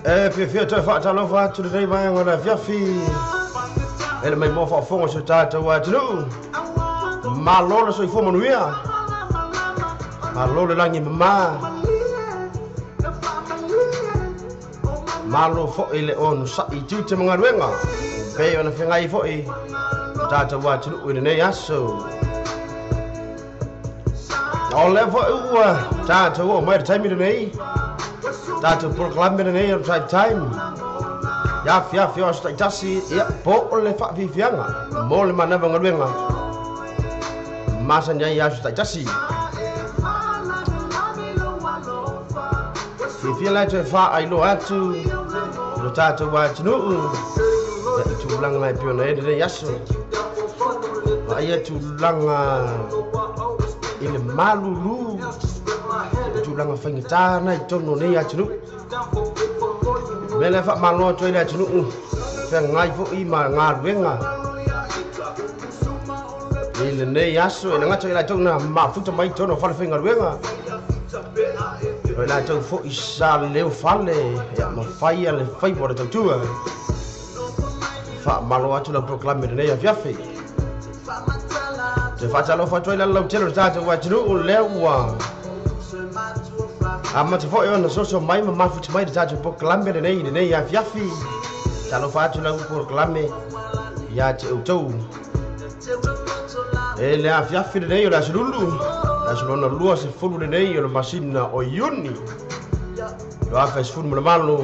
Fia toi fa talo fa tu dei vai ngora fiafi. Ele mai mo fa fongo so tata wa tu. Malo so fo manuia. Malo le langi mama. Malo fo ele on sa I tu te mga ruenga. Pe ona fingai fo I. Tata wa tu ine nei aso. Ole fo ua tata wo mai time nei. Tata proclame nei on right time. Ya os tasi ya po ole fa vivianga. Mo le mana nga ruenga. Masa nya ya os tasi. If you like to fa I lo atu lo tata wa tunu ya tu lang mai pio na ede yaso ya tu lang ile malulu tu lang fa ngita na tono ne ya tunu mele fa malo to ile tunu fa ngai fo I ma nga wenga ile ne yaso ile ngato ile tona ma futa mai tono fa fa wenga la tau fo isa leo fale ya ma fai le fai por tau tua fa malo atu la proclame nei a fiafi te fa talo fa toi la lo telo tata wa tru lewa ama te fo ona social mai ma fu mai tata proclame nei a fiafi talo fa tu la proclame ya te utou ele a fiafi nei la sululu la solona lua se fulu nei o masina o yuni lo afa fulu mo malo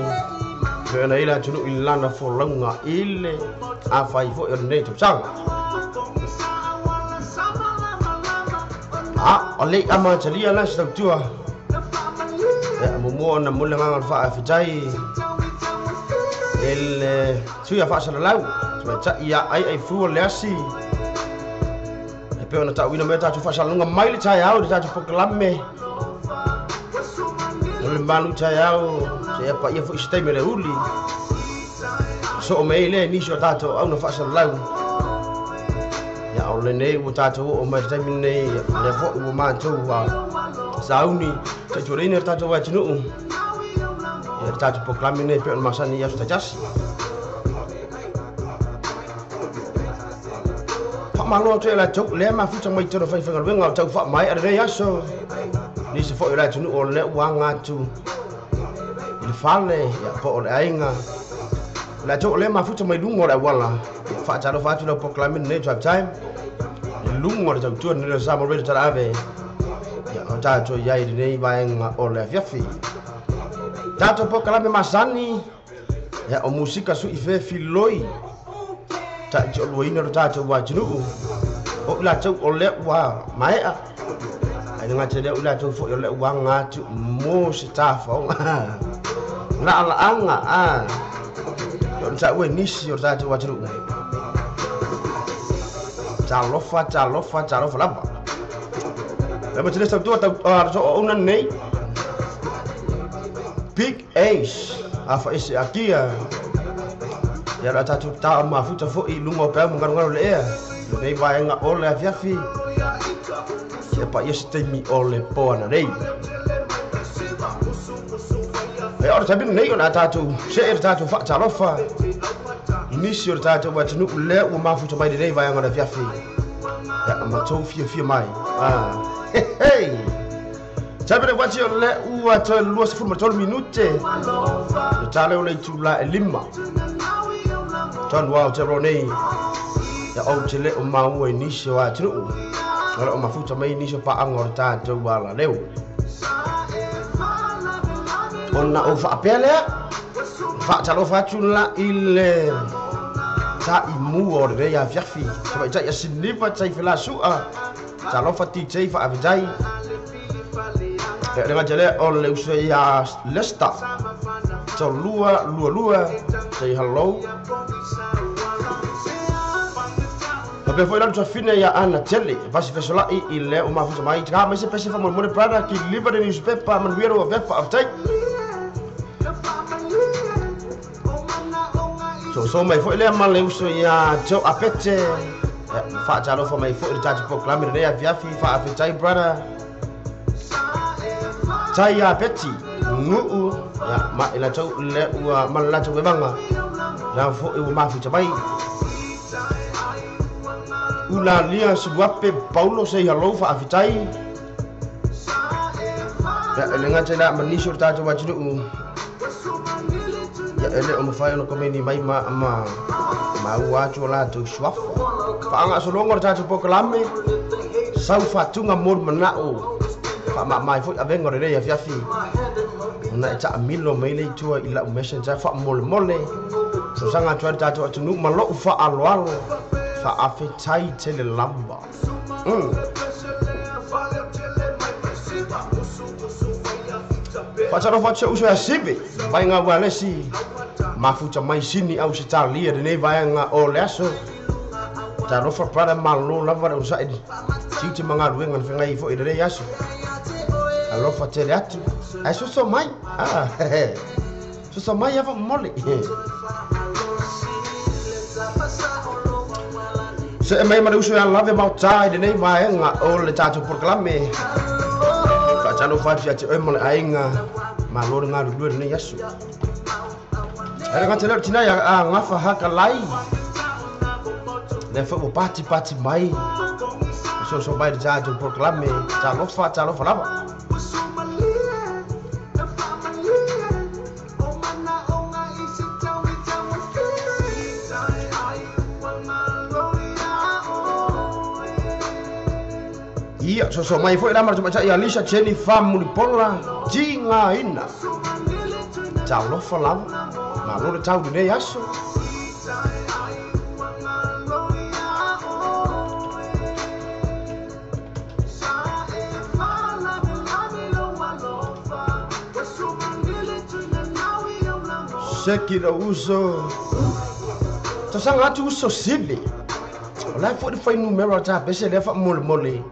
pe na ila tunu ilana fo longa ile afa ifo o nei to sang ole ama chalia la struktura ya mo na mo le nga fa afitai el tuya fa sala lau so ya ai fu le asi pe ona ta wina meta tu fasalunga mai le tai au ta tu proclame le malu tai au se pa ia fu stay le uli so me le ni so tato au no fasal lau ya ole nei u tato o mai tai nei le vo u ma tu wa sauni te tu reiner tato wa tinu ya tato proclame nei pe on masani ya sta jasi malo te la tok le ma futa mai toro fai fanga wenga tau fa mai ada ya so ni se fo ila tunu o le wanga tu il fale ya po o ainga la tok le ma futa mai lungo da wala fa talo fa tu la proclame ne drive time lungo da tu ne sa mo re tara ave ya ta to ya i nei ba nga o le fiafi ta to proclame masani ya o musika su ife filoi ta jo lo ina ta to wa jinu o la to o le wa mai a ai nga te le o la to fo le wa nga tu mo sta fo la la anga a yo ta we ni si o ta to wa jinu ta lo fa la ba le mo te sta to ta so ona nei big ace afa isi akia ya rata tu ta ma futa fo I lungo pe mo ngaro le e nei vai nga ole a fiafi ke pa yes te mi ole po na nei e ora tabi nei ona tatu se er tatu fa talofa inisio tatu wa tunu le o ma futa mai nei vai nga le fiafi ya ma to fia mai hey tabi wa ti le u wa to lu se fu ma 12 minute tale o le tu la lima John wow te rone ya o tele o ma o inisio a tru ora o mafuta mai inisio pa angor ta te wala leo ona o fa pele fa talo fa tula ile ta imu o re ya fiafi so ta ya sinifa tai fela sua talo fa ti tai fa avijai e nga tele o le uso ya lesta so lua say hello Pe foi lá fina ya ana tele vasi fesola I le o mafuta mai tra mas se pese fa mo prada ki liver the newspaper man wero of of take so mai foi le mal le uso ya jo apete fa jalo fa mai foi ta proclame re ya via fa apetai brother tai apeti ngu ya ma ila tau le ua malala tau banga la fo e mafu tabai ula lia suape Paulo sei halo fa afitai ya elenga tela manisur tatu wajinu ya ele o mafai no komeni mai ma watu la tu swafa fa anga solongo tatu poklame sau fatunga mor manao fa mai fo avengo re ya fiafi na ta milo mai le tua ila messenger fa mole so sanga tua tatu atunu malo fa alo fa afetai tele lamba Fataro fatse uso ya sibe vai nga walesi mafuta mai sini au sitalia de ne vai nga oleaso taro fa para malo lava usa edi titi manga ruenga fenga ifo ide yaso alo fatele atu ai so mai so mai ava mole se mai ma uso ya lave mautai de ne vai nga ole tatu proclame Chano fati ati emol ainga malor nga dulu ne yasu. Ada kan teler tina ya ngafa haka lai. Ne fo party mai. So bai de jato proclame chalo lava. Iya, so mai foi damar tu baca ya Lisa Jennifer Mulipola jinga ina. Chalo falam, malo tau de yaso. Sekira uso. Tosanga tu uso sibi. Olha foi número tá, pese lefa mole.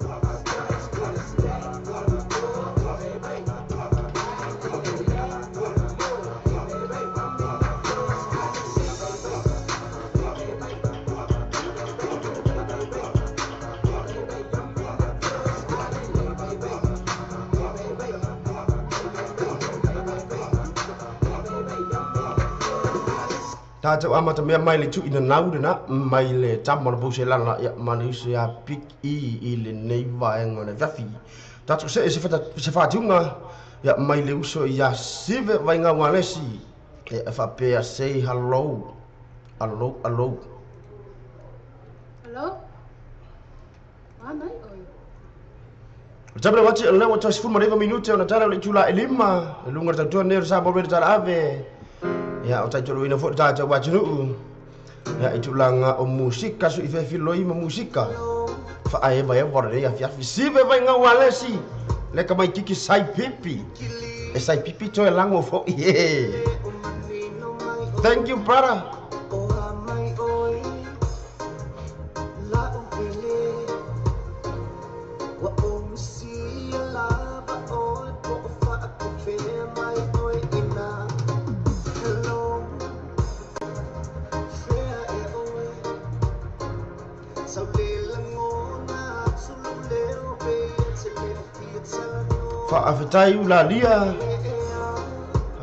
Tatu amata mea mai le tu ina nau na mai le tamma na bose lana ya manusia ya pik i le neiva engone vafi. Tatu se se fatunga ya mai le uso ya sive vai nga walesi e fa pe say hello. Hello. Mana oi? Sabra wati le wati sifu ma 9 minute ona tala le tula elima lunga tatu ne sa bo be tala ave. Ya o taito ina fo tata wajinu ya itulanga o musika su ife filoi ma musika fa ai vai vorre ya fia sibe vai nga walesi le ka mai kiki sai pipi e sai pipi to lango fo ye thank you brother fa afetai ula lia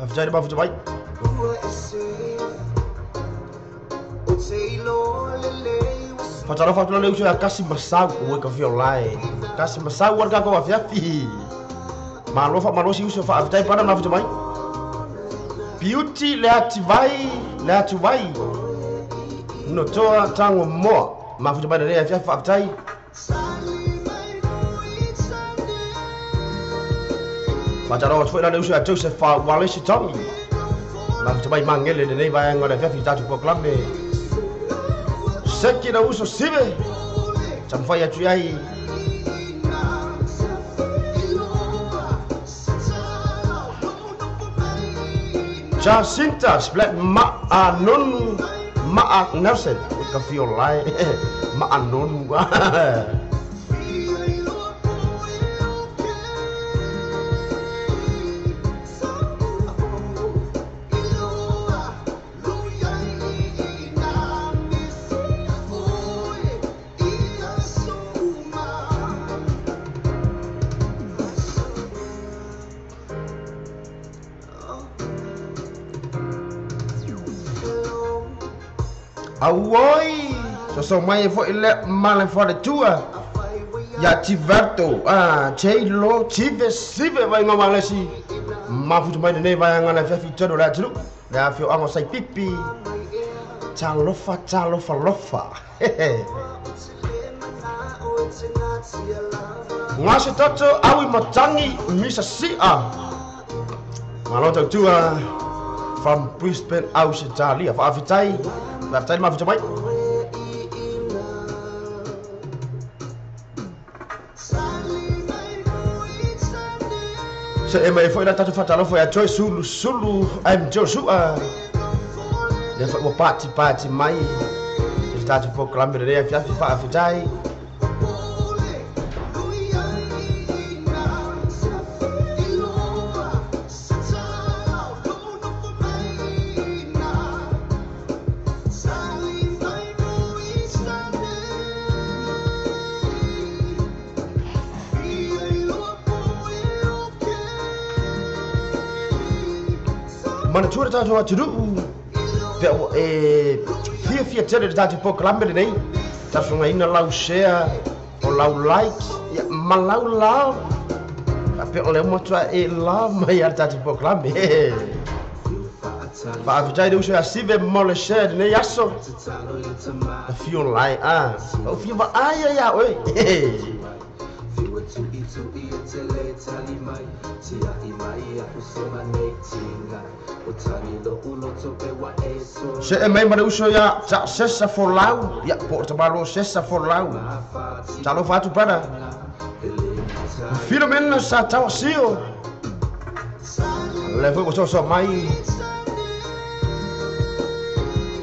afetai ba futai fatara fatula le usia kasi masau o ka fiolai kasi masau warga ko afiafi malo fa malo si usia fa afetai pada na futai beauty le ativai no toa tango mo ma futai le afiafi afetai Fatara o foi na usia Joseph Wallace Tommy ma futai mangele de nei vai ngora afiafi tatu proclame Seki na uso sibe Chamfaya tuyai Jacinta Splat Ma'anon Nelson ka fiolai Ma'anon Awoi so mai fo ile male fo de tua ya tiverto chei lo tive sive vai ngoma lesi mafutu mai nei vai ngana fa fitodo la tru la fio amo sai pipi talofa lofa ngase toto awi matangi misa sia malota tua from Brisbane Australia fa afitai mafutu mai se mai foi la tatu fatalo foi a Joy sulu I'm Joshua le foi party mai il tatu proclame de fa afitai mana tua tatu atu pe fia tele tatu proclame nei tatu ngai na lau share o lau like ya malau love pe ole motra love mai ar tatu proclame fa avitai de usa sive mole share nei aso a fio like o fio va ya oi se mai mare uso ya ta sessa for lau ya portabalo sessa for lau talo fatu para filomena sa tau sio le foi so mai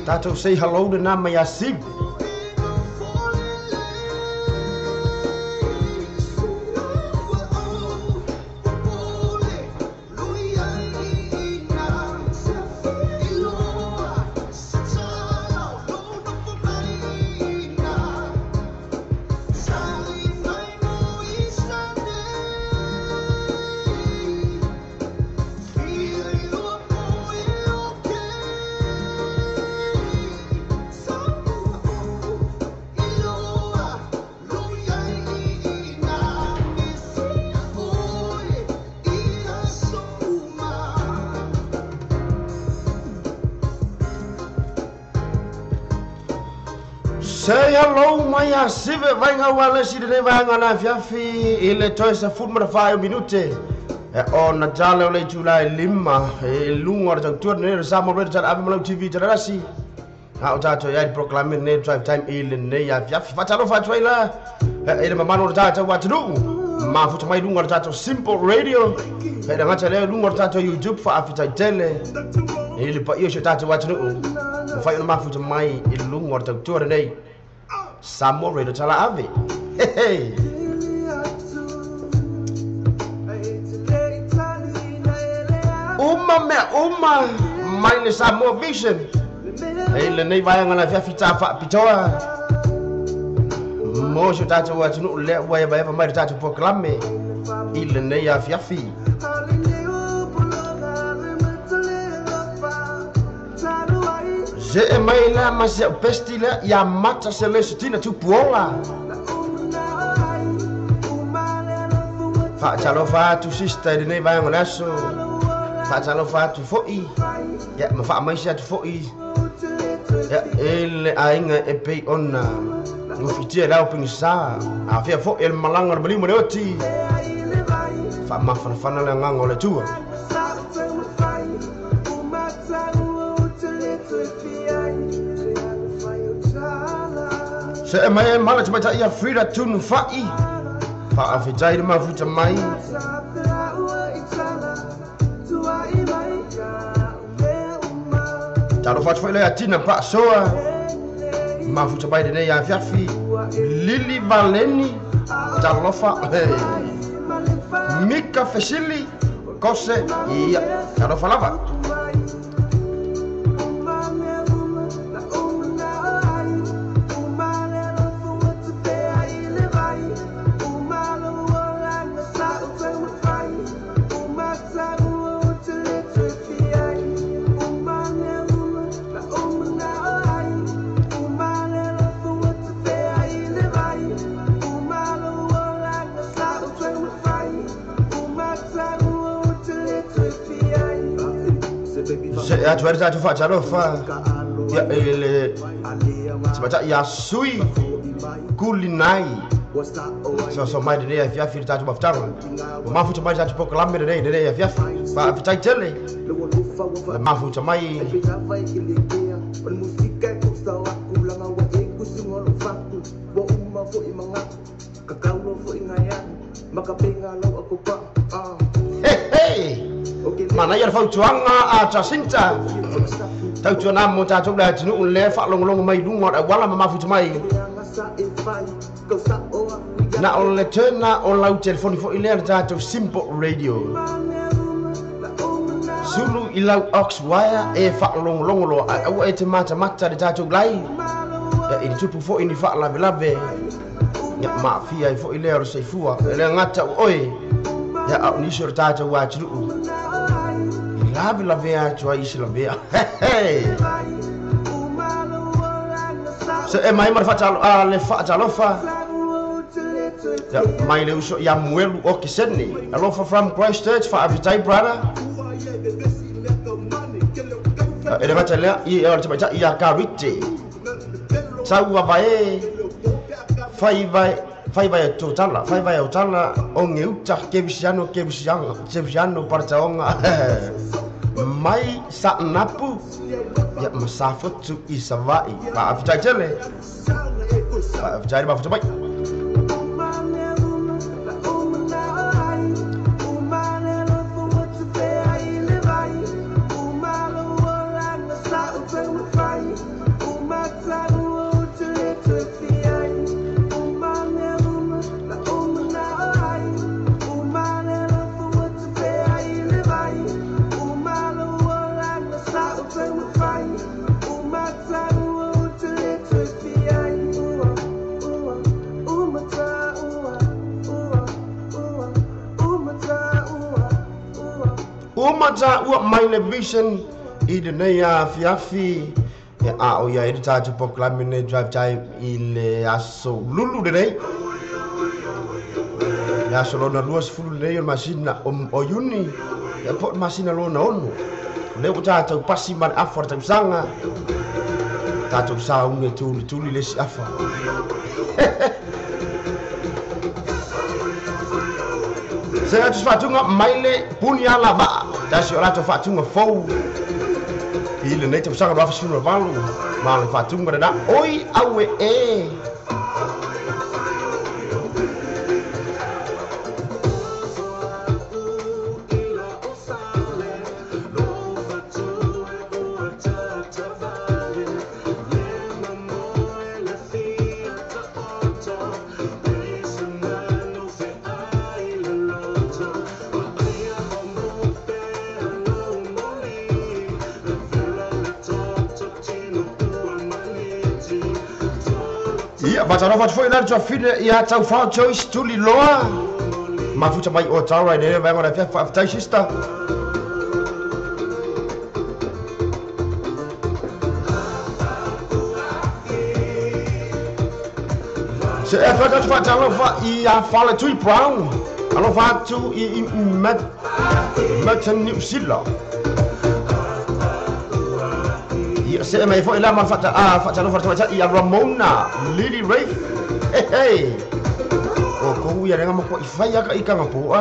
tato say hello de na mai asib Say hello mai a sive vai nga wala si de vai nga na fiafi ile toisa futma 5 minute o na jale ole July 5 lungo ta tur ne sa mo re ta abimalo TV tarasi ha o tato ya proclame ne drive time ile ne ya fiafi fatalo fatwaila ile mamano ta watu mafuta mai lungo tato simple radio da ngata le lungo tato YouTube fa afita tele ile pa iyo tato watu fa ina mafuta mai ile lungo ta tur ne Samo redo tala ave. Hey. Uma mai le Samo vision. Ele nei vai ngana fa fita fa pitoa. Mo jo tatu wa tunu le wa ba mai tatu proclame. Ile nei ya fiafi. Je mai la ma se pestila ya mata celestina tu puola. Fa chalo fa tu sister de nei vai ngonaso. Fa chalo fa tu foi. Ya ma fa mai se tu foi. Ya ele ainga e pe ona. No fitie la opinsa. A fia fo el malanga bali mo oti. Fa ma fa na la ngango le tua. Se mai mala tuma ia frida tunu fai fa afitai de mafuta mai talo fat foi le atina pa soa mafuta bai de ya fiafi Lili Valeni talofa Mika Fesili kose ia talo falava ya tu ada tu fa chalofa ya ele sebab ya sui kulinai so mai de ya fiafi tatu baftaro mafuta mai tatu poklame de ya fiafi ba fitai tele mafuta mai mana ya fau chuanga a chasinta tau chuana mo ta chok da chinu le fa long mai dung ngot wala ma fu mai na on le turna on lau telephone for ile ta to simple radio sulu ilau ox wire e fa long lo au e te mata de ta chok lai ya ini tupu fo ini fa lave ya ma fia fo ile ro sei fua ele ngata oi ya au ni sur ta ta wa chulu la vea chua isla vea se e mai mar fa le fa lofa ya mai le uso ya muelu o kiseni alofa from Christchurch for Avitai brother ele mata le i o taba ya karite sa wa vai totala o ngeuta kebisiano partaonga mai sa napu ya masafotu isavai ba afitajele ba afijari ba futubai Umata ua mai vision I de neia fiafi ya o ya I ta to proclaim drive time ile aso lulu de nei ya solo na duas fulu de masina o yuni ya pot masina lo na onu le o ta to pasi man afort ta sanga ta to sa un tu le si afa saya tu fatunga maile punya laba dasi ora to fatunga fou ile nei to sanga ba fasuna valu ma le fatunga da oi awe e Batara wat foi lá de filha e a tau fa choice tuli loa mafuta mai o tau right there vai ngora fa taxista se é para fa tau fa e a fala tui brown alo fa tu e met new silla se mai foi lá ma fata fata no fata ia Ramona Lily Ray hey o ko ia renga mo ko ifai ka ikanga po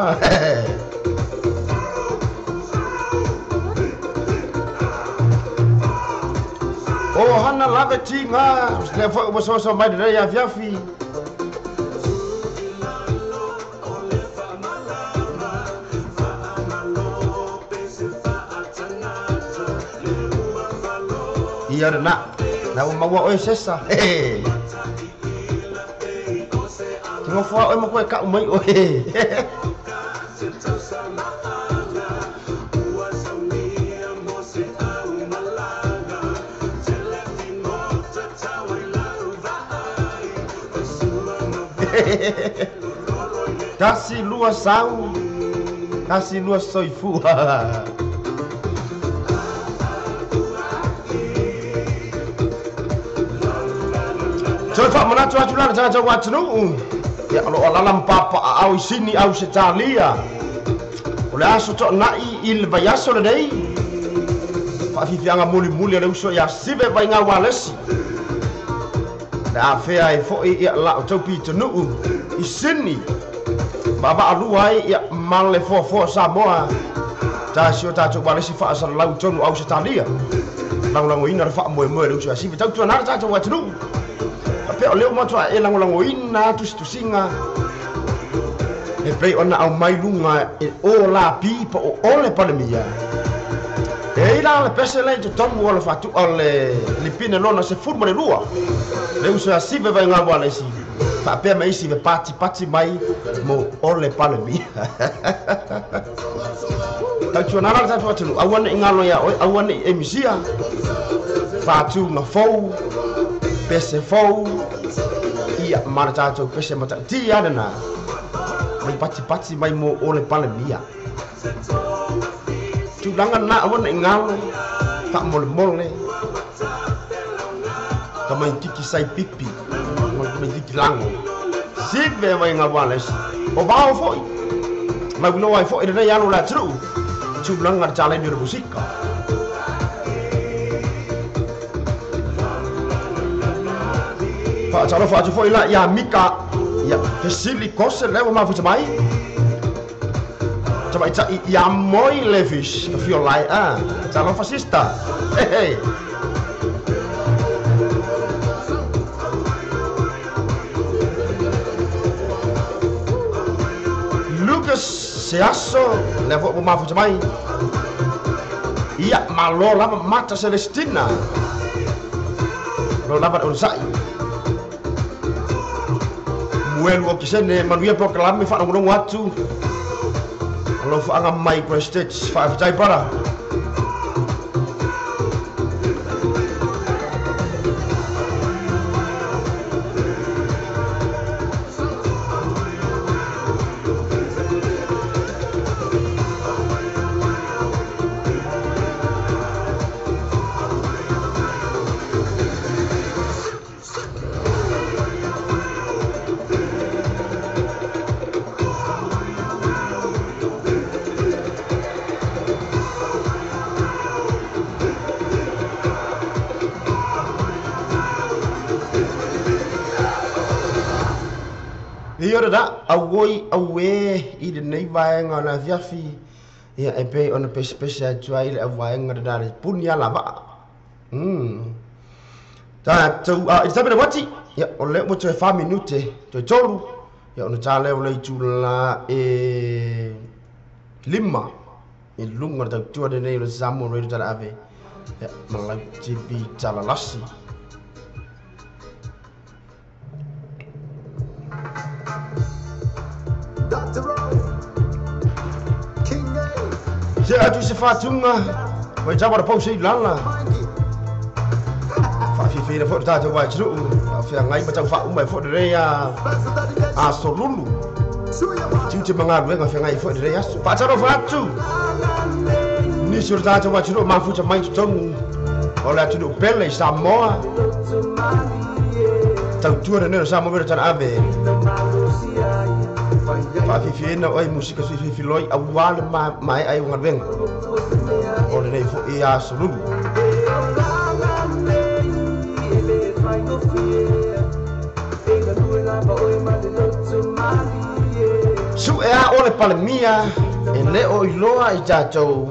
o hana lave tinga se foi so mai de ya fiafi ia na uma oi sessa tingo fa oi mo ko ka mai oi kasi lua soifu Coba menatu aculan jangan jawab jenuh. Ya kalau alam papa au sini au setalia. Oleh asu cok nai il bayaso ledai. whaafianga muli le uso ia sive vai ngā walesi. Na whea e fo ia la o taupi te nuu I Sydney. Baba alua ai ia male fo Samoa. Ta sio tātou walesi wha asara lau tonu au Satalia. Langolango ina ra wha moe le uso ia sive. Tautua nara tātou watu nuu. Pe o leo matua e langolango ina tusinga. E pei ona au mai lunga e o la pipa o ole palemia. E ila le pese le te tomu o le fatu o le lipine lona se furma le rua. Le uso a sive vai ngā wale si. Pa pea me isi ve pati mai mo ole palemia. Tautua nara tatu atinu. Awane ingalo ya oi, awane emisia. Fatu na fau. Pese fau. Ia mara tātou pese mata. Ti adana. Mai pati mai mo ole palemia. Tulanga na awana ingalo. Tak mole. Kamai tiki sai pipi. Kamai tiki lango. Sive mai ngawales. O bao foi. Mai no ai foi re yalo la tru. Tulanga tale ni musika. Fa talo fa foi la ya mika. Ya pesili kose lewo ma futa mai. Coba ica ya moi levis ka fio lai calon fascista. Hey. Lucas Seasso lewo ma futa mai. Iya malo lama mata Celestina. Lo lama unsai. Muel wo kisene manuia proklame fa ngulong watu. Lo fa nga mai prestige fa tai para. Ia da awoi awe I de nei vaenga na viafi ia e pe ona pese atua ile vaenga da punya lava ta tu isabe wati ia ole mo te fa minute to tolu ia ona tale ole tula e lima e lunga da tu de nei le zamo re da ave ia malai tibi talalasi. Se atu se fatunga vai jabar pau sei lala fa fi na foto tatu vai tru fa ngai pa tau fa mai foto re a solulu tinti manga venga fa ngai foto re asu pa taro fatu ni sur tatu vai tru ma futa mai tonu ola tu pele Samoa tau tu ne Samoa ver tan ave fa fi na oi musika fi loi awal mai ai ngar veng o nei fo ia solulu su ea ole palemia e le o iloa I tatou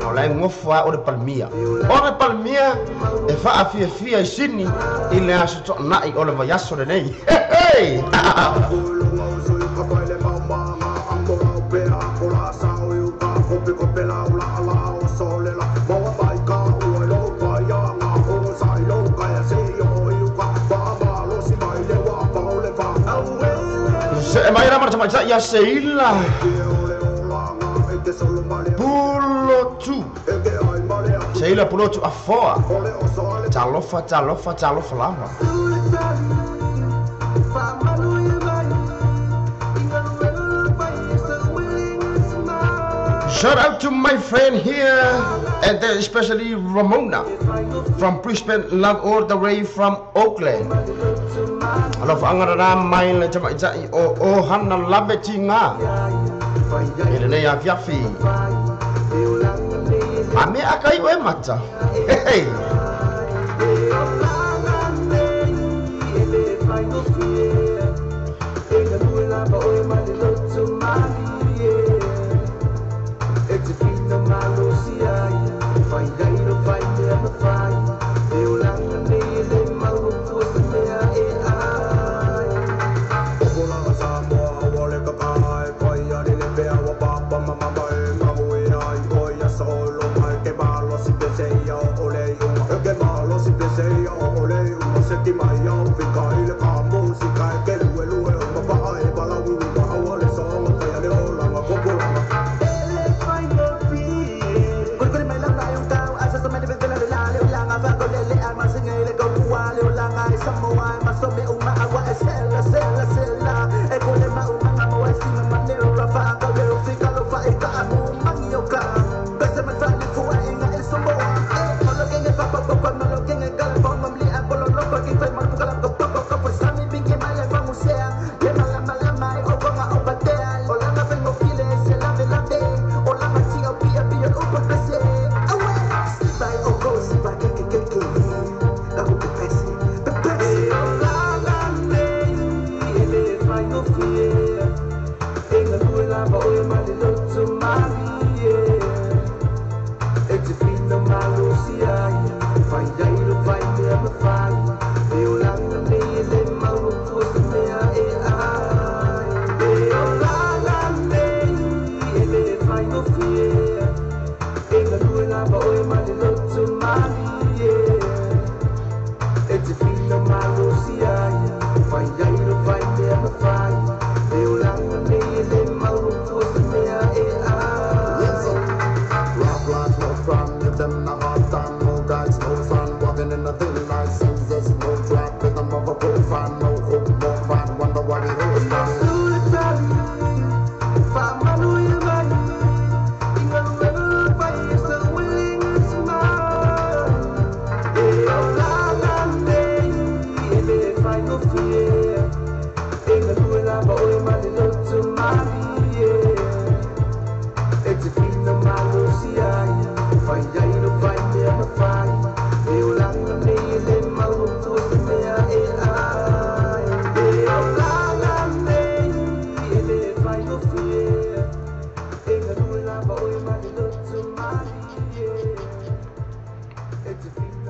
o lai ngofa ole palemia e fa fi I Sydney I le aso to nai ole vayaso le nei hey mai ra marcha marcha ya seila pulotu seila pulotu afoa talofa lama. Shout out to my friend here, and especially Ramona from Brisbane, love all the way from Auckland. I love angara mai le tama I o hana labetinga. Ele nei afiafi. Ame akai o mata. Hey.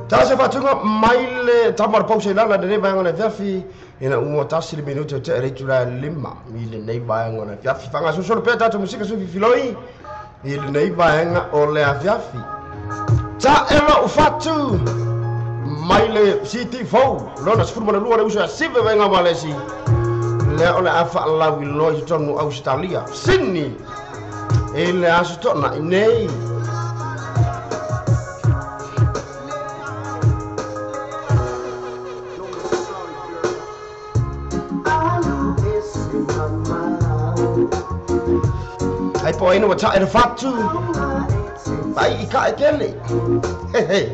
Tasa fatunga maile tamar pause lala de ba ngona fiafi ina umo tasi minuto te retula lima mile nei ba ngona fiafi fanga so solo peta to musika so filoi ile nei ba nga ole fiafi ta ela ufatu maile city fo lona sfuru mana luare uso sive venga malesi le ole afa Allah will know you tonu Australia Sydney ile asutona nei ai poi no ta era fatu ai ka kele hey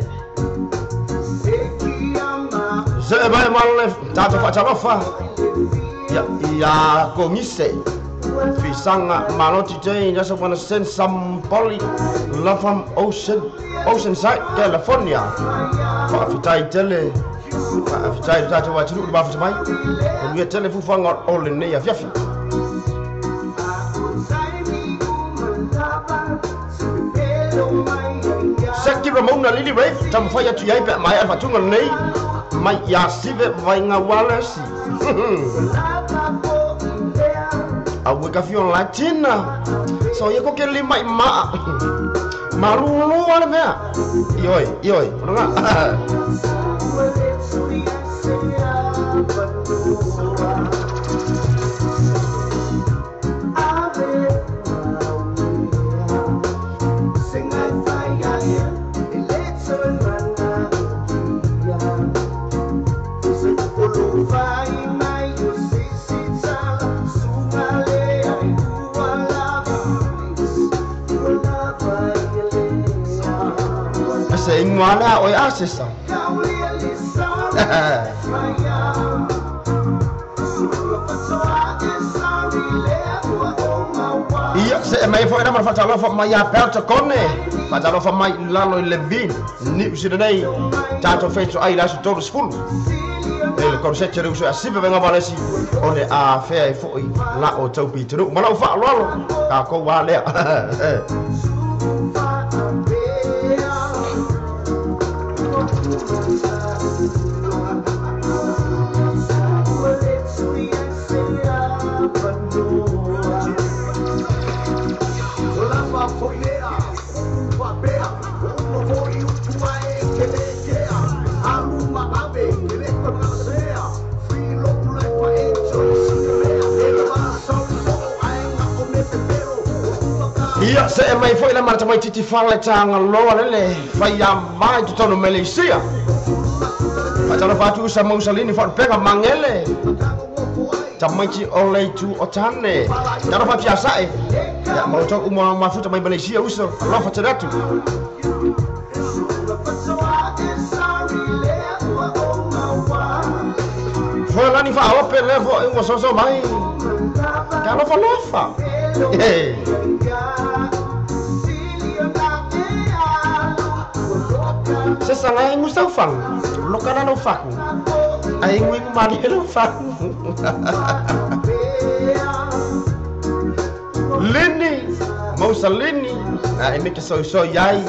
se vai mal ta faccia lofa ya komise fisanga maloti te ya so wanna send some poly love from Oceanside California fa fitai tele fa fitai ta wa tulu ba fa mai we tele fu fanga all in ya fiafi Saki Ramona Lily Ray tam faya tu yai pe mai alfa tunga nei mai ya sive vai nga walasi awe ka fion latina so ye ko ke lima ma marulu wala mea yoi nga Wala oi asesa iya se mai Nei fo ina mar fatalo fo mai aperta konne. Fatalo fo mai lalo Levin. Ni usida nei. Tato feito ai la todo full. El concept re uso asibe venga balesi. Ode a fe ai fo la o tau pitru. Mala fa lalo. Ka ko wa le. Ia se mai foi la marcha mai titi fala tanga loa lele fai ya mai tu tono Malaysia. Fatalo fatu sa Mussolini fa pega mangele. Tamai ci oleh tu otane. Daro fa biasa ya mau to umma mafuta mai Malaysia uso. Allah fa tadatu. Fala ni fa ope levo ngo so mai. Kalau fa lofa. Sesanga yang Mustafang, lokana no faku, aing wing mani no faku. Lini, mau salini, nah ini kesoy yai.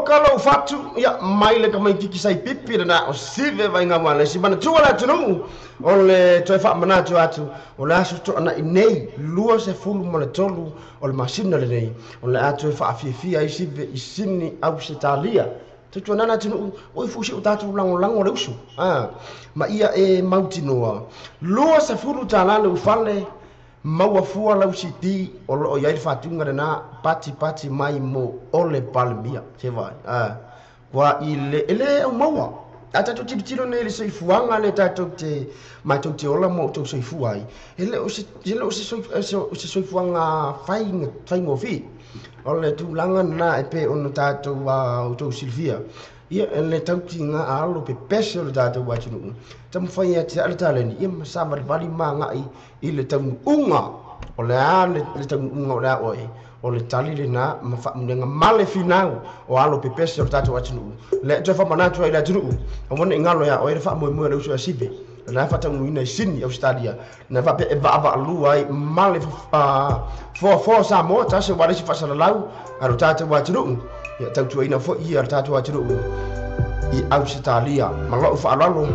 Kalau fatu ya mai le kamai kiki sai pipi na o sive vai ngamale si bana tuala tunu ole toi fa mana tu atu ole asu to na inei lua se fulu mole tolu ole masina le nei ole atu fa afifi ai sive isini au setalia tu nana tunu o fushi utatu lango le usu ma ia e mautinoa lua se fulu tala le ufale mau afua lau siti o iai fatunga na pati mai mo ole palmia se vai wa ele o maua ata to tiro ne le sei fuanga le tato te mai to te ola mo to sei fuai ele o se sei fuanga fai ngofi ole tu langa na e ono tato wa to Silvia ia le tautinga alo pe special tato wa tunu tam fai ate ala taleni ia masama vali manga i le tamu unga o le le tamu unga o le oi o le tali le na mafa mnenga male finau o alo pe special tato wa tunu le to fa mana to ila tunu o mona ngalo ya o le fa mo le uso asibe na fa tamu ina sini au stadia na fa pe va lu ai male fo sa mo ta se wa le fa sala lau aro tato wa tunu ya tau ina fo ia tato wa tunu i Australia malo fa lalo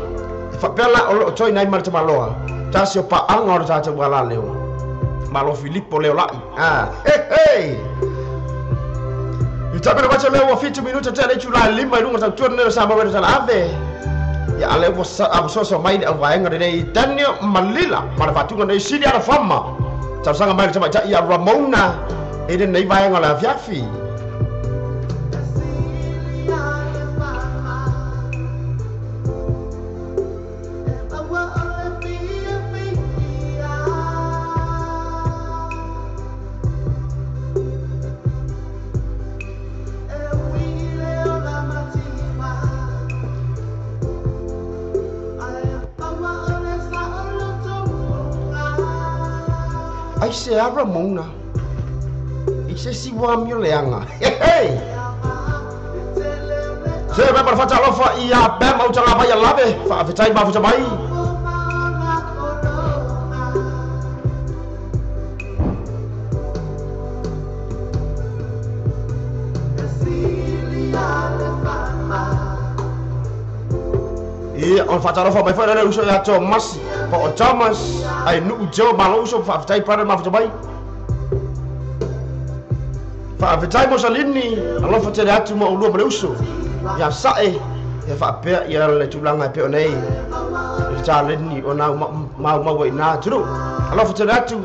fa pela o toi nai marta maloa tasio pa anga o tata wala leo malo Filippo leo lai hey ita pela bacha leo 50 minutos tele chula lima lunga tau turne sama wena sana ave ya ale so mai au vaenga nei Daniel Malila para fatunga nei sidi ala fama tau sanga mai tama ya Ramona ede nei vaenga la fiafi ai se abra mona ise si wa mi leanga hey se ba para fata lofa ia ba mau tanga ba ya lave fa fitai ba futa mai on fata lofa mai fa na uso ya Thomas po Thomas ai nu jo malo uso fa fitai para ma futa mai fa fitai mo salini alo fa tere atu mo lu mo uso ya sae ya fa pe ya le tulanga pe onei salini ona ma wa ina tru alo fa tere atu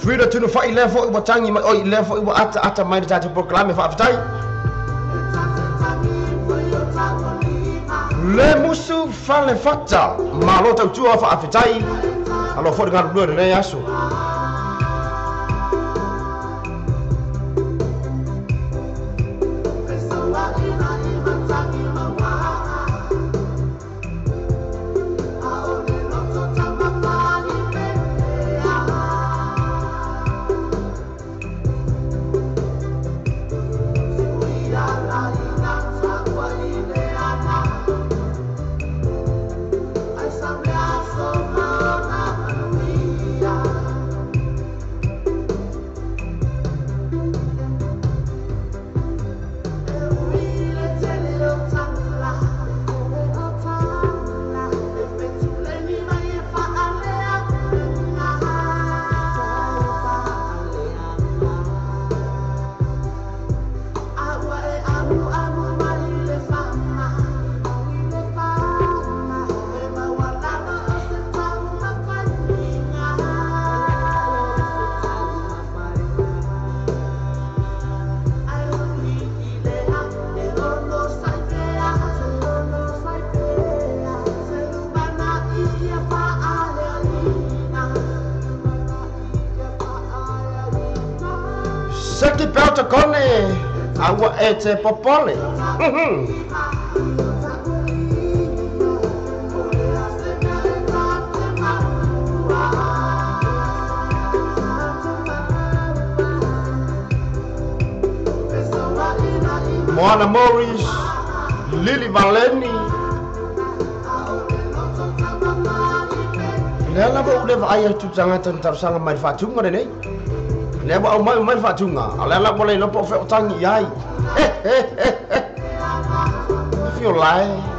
Frida tunu fa ile fo ibo tangi ma o ile fo ibo ata mai tatu proclame fa aftai. Le musu fale fata malo tau tua fa aftai. Alo fo dengan blur ne yaso. Saki pelta kone awa ete popole. Moana Morris, Lily Valeni. Nela ba udah ayah tu sangat tentang sangat mai fatunga dene. Leva au mai fatunga, ala boleh no po fe tangi yai. I feel like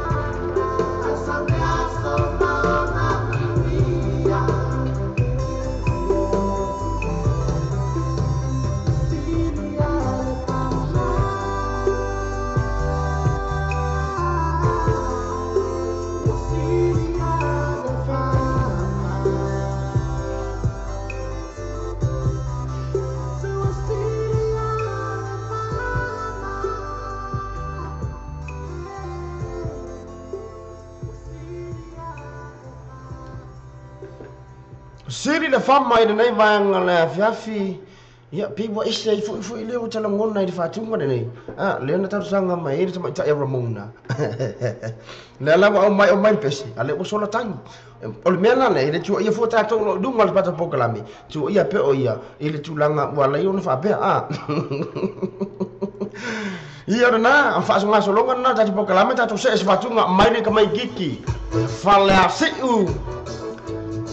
Siri le fama ina nei vanga le afiafi ia piwa ise i fu ile o tala ngona i fatunga nei le na tau sanga mai ina tama ta e ramona le la o mai pesi ale o sola tangi o le mena le ile tu ia fu ta to du mal pata pokalami tu ia pe o ia ile tu langa wala i ona fa pe ia na am fa so longa na ta pokalami ta to se fatunga mai ne ka mai giki fale asiu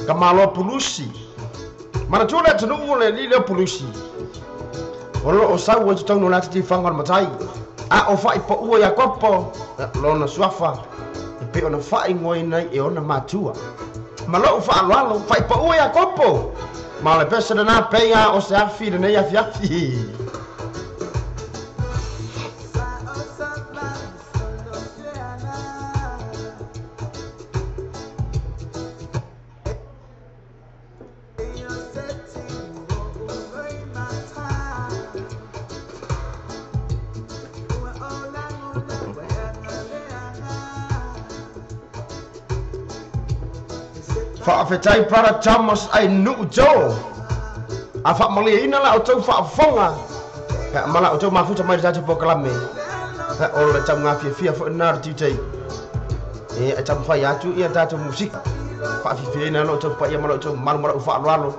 Kamalo pulusi. Mana tula tunu le lile pulusi. Olo o sa wo tau no lati fangal matai. A o fai po ua ya kopo. Lona swafa. Pe ona fai ngoi nai e ona matua. Malo fa lalo fai po ua ya kopo. Ma le pesa na pe ya o sa fi de ya fiafi. Whaafetai para Thomas ai nuu jo. A wha malia ina la o tau whaafonga. Ka mala o tau mafuta mai tatu pokalame. Ka o le tau ngā fia fo nāra tūtei. E tau whai atu ia tatu musika. Whaafifia ina lo tau pa ia mala o tau marumara u whaaroalo.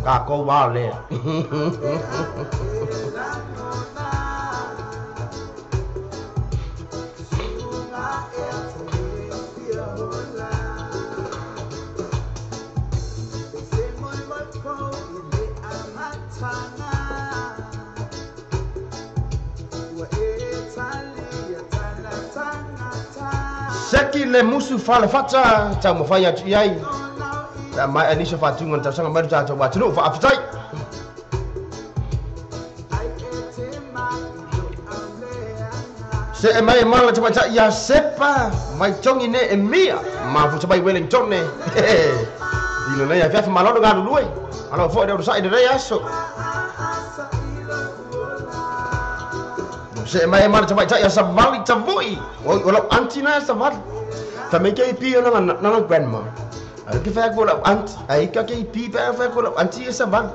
Ka kou wā lea. Seki le musu fale fata tau mo fai atu iai. Da mai anisha fatunga tau sanga mai tau wa tunu fa afitai. Se mai mala tau ta ia sepa mai tongi ne e mia ma fu tau Wellington ne. Dilo ne ya fa malo ga luai. Ana fo de sai de aso. Se mai mar coba ya sabali cabui. Wala antina sabal. Também que pi na grandma. Al que fa ko la anti. Ai ka ke pi fa ko la anti sabal.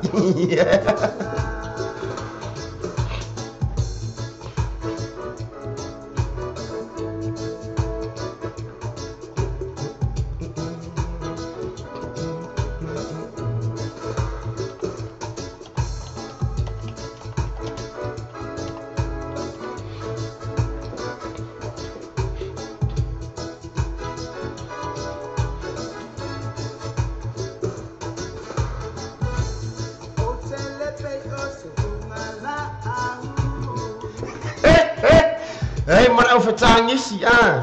Mana au fetangisi ya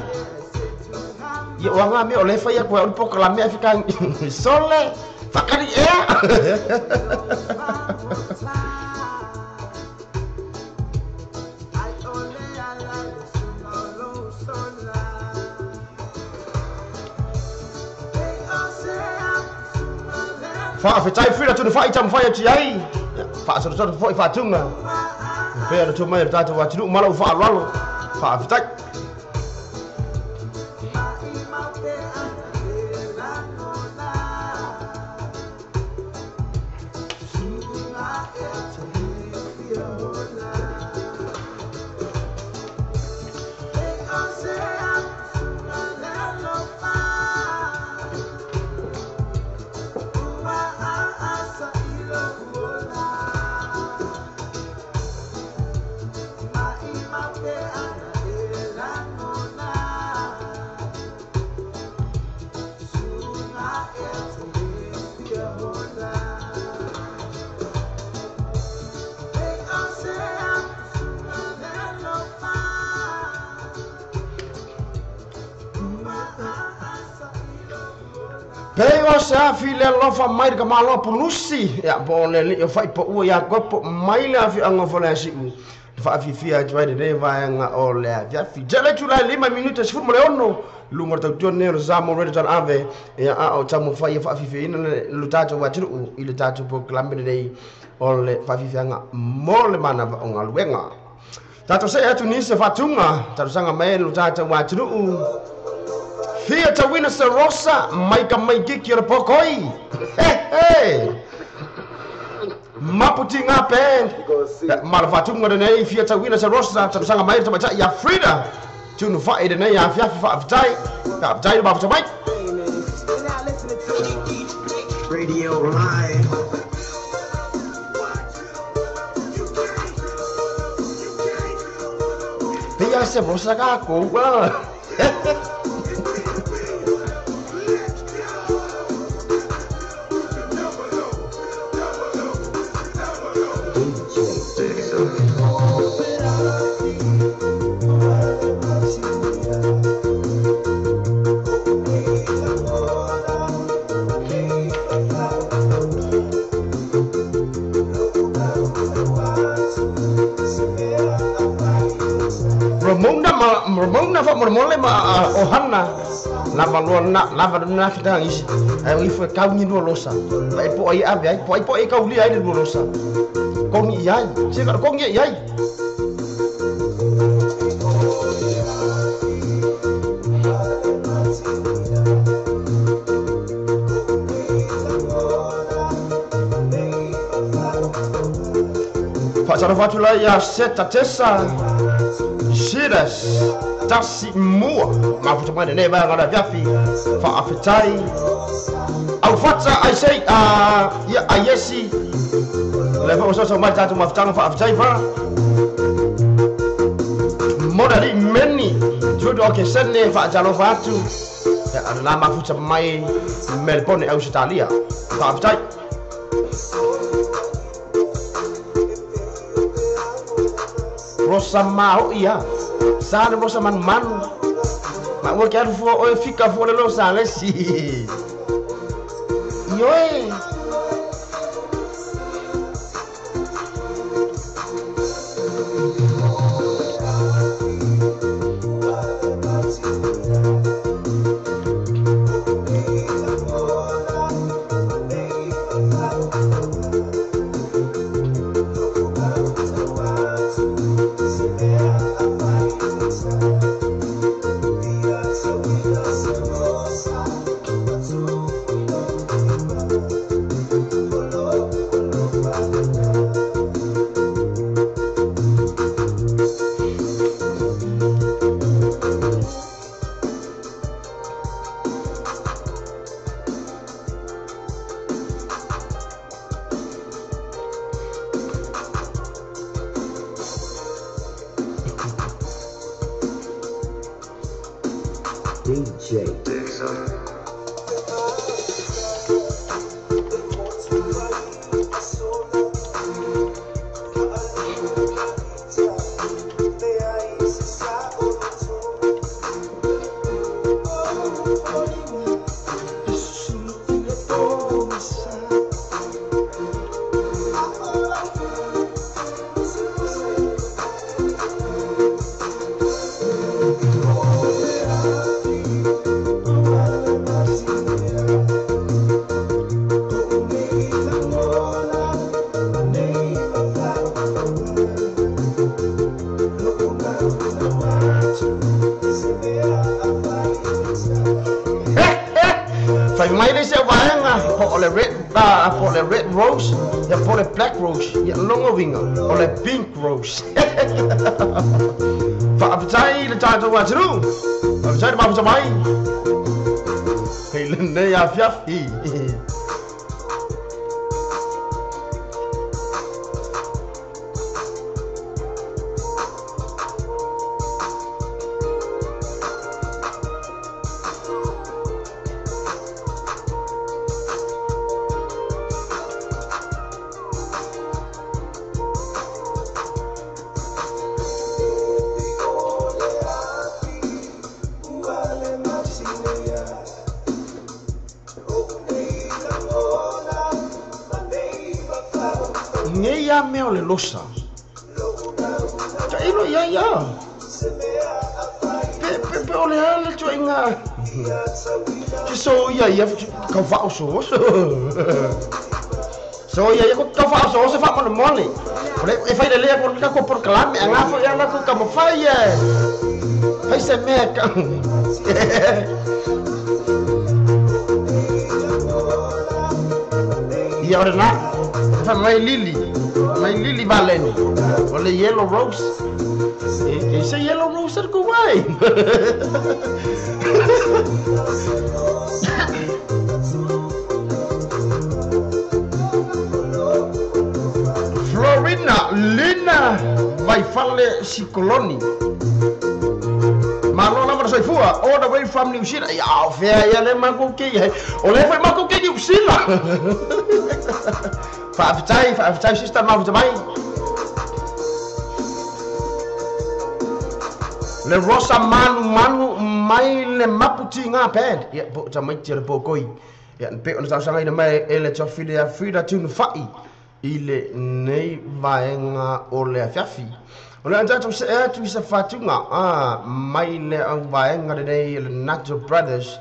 wanga mi oleh fa ya ko un po klame afrikan sole fakari fa fetai fira tu fa itam fa ya tiai fa so fa tunga pe tu mai ta wa tu malau fa lalo fa fetai Peo sa file lofa mai ka malo pulusi ya bole li yo fai po ya ko po mai la fi anga fola si u fa fi fi a try de va nga ole ya fi jale chula 5 minutos fu mole onno lu morta tonne zamo redo tan ave ya a o tamu fa fi fi ina lu tato wa tru il tato po klambe de ole fa fi anga mole mana onga luenga tato se atu ni se fatunga tato sanga mai lu tato wa tru Fia ta wina sa rosa mai ka mai giki ra pokoi. Hey. Maputi ngape. Malfatunga de nei fia ta wina sa rosa ta sanga mai ta baca ya Frida. Tunu fa ide nei ya fia fa aftai. Ka aftai ba fa mai. Radio live. Fia sa rosa ka ko. Ramona fa mormole ma ohanna lava lona lava na kita ngisi ai foi kau ni do losa ai po ai ave ai po ai kau li ai do losa kong iai se ka kong iai fa sara fatula ya seta tessa Shiras tasi mua mafuta mwana neba ngada vyafi fa afitai au fatsa I say ya ayesi lefa usoso mai tatu mafuta fa afitai fa moda di meni jodo ke senne fa jalo fatu la mafuta mai Melbourne Australia fa afitai Rosa mau iya sana rosa man ma wo quero oi fica fora lo sale si yoe DJ. For the red rose, yeah, for the black rose, yeah, longer winger, or the pink rose. For appetite, the time to watch it. Appetite about some eye. Hey, Linda, Yafi. Meo le losa. Kailo ya. Pe ole ale tu inga. So ya ka fa so. So ya ko ka fa so se fa mo moni. E fai le le ko por clame anga fo ya na ko ka mo fai ya. Fai se me ka. Ya ora na. Fa mai Lily Valeni, or the yellow rose. They say yellow rose that go away. Florina, Lina, vai fale Cicoloni. Marlon number Saifua, all the way from New Zealand. Yeah, fair, yeah, let me go key. Or let me go key New Zealand. Five sister mouth to mine. Le rosa manu mai le maputi nga pad. Ya po ta mai tira po koi. Ya pe on sa sanga ina mai ele cho filia frida tun fai. Ile nei vaenga o le afiafi. Ona anta to se tu sa fatunga mai le vaenga de le Natural Brothers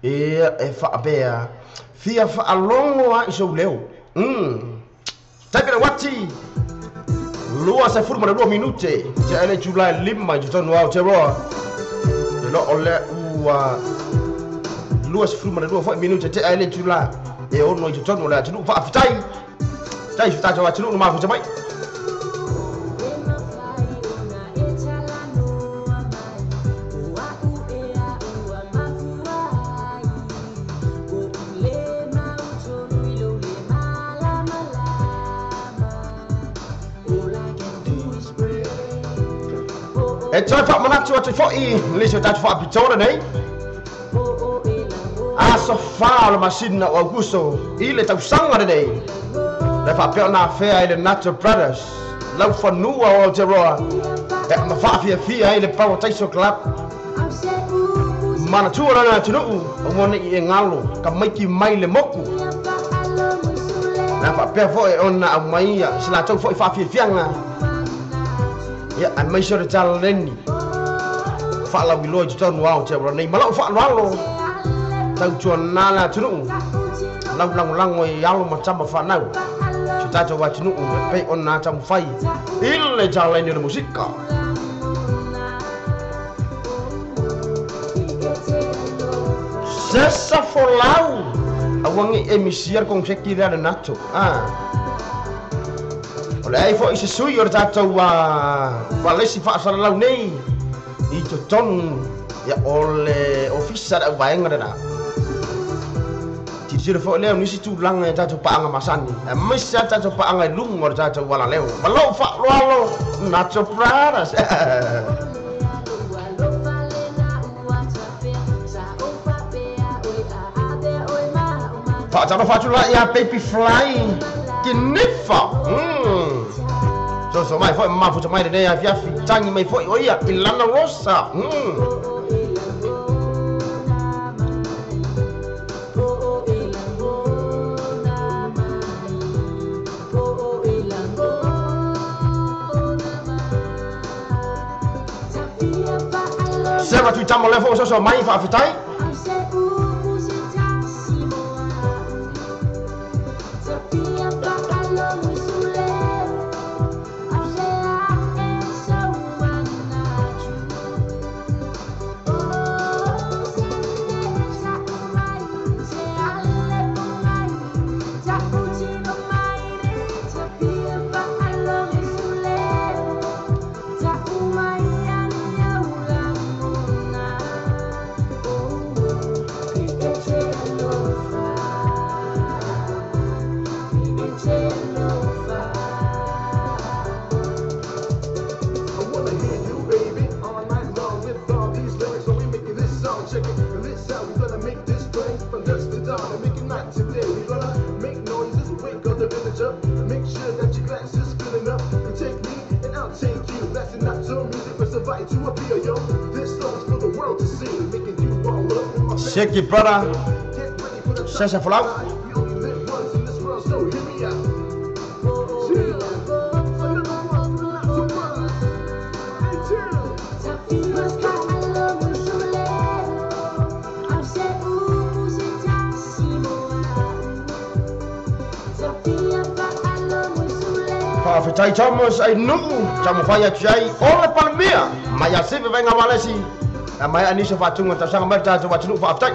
e fa bea. Fia fa alongo a iso leo. Take it wati. Lua se furma de 2 minute. Ja ele July 5 ju tonu au te roa. Lo ole ua. Lua se furma de 2 minute te ele July. E ono ju tonu la tunu fa aftai. Tai sta ja wati no ma fu jamai. E toi fa manatu atu foi, lese tatu fa pitona nei. Aso fa la masina o Augusto, ile tau sanga nei. Le fa peona fea ile Natural Brothers. Lau fa nua o te roa. E ma fa fia ile Power Taiso Club. Mana tu ora tunu, o mone I ngalo, ka maiki mai le moku. Na fa pe foi ona a mai sila tau foi fa fianga. Ya, I make sure to tell Lenny. Fala below to turn wow, tell Lenny. Malo fa walo. Tau chuan nala tunu. Lang yalo macam fa nau. Kita coba tunu pe on na cham fai. Ile jalan ni musika. Sesa folau. Awangi emisiar kong sekira de nacho. Oleh fo isi suyo tato valesi fa sala nei I ton ya ole ofisa da vaenga da ti fo leo nisi tu langa tato paanga masani misa tato paanga lungo tato wala leo malo fa lo Natural Brothers Whaataro whaatula ia baby fly Kinifa So mai foi mafu so mai de ia fiafi tangi mai foi oia Ilana Rosa Sera tu tamo levo so mai fa fitai Shaky brother, Sasha Flow. Fitai Thomas ai nuku tamu faya chai ole palmia maya sive venga malesi mai anisha fatunga tasanga mata to watunu fa aftak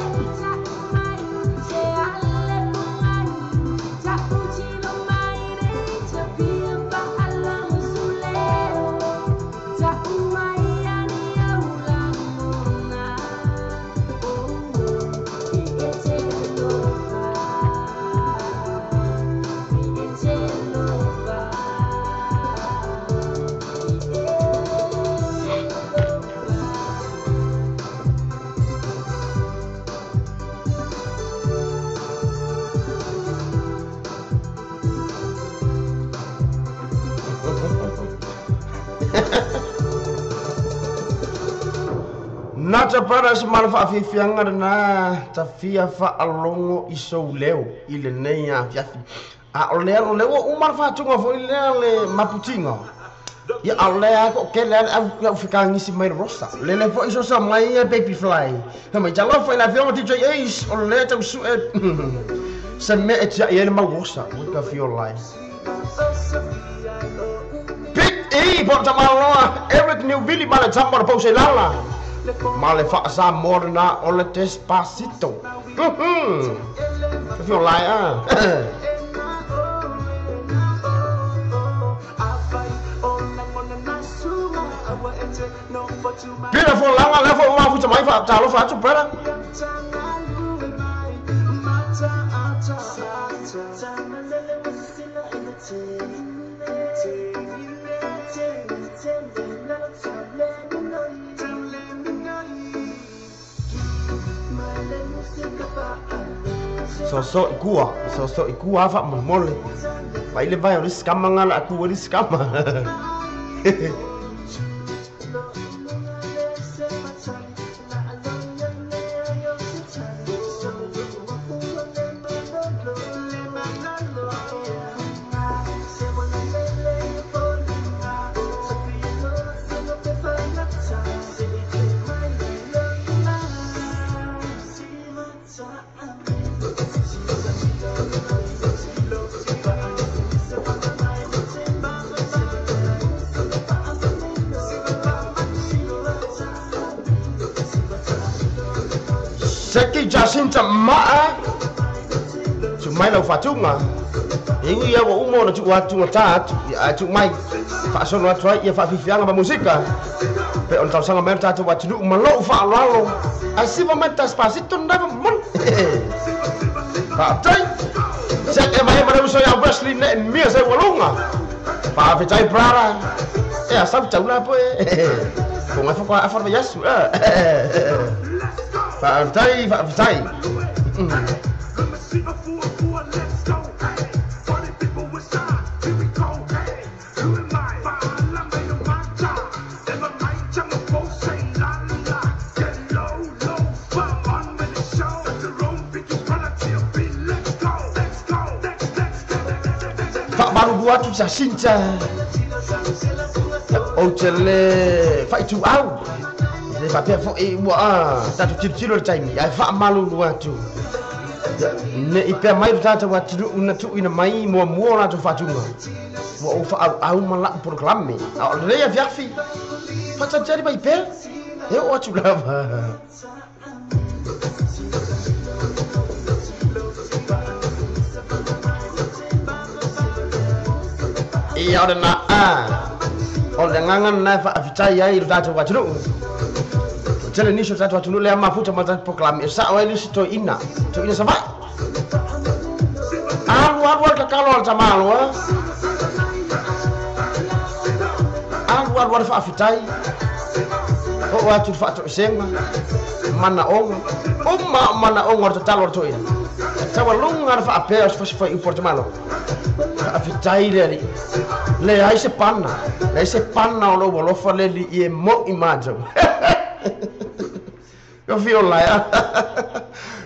Nata para semana fa fianga na tafia fa alongo isouleo ile neia fiafi a olero lewo umar fa tunga fo ile le maputinga ya olea ko kele a fica ngisi mai rosa le fo iso sa mai baby fly ma jalo fa na fianga ti is olea ta su se me et ya ele ma rosa ka fio line big porta malo Eric New Billy mala tambor po se lala Male fa sa morna ole Despacito. If you lie, Beautiful langa level uma futa mai fa talo fa tu para. Sosok gua fa mole. Vai levar o escama ngala aku o escama. Seki Jacinta maa Cumai lau fatunga Iwi ya wa umo na cuk watu ngatatu Cuk mai Fakson watu ya fafifianga ba musika Pe on tau sanga mer tatu watu du Malo fa alalo Asiva menta Despacito ndaba mon Faktai Seki ema hema uso ya Wesley ne mia se walunga Fafitai brara Asam caula po Kung apa ko afar ba yasu Faktai watu Jacinta o tele fai tu au le fa pe fo e wa ta tu tiro time ai fa malu watu ne ipe mai tata watu una tu ina mai mo na tu fatunga o fa au mala proclame o le ya fiafi fa ta jari mai pe e o tu lava e ora na o le ngangan na fa afitai ai tata watu tele niso tatu watu le mafuta mata proclame sa o ni to ina sama alu ka kalo tamalo alu fa afitai o watu fa to senga mana ongo talo to ina tawa lunga fa apea fa importamalo afitai le ai se panna o lo fa le i mo imajo yo feel like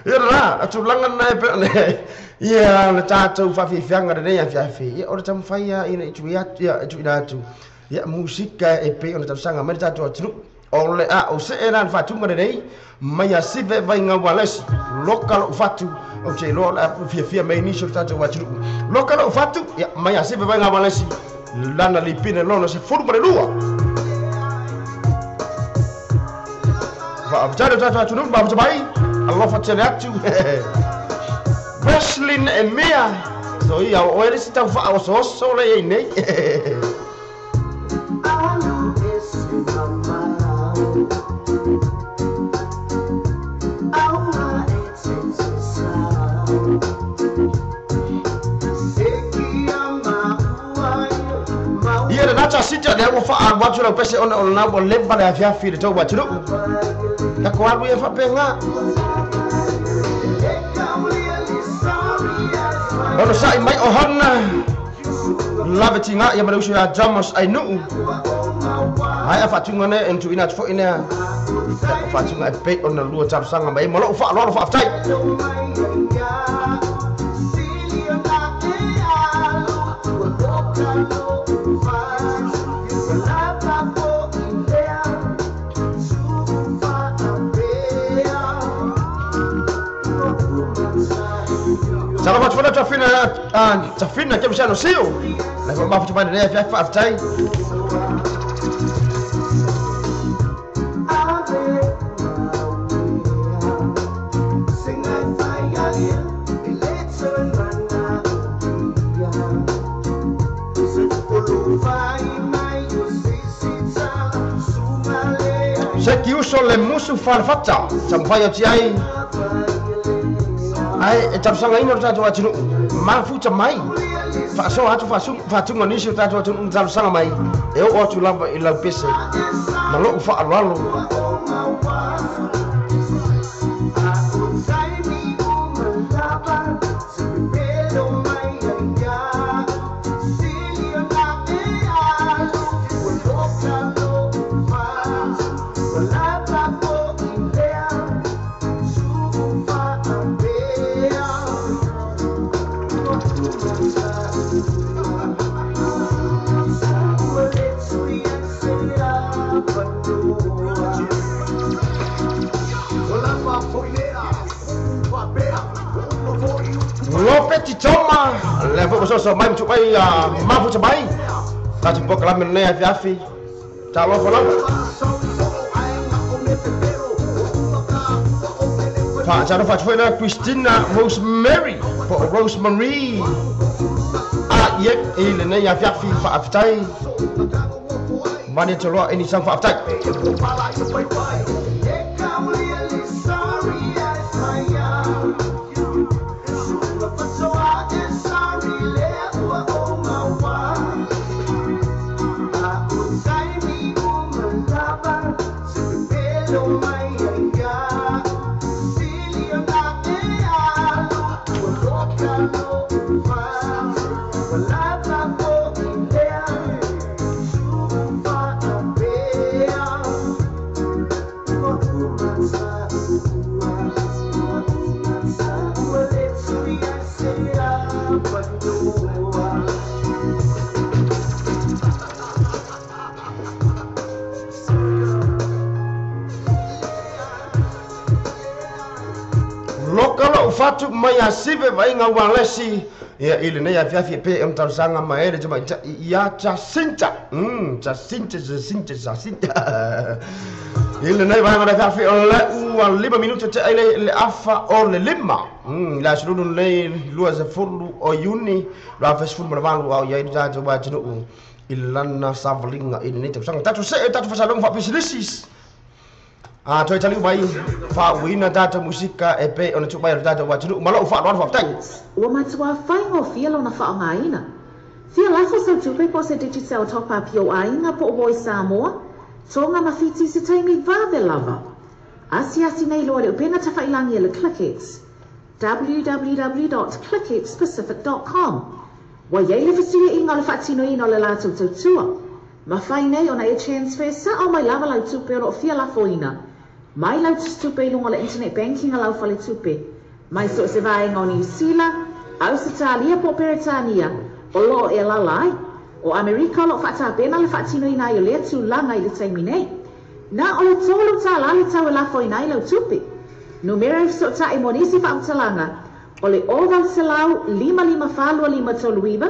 ira tu langan na pe ya le tato fa fi fianga de ya fi o tam fa ya ina tu ya tu ina tu ya musika e pe o tam sanga me tato tu o le o se era fa tu ngare dei maya sive vai nga wales local fatu o che lo la fi me ni so tato wa tu local fatu ya maya sive vai nga wales lana lipine lo se forma de lua Abjad tatu nun ba bai Allah fa tele atu Weslin e mea so ia o ere sita fa o so le nei ia na cha sita de o fa wa tu pese on na bo le ba le afia fi de to wa tu ka ko alu e fa penga ono sai mai o honna lavetinga ya malusu ya jamos ai nu ai fa tunga ne entu ina fo ina fa tunga pe on lu tap sanga mai mo lo fa tai Salamat pada tafina ke mshano sio na kwa mafuta pande ya fa tai Seki uso le musu farfata sampai ai ai tapsanga ino tatu watu mafuta mai fa so hatu fa tunga nisho tatu watu tapsanga mai e o tu lamba ila pese malo fa alalo Lopeti toma levo so mai tu pai mafu bai ta tu proclame ne afi ta lo fo fa ta fa foi na Christina Rosemary ye ile ne ya afi fa aftai mani to lo ini sang fa aftai fatu mai asive vai nga walesi ya ile ne ya fiafi pe mtarsanga maere jama ya Jacinta ile ne vai ngara fiafi ole 5 minutos te ile afa ole 5 la shurun le luaza fulu o yuni la fesful marvalu au ya ida coba jenu ilana savlinga ile ne tsang tatu fasalong fa pisilisis toi tali mai fa wina data musika e pe ona tubai data wa tunu malo fa ron fa tang wa matua fai ngo fia lona fa ngaina fia la fo so tupe po se digital top up yo ainga po boy Samoa tonga mafiti se taimi va lava asia nei lo le pena ta failangi le clickits www.clickitspecific.com wa yele fisia inga le fatino ino le lato tutua ma fai nei ona e transfer sa o mai lava la tupe ro fia la foina mai lau tupe lungo le internet banking lau fale tupe mai so se vai ngoni sila au se talia po peritania o lo e la lai o Amerika lo fata pena le fatino ina yo le tu langa i le taimine na o le tolu ta la le tau la fo ina lau tupe numero so ta e monisi fa utalanga o le oval selau 55 falua 5 toluiba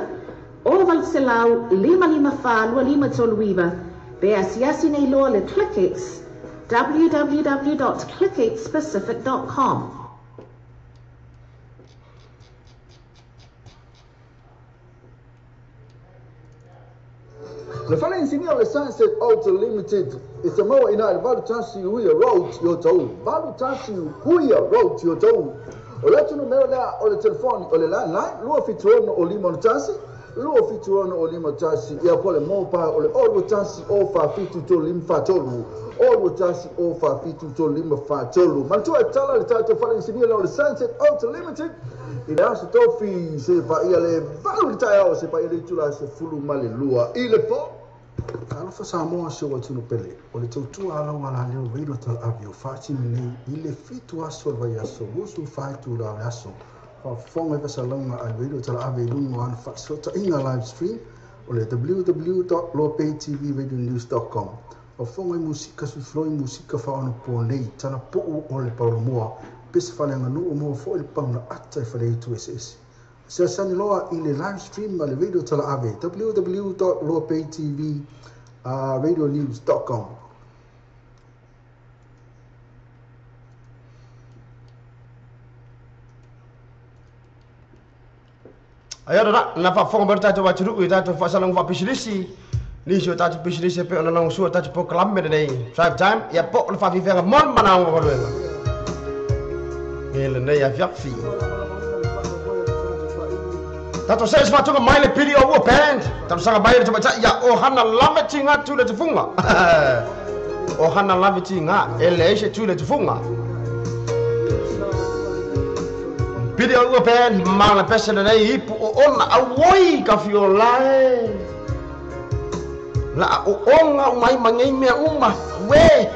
oval selau 55 falua 5 toluiba pe asiasi nei lo le clickits www.clickitspecific.com Le fale insignio le Sunset Auto Limited it's a moa ina le valu tansi huia road yo tau valu tansi huia road yo tau o le tunu mero la o le telefoni o le landline lua fituono o lima tansi lua fituono o lima tansi ia pole mopa o le olu tansi o fa fitu to lim fa tolu olu tansi o fa fitu to lim fa tolu mantu e tala le tato fale insignio le Sunset Auto Limited ina aso tofi se pa ia le valu taia o se pa ia le tula se fulu male lua ile po Kala fa Samoa se wa tunu pele o le tautua ala wala leo veido tal avio fati mene ile fitu aso vai aso usu fatu la aso fa fonga fa salonga al veido tal avio lungo an fa sota inga live stream o le www.lopaytvradionews.com o fonga musika su floi musika fa ono po nei tana po o le paulo moa pese fa lenga no mo fo il pauna atta fa le tu ss se sani loa i le live stream ma le video tala ave www.lopaytvradionews.com ayora na fa fonga berta to wachuru ita to fasalong fa pisilisi ni so ta pisilisi pe ona nang so ta po klamme nei drive time ya po le fa vivera mon mana ngo ko ele nei ya fiafi tato ses fa tunga mai le pili o wo band tato sanga bayar to bacha ya o hana lameti nga tu le tufunga o hana lameti nga ele se tu le tufunga pili o wo band mala pesana nei ipu o ona awoi ka fiolae la o onga mai mangai me uma we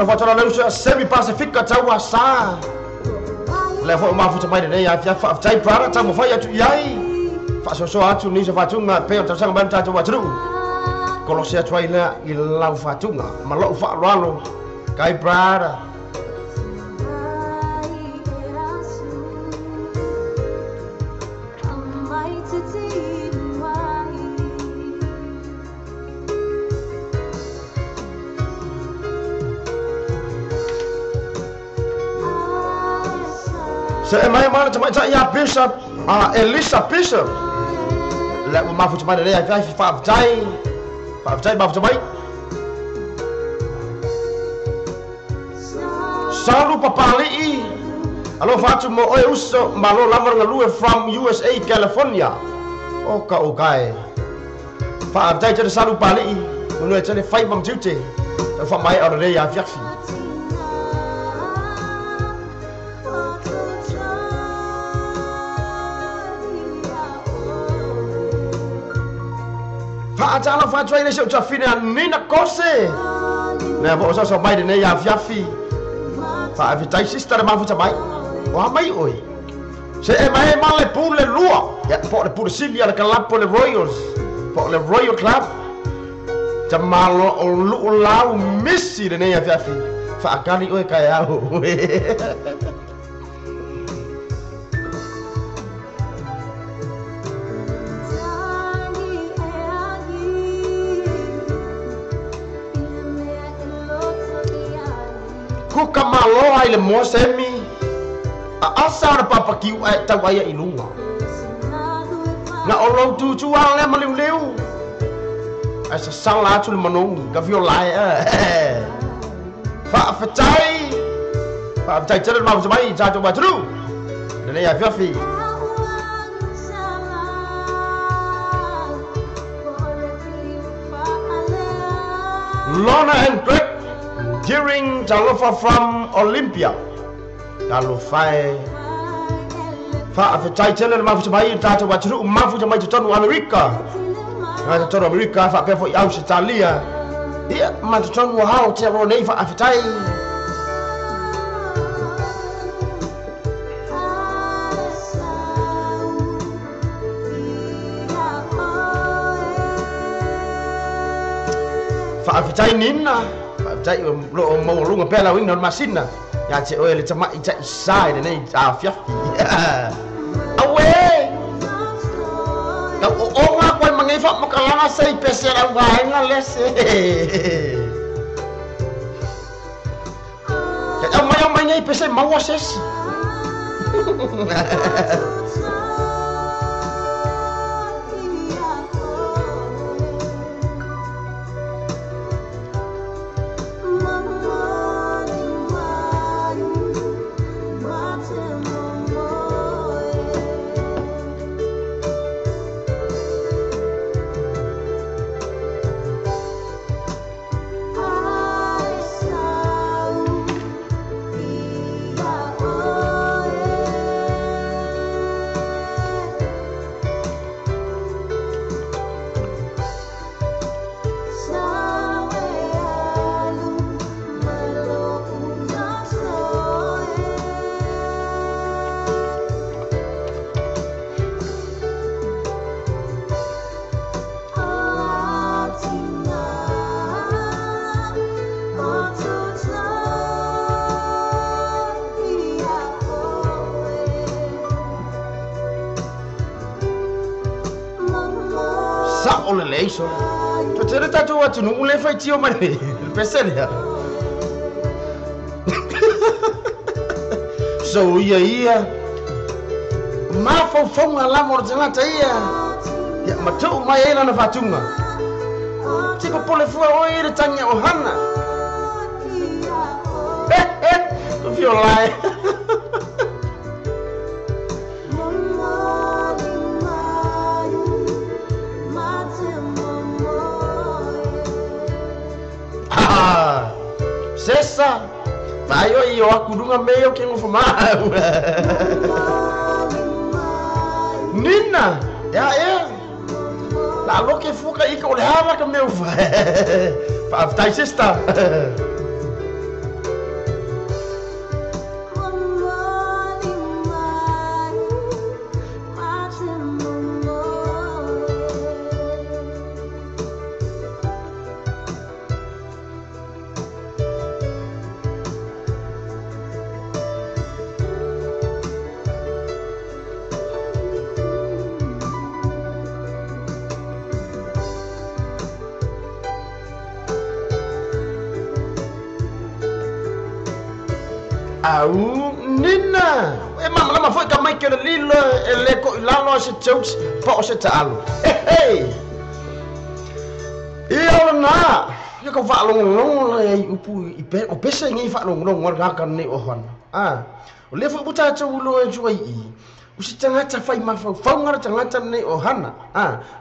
Facara le usa semi pacifica tawa sa le fo ma futa mai nei ya fa tai para tamo fa ya tu yai fa so atu ni so fatunga pe ta sang ban ta tawa tru kolosia twaila ila fatunga malo fa ralo kai para se mai mana tama ya bishop Elisa Bishop la ma fu tama le ya fa tai ba fu mai salu papali alo fatu mo o uso malo lamar ngalue from USA California o kai fa tai te salu pali no e tele 5 bam tute fa mai o le ya fiafi Whaatala whatua ile se fina nina kose. Na bo so mai de ya fiafi. Fa avitai sister ma futa mai. Wa mai oi. Se e mai male pule lua. Ya po le pule Silvia le Calapo le Royals. Po le Royal Club. Jamalo o lu lau missi de ya fiafi. Fa akali oi kaya ho. Kuka malo ai le mosemi a asar papa kiu ai tawaya ilunga na olo tu ale maliu leu asa sala tu le manong ka violai fa fatai tele ma mai ja to batru ne ya fiafi Lorna and Greg during Jalofa from Olympia. Jalofai fa afetai tele mafu mai tata watru mafu mai tonu America. Na tonu America fa pe fo Australia. Dia ma tonu hao te ro nei fa afetai. Fa afetai nina Jai lo mo lu ngapela wing non masina ya che oe le tama i jai sai de nei a fiafi awe ka o nga ko mangai fa makalanga sai pese ra wa nga lese ka mai nei pese mawases Ole leiso. Tutere tatu watu nu ule fai tio mane. Peselia. So ia. Ma fo fonga la morjana taia. Ya matu mai ela na fatunga. Tipo pole fua oi de tanya ohana. Ku violai. Sesa, ayo iyo aku dunga meio que não fumar. Nina, ya. Lalu que fuka ika oleh hara que meu fa. Pa tai sesta. Au Nina, mama lama foi ka mai ke lilo ele ko ilalo se chouch po se talo. Hey. Ia na, ya ko fa long le upu ipe o pese ngi fa long ngor ka ni o hon. O le fu buta chou lo e juai I. Usi tangata fai ma fa ngar tangata ni o hana.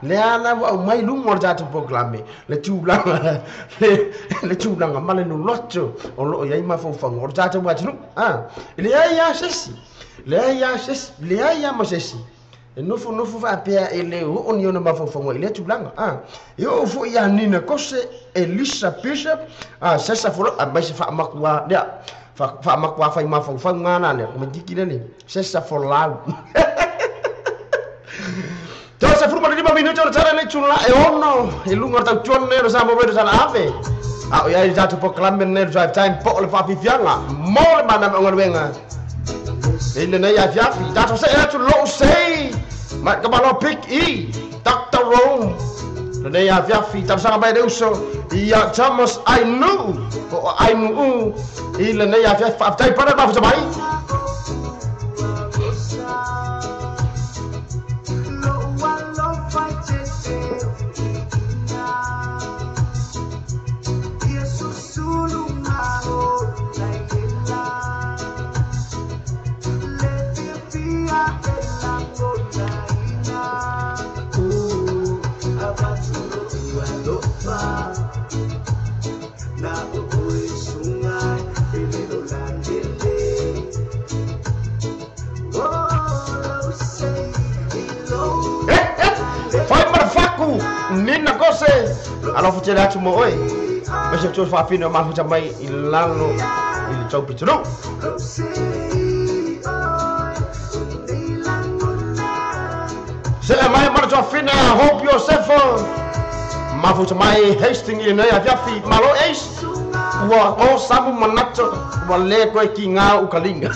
Le ana wa mai lu ngor ja tu proclame. Le tu langa le tu langa male no locho. O lo ia ma fa ngor ja tu wa tu. Le ya sesi. Le ya ma sesi. Nufu fa pia ele oni ona mafofongo ile tulanga yo fu ya nina kose Elisa Bishop sasa folo abasi fa makwa dia fa makwa fa mafofongo ngana le mjikile le sasa folau Tosa furma di 5 minuti ora tara le chulla e ono ilunga ta chonne ro samo vedo sana ave ya jatu proclamer ne drive time po le fa pifianga mole mana ngor wenga ile na ya fiafi dato se ya tu lo sei ma kabalo pick e Dr. Rome le ya fiafi tam sana bai deuso ya Thomas I knew ile na ya fiafi fa tai para ba bai Nina kose alo fucele atu mo oi bese tu fa fino ma fuca mai ilano il chau pitru se mai ma tu fina hope yourself ma fuca mai hasting in ya jafi malo ace wa o sabu manato wa le ko kinga ukalinga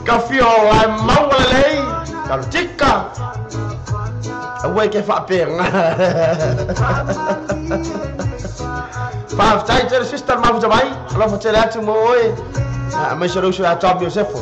kafio ai mawale kaltika Away ke fa peng. Fa tighter sister ma fuja bai. Alo fa tele atu mo oi. Ma shoro shu atab Yosef.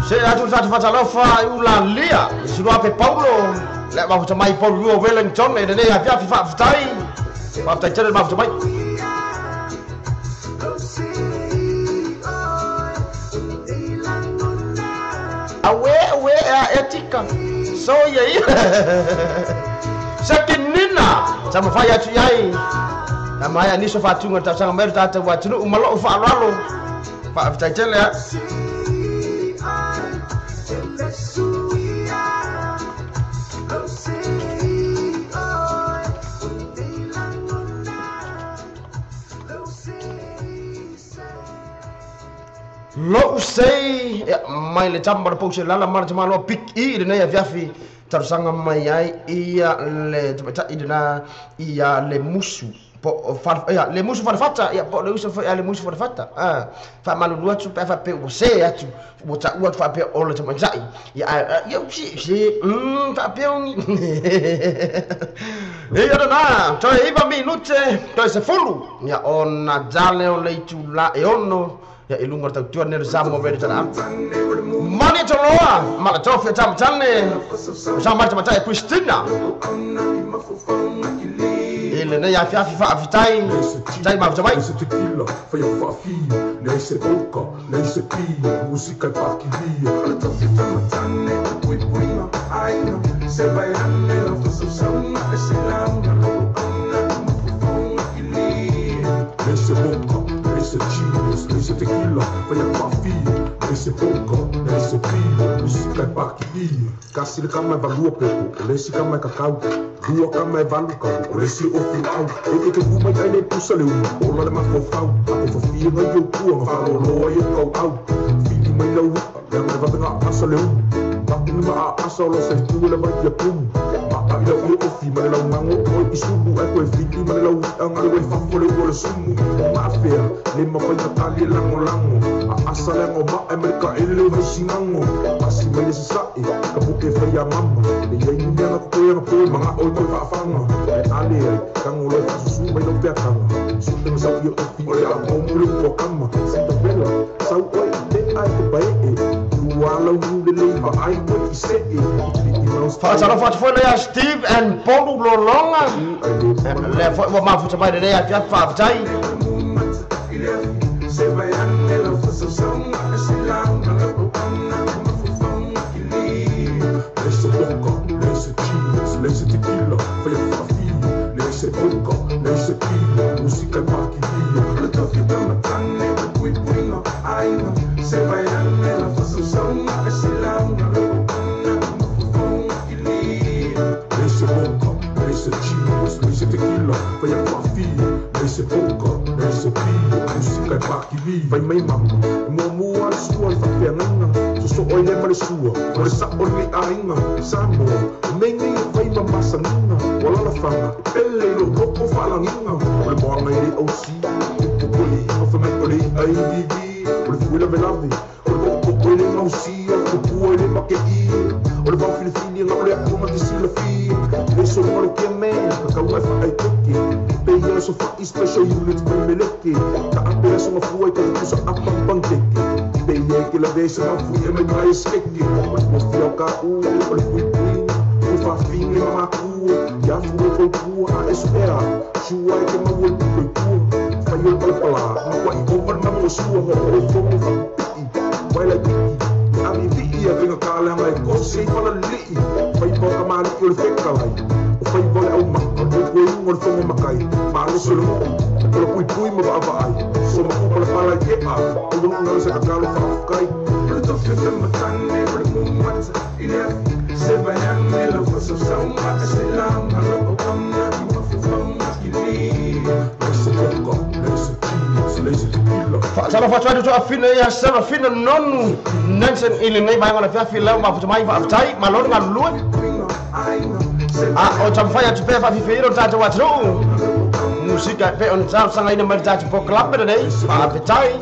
Se atu satu fatalofa ula lia sirua pe Paulo le ma futa mai Paulo Wellington e ne ya fiafi fa futai ma futai tere ma futa mai awe etika so ye sakinina sama faya tu yai ama ya niso fatunga ta sanga mer ta wa tunu umalo fa lalo fa futai tere ya Lo usai mai le tamba po se lala mar tama lo pick I de ya viafi tarsanga mai ai ia le tata idena ia le musu po ya le musu farfata ya po le uso ya le musu farfata fa malu lu tu fa pe use ya tu bota u fa pe o le tama sai ya yo si fa pe oni e ya na to iba minute to se fulu ya ona jale o le tu la e ono ya ilunga ta tuan ne samo be tana mani to loa mala to fe tam tane sama ta Christina ele nei a fiafi whaafitai tai mau tamai Nese tequila, fai a whaafi Nese polka, nese pia Musika e pakiria Ala tofi tamatane, pui puina Aina, se vai ane La fasa sauna, e se launa Loko ana, mafufonga ili Nese polka, nese chinos Nese tequila, fai a whaafi Nese polka, nese pia Musika e pakiria Kasi le kama e valua pepo Lesi kama e kakau Rua kama e valu kau, o lesi o filau E te kuma i aile pusa le uma, ola le mafofau Ako fafia ngai au kua, nga whaloloa i kau au Fili mai lau uka, lea ngai wapenga asa le uma Paku ni maa asa o lo se tua le vai a pumu Maa i lau i ofi, ma le lau mango o i sumu E koe fili, ma le lau i anga le wai fafo le ua le sumu Maa fea, le mawhai natali e lango lango A asa lengo ma e merika e leo mai singango Pasi mai le sasai, ka buke whai a mama Le iei ni anga kukoe anga poe, mga oi koe whaafanga E ale ai, kango le whasusu mai lau pia kanga Sute ma sau i ofi, o le a momu le ua kama Sita vela, sau oi te ai te bae e Ua lau nule leiva ai koe i se e Whaatara whaatafoi nei a Steve and Polu Lolonga Le fwoi wa mafuta mai nei a fiafi whaafitai Se vai ane la fasa sauna e se launa Loko ana, mafufonga ili Nese polka, nese chinos, nese tequila, fai a whaafi Nese polka, nese pia, musika e pakiria Ala tofi tamatane, e pui puina aina Se vai ane la fasa sauna e se launa Loko ana, mafufonga ili Nese polka, nese chinos, nese tequila, fai a whaafi Nese polka, nese pia, musika e pakiria Vai mai mama, e mua mua le sua le whawhiangaina So oi le mare sua, o le sa o le ainga Samo, o mengi e whai mamasanina Wala la whanga, e pele lo roko whalangina O le moanga i le au si, o poli, o whamai o le IDD O le fuila me lavi, o le koko o le ngausia O pua i le make i, o le wau filifili nga o le akuma ki sila fi Le so maro kia me, ka kaua e whaai toki Peia so whai special units mai meleke Ka ape so mafua i ka tukusa apang pangteke Peia ke la vese mafui e mai mai skeke Mo fia ka u, o le pui pui O whawhingi ma kua, ia fua koi kua a esu ea Shua e ke maua i koi kua, whai o palapala Ma kwa i ovan ma mo sua, mo o fongo whapiti Wai lai piki, ami vii a vinga kāleanga e kose i whala lii Whai boka maari i o le whekalai O whai bole au maka, o koe ingo le fongo makai Ma le solo mo, o le pui pui ma wa ai So ma kupa le pala i e a, o le nunga le se kakalo whakafukai O le tofi o te matane, o le mumata i le afi Se vai ane la fasa saunga e se launa Loko ana, mafufonga i li Lese poka, lese chinos, lese tequila Whaatara whaatara tu a whina ia Serafina nonu Nansen ili nei mai ngana fiafi leo mafuta mai whaafitai Ma lona ngā lua O tamwhai atu pēr whawhiwhiro tātou atu Musika pe on tāu sanga ina mai tātou po klapera nei Whaafitai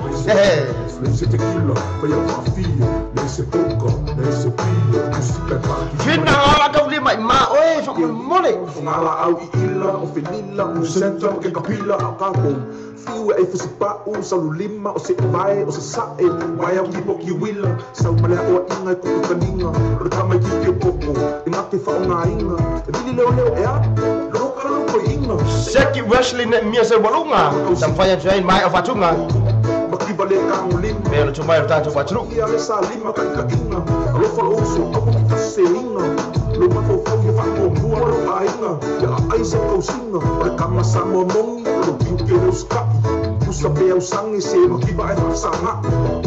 Nesse tequila, vai a whawhia Nesse polka, nesse pia Musika e pakiria Whina ala kau li mai ma oe whakamole O ngala au i ila, o whenila O senta, ke kapila, a kako Fiu e fusi pa'u, salu lima O se vai, o se sae Mai au kipo ki wila Sau malea oa inga e kuku kaninga O le kama i kike poko E ngake wha o ngā inga E vili leo leo e a Loroka loko i inga Seki Wesley ne mia se walunga Tamwhai atu ai mai o whatunga Makiva le kango lima Mea tu mai o tātou watu Ia le sa lima kai ka inga Alofa lo oso, au ki ka se inga Lo mafofau ia whako mua lo a inga Ia a aisa kau singa O le kama sa mo mongi Lo piuke leo skai Pusa pe au sangi se makiva e whasanga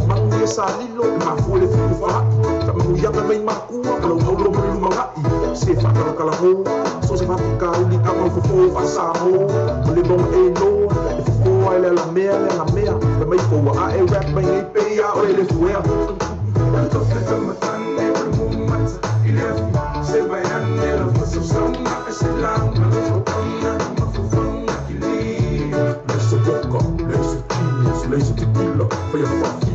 Mangu e sa lilo E mafu le fuku whai Ta mangu ianga mai makua Kalau au lo mai lumangai Se whakara kalaho So se whapika ili kama fofo whasamo O le bong e loa E fofo ai le la mea Pe mai koua a e rap mai ngei peia o le fuea Ole tofi tamatane o le mumata i le afi Se vai ane la fasa sauna e se launa Loko ana, mafufonga i li Nese poka, nese chinos, nese tequila Fai a whawhi,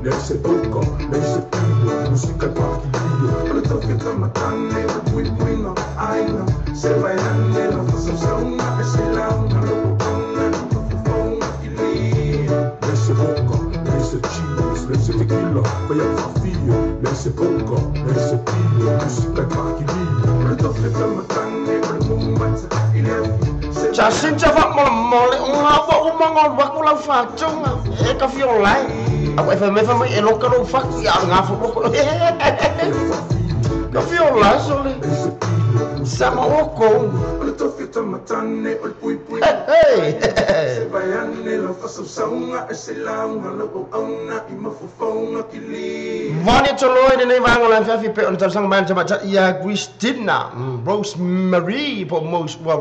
nese polka, nese pia Musika e pakiria Ole tofi tamatane o le pui puina aina Se vai ane la fasa sauna e se launa Loko ana, mafufonga i li Nesse polka, nesse chinos, nesse tequila Fai a whawhia, nesse polka, nesse pia Musika e pakiria O le tofi tamatane o le mumata i le afi Se Jacinta fa mole unha wa umanga wa kula fa tunga e ka fiolai a fa me fa mai e loka no fa ya nga fu ko ka fiolai sole sama oko hey Vani toloi nei vangola fa fi pe on tsang man chama ya Christina Rosemary po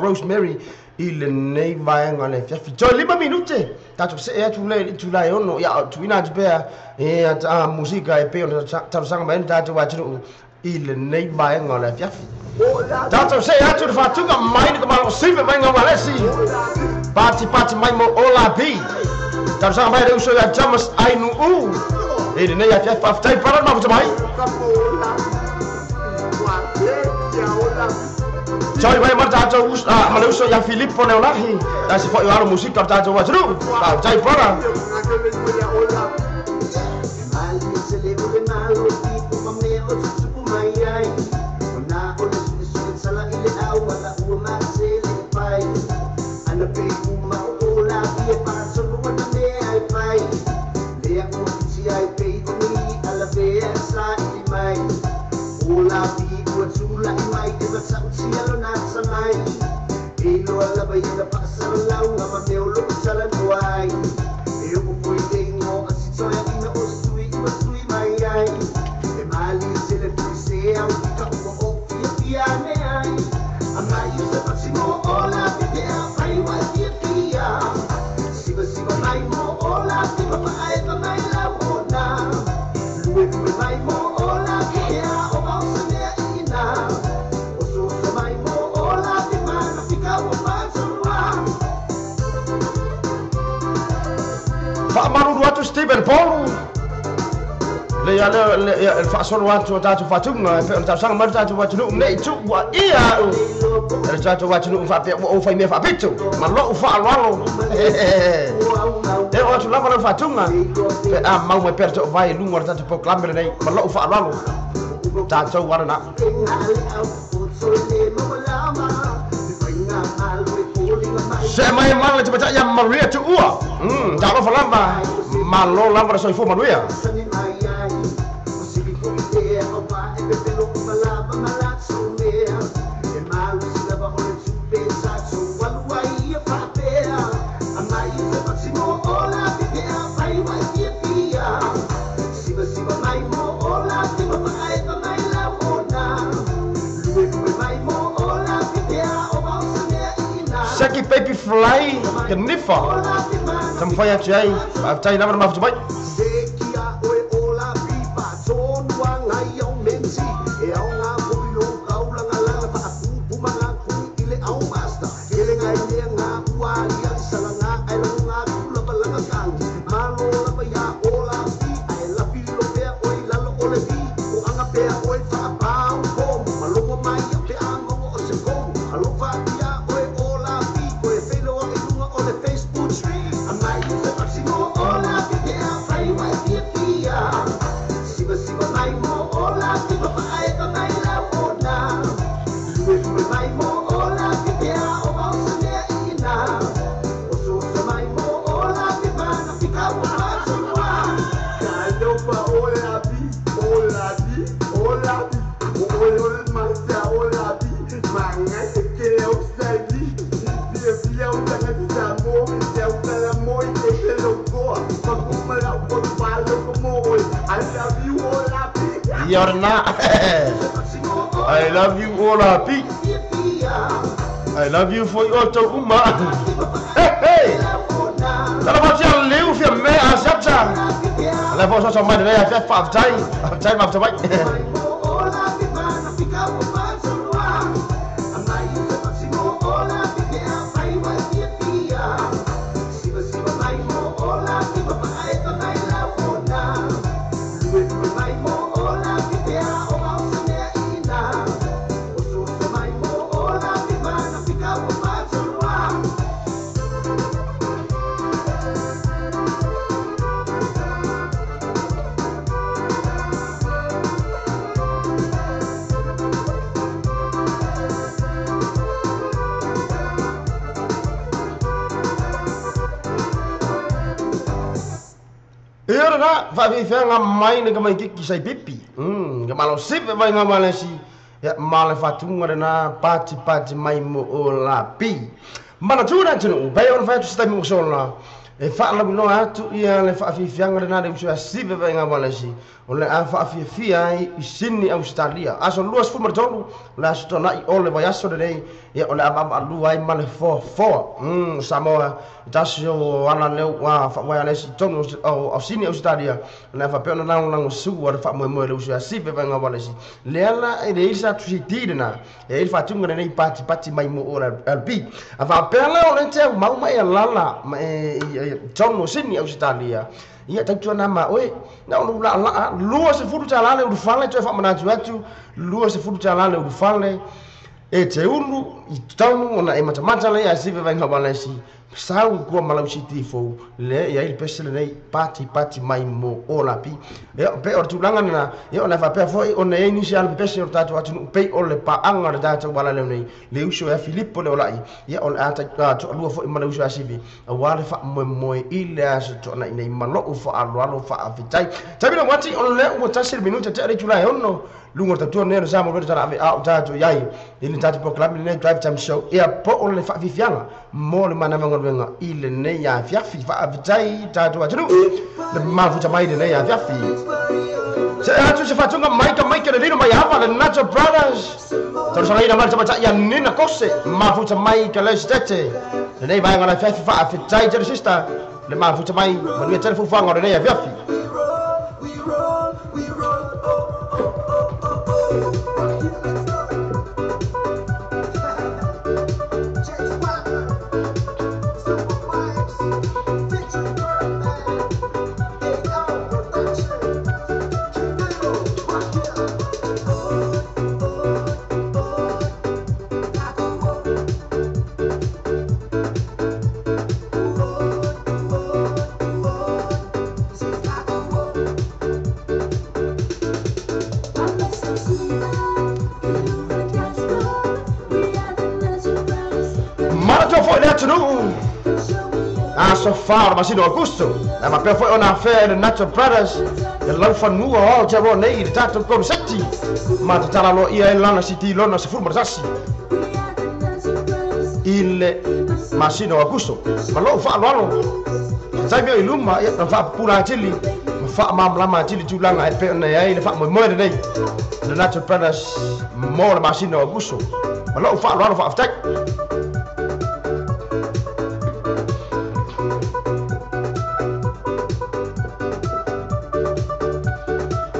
Rosemary il nei vangola fa fi jo 5 minuti tato se e tu lai ono ya tu ina bea e a musica e pe on tsang man tato wa tu il nei vangola fa fi tato se e tu fa tu ga mai ko ma sive vangola si party mai mo ola bi tato sang mai uso ya jamas ainu ini nei ya fa tai para ma futa mai Choi vai marta jo maluso ya Filippo ne olahi da si foi aro musik ta jo wajru pa tai para Stephen Paul le fa solo anto dato fatunga per ta sang marta tu watu nei tu wa ia el dato watu fa pe o fa me fa pitu ma lo fa lo e o tu lava fatunga pe a mau me perto vai lungo dato proclamare nei ma lo fa lo dato warna se mai mal le tibata ya Maria tu ua ta lo fa lamba ma lo lamba so fu Maria Saki baby fly kenifa sampai jai aftai nama maaf coba Yorna I love you Ola P I love you for your to umma hey tala batia leu fi me asapta la bosa so mai ya fa five time after bye Ia na fa vi nga mai ne mai ki sai pipi. Ke malo sip vai nga malesi. Ya male fatunga na pati mai mo o la pi. Mana tuna tunu bai on fa tu sta mi sola. E fa la no atu ia le fa fi nga na de usa sip vai nga malesi. Ole a fa fi ai sini Australia. Aso luas fu martonu la sto na ole vai aso de ia ole aba lu ai male fo Samoa tasio ana le wa fa wa le si tonu o sini Australia na fa pe na lang su wa fa mo le usa sip vai nga malesi. Le ala e de isa tu si tidena e il fa tunga nei pati mai mo ora albi. Ava pe la ole te mau mai lala tonu sini Australia. Ia tau na ma oi na onu la lua se futu tala le u fale te fa mana tu lua se futu tala le u fale e te unu I tau ona e mata le a sive vai ngabalesi sau ko malau siti fo le ia il pesele nei pati mai mo ola pi e pe or tulanga na e ona fa pe fo ona e initial pesele tatu atu pe ole pa anga data wala le nei le uso e Filippo le olai ia on ata to lua fo malau uso asibi a wale fa mo ile as to na nei malo fo alo fa avitai tabi no wati on le mo tasir minuta te re tula onno lungo tatu ne sa mo be tara ave a tatu yai ini tatu proclam ne drive time show e po on le fa vifianga mo le mana venga ile ne ya fiafi fa avitai tatu atunu le mafuta mai de ne ya fiafi se atu se fatunga mai ka le lino mai hapa le Nacho Brothers to sa ina marcha bacha ya nina kose mafuta mai ka le stete ne vai ngala fiafi fa avitai je sister le mafuta mai mo le telefon fa ngore ne ya fiafi So far masih do Augusto ma pe foi ona fe de Nacho Brothers e lo fa nu o te vo nei tato con setti ma tala lo ia in lana city lona se furma sassi il masino Augusto ma lo fa lo sai bio iluma e fa pura chili fa mam lama chili tulanga e pe na ia fa mo de nei de Nacho Brothers mo masino Augusto ma lo fa fa aftak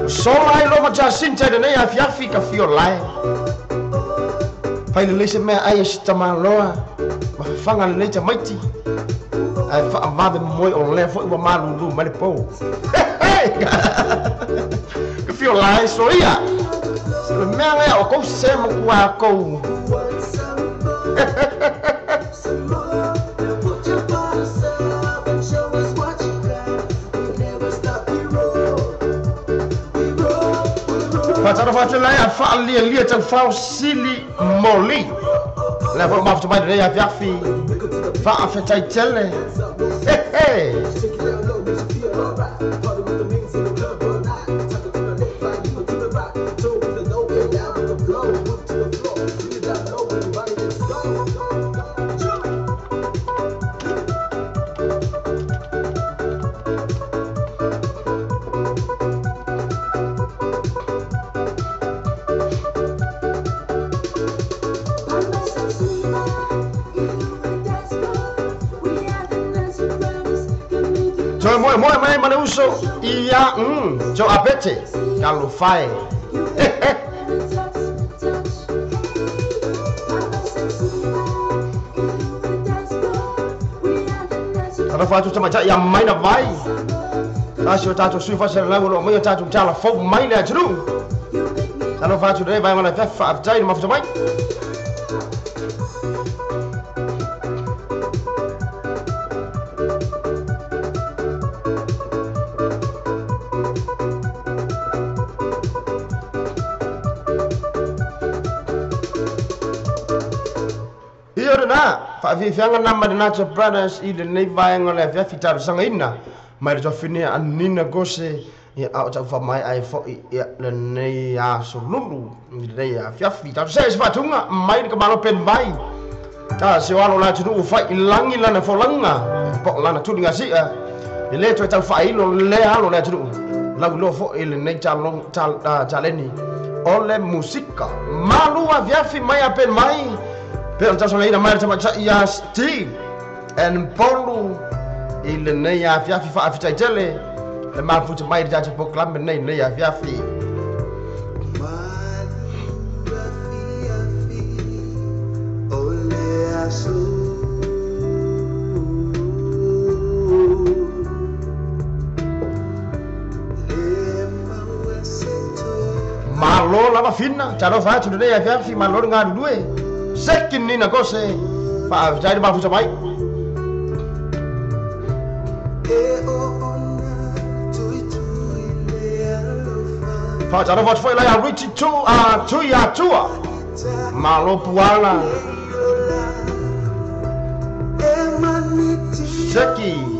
so ai lo ma sinta de nei afiafi ka fiolai fai le se me ai stama loa ma fanga le te maiti ai fa amade moi on le fo wa malu lu male po ka fiolai so ia le me ai o ko se mo kwa ko Fatara fatala ya fa lia tan fa sili moli la fa mafta mai de ya fiafi fa afetai tele Moi mai mana uso ia jo apete kalau fai Kalau fatu sama cak yang mai na vai Asio tatu sufa sel lagu lo mai tatu cala fo mai na jru Kalau fatu dai vai mana fa aptai ma fatu mai Fa vi fianga nama de Nacho Brothers I de nei vai ngole fa fitaru sanga ina mai to fini anina gose ia au ta fa mai ai fo ia le nei a solulu le ia fiafi ta se fa tunga mai ka malo pen mai ta se walo la tunu fa ilangi lana fo langa po lana tuninga si le to ta fa ilo le halo le tunu la lo fo ile nei ta long ta leni ole musika malu a fiafi mai a pen mai per ta so le mai ta ia Steve en Polu ile nei a fiafi fa afita tele le mafuta mai da te proclame nei a fiafi malo lava fina taro fa tu nei a fiafi malo nga due sekini na cose fa dai mafuta mai fa taro va foi la Richie tu ya tua malo puala Seki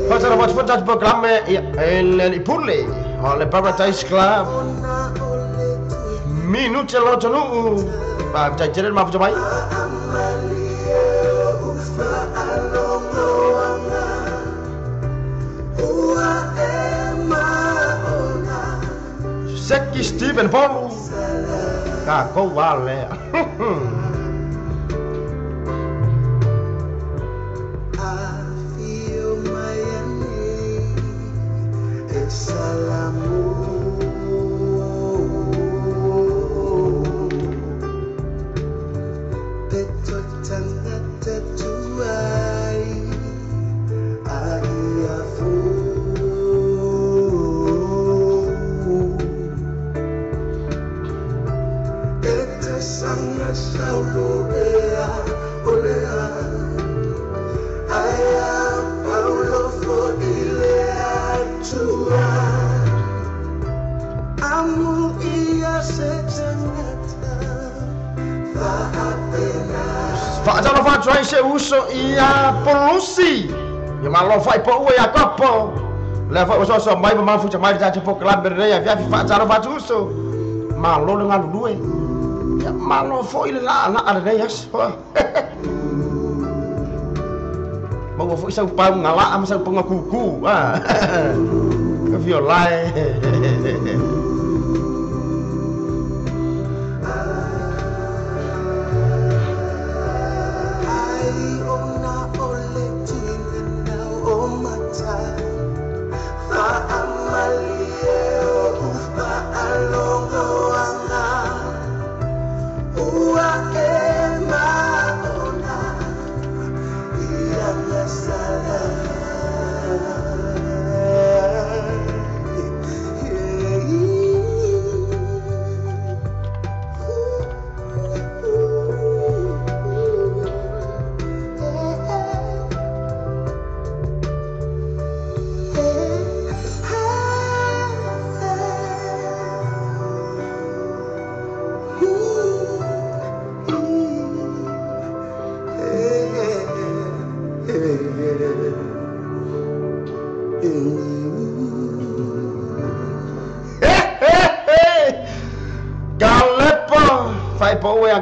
Facciamo faccio il programma il Purle le Paradise Club minuti all'otto nu ma già c'è ma faccio mai Seki Stephen Paul Kako vale Facciamo faccio se uso ia polusi ya malo fai po ya kapo le fa so mai ma fu mai da po club re ya facciamo faccio uso malo dengan due ya malo fo ile la na ada ya mau fo isang pa ngala am sang pengakuku ke violai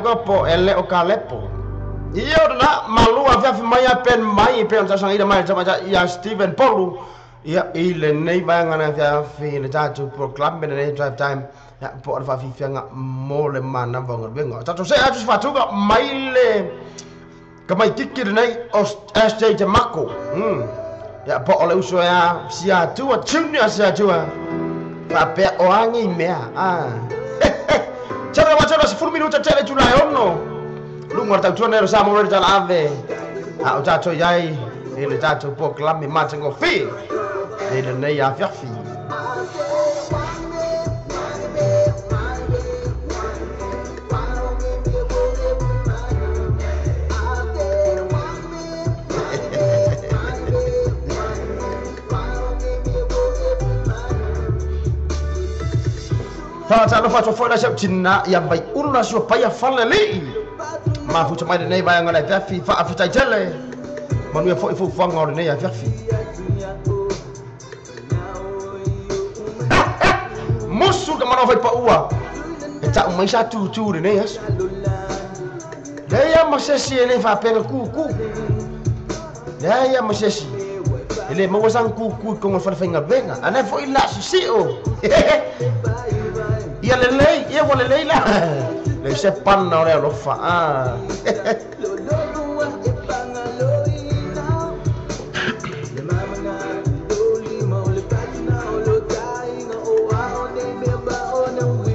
Gopo ele o kalepo iyo na malu avia maya pen mai pen sa sang ida mai sama ya Stephen Polu ya ile nei banga na via fi le tatu proclaim ne drive time ya po fa fi fianga mole mana vongo bengo tatu se atu fatuga mai le kamai kikir nei SJ Jamako ya po ole uso ya sia tu chimni sia tu pa pe oangi mea C'era facendo 10 minuti c'era giù là onno. Lungo ta tu nero siamo ora già ave. Ah già c'ho yai e le già c'ho po' clammi mangiano fi. e le nei a fiafi Talo fa foi la septina ya bai una sua pai a fale li ma fu mai nei vai ngala fiafi fa afita tele manu foi fu fanga ora nei a fiafi musu ka mano vai pa ua e ta mai sa tu nei as ya masesi ele fa pena ku ya masesi ele mo wasang ku ko fa fa ngabenga ana foi la si o ia lelei, ia wa lelei la. Le se panna ora lo fa.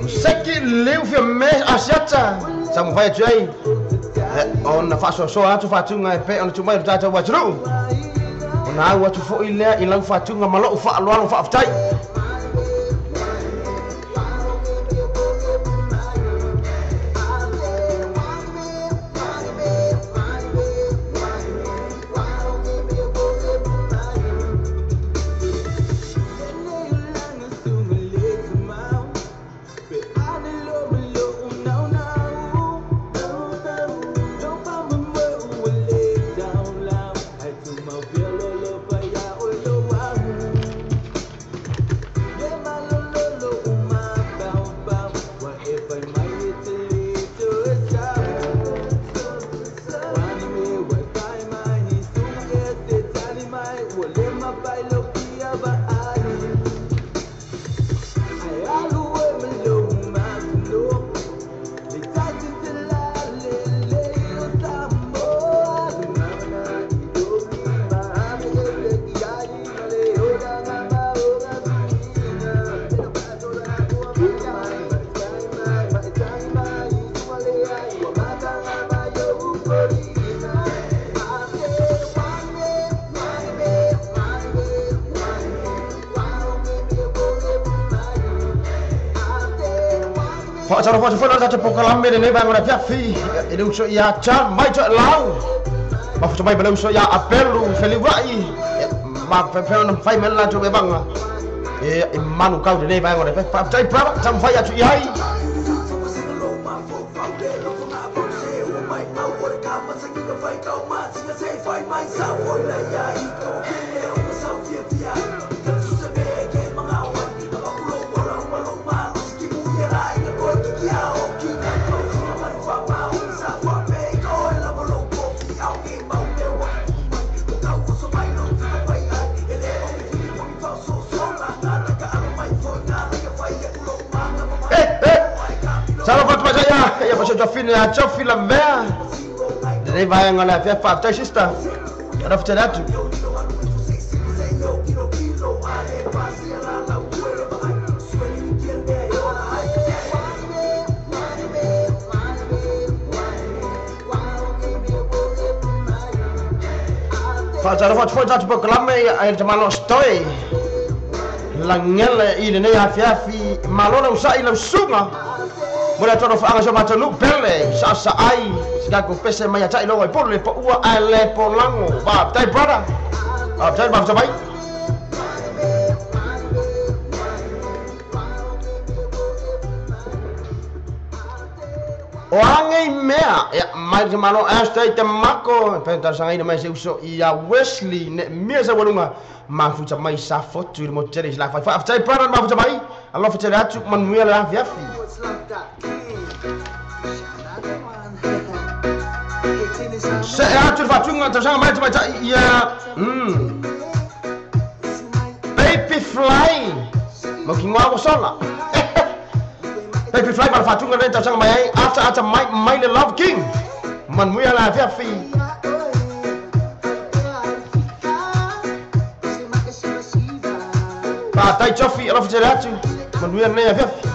Seki leu fi me asiata. Samu vai tu ai. On fa so atu fa tunga pe on tu mai tata wa tru. Ona wa tu fo ile ila fa tunga malo fa alo fa aftai. Cara fa fa ta po kalambe ne ba ngora fiafi ele uso ya cha mai cho lau ma fu mai bela uso ya apelu feliwai ma fa fa no fai mela to be banga e manu kau ne ba ngora fa tai pra tam fa ya tu yai Salam buat saya. Ya pasal Jofin ya Jofin lambea. Dari bayang ngala fa fa ta sister. Ada fitna tu. Fa cara buat foto tu kelame air temalo stoi. Langel ini ne hafi malona usai la sunga. Mula toro fa anga so matanu pele sa ai sika ko pese mai atai lo ai por le po ua ale po lango ba tai brother tai ba sabai o angai mea ya mai ke malo astai te mako pentar sangai mai se uso ia Wesley ne mesa walunga ma futa mai sa foto il motere la fa tai brother ma futa mai Allah futa atu man muia la fiafi saya atur fatunga tersama macam ya baby fly mungkin mau sola baby fly pada fatunga dan tersama mai after my love king man muya la fiafi tai chofi ala fiteratu man muya ne fiafi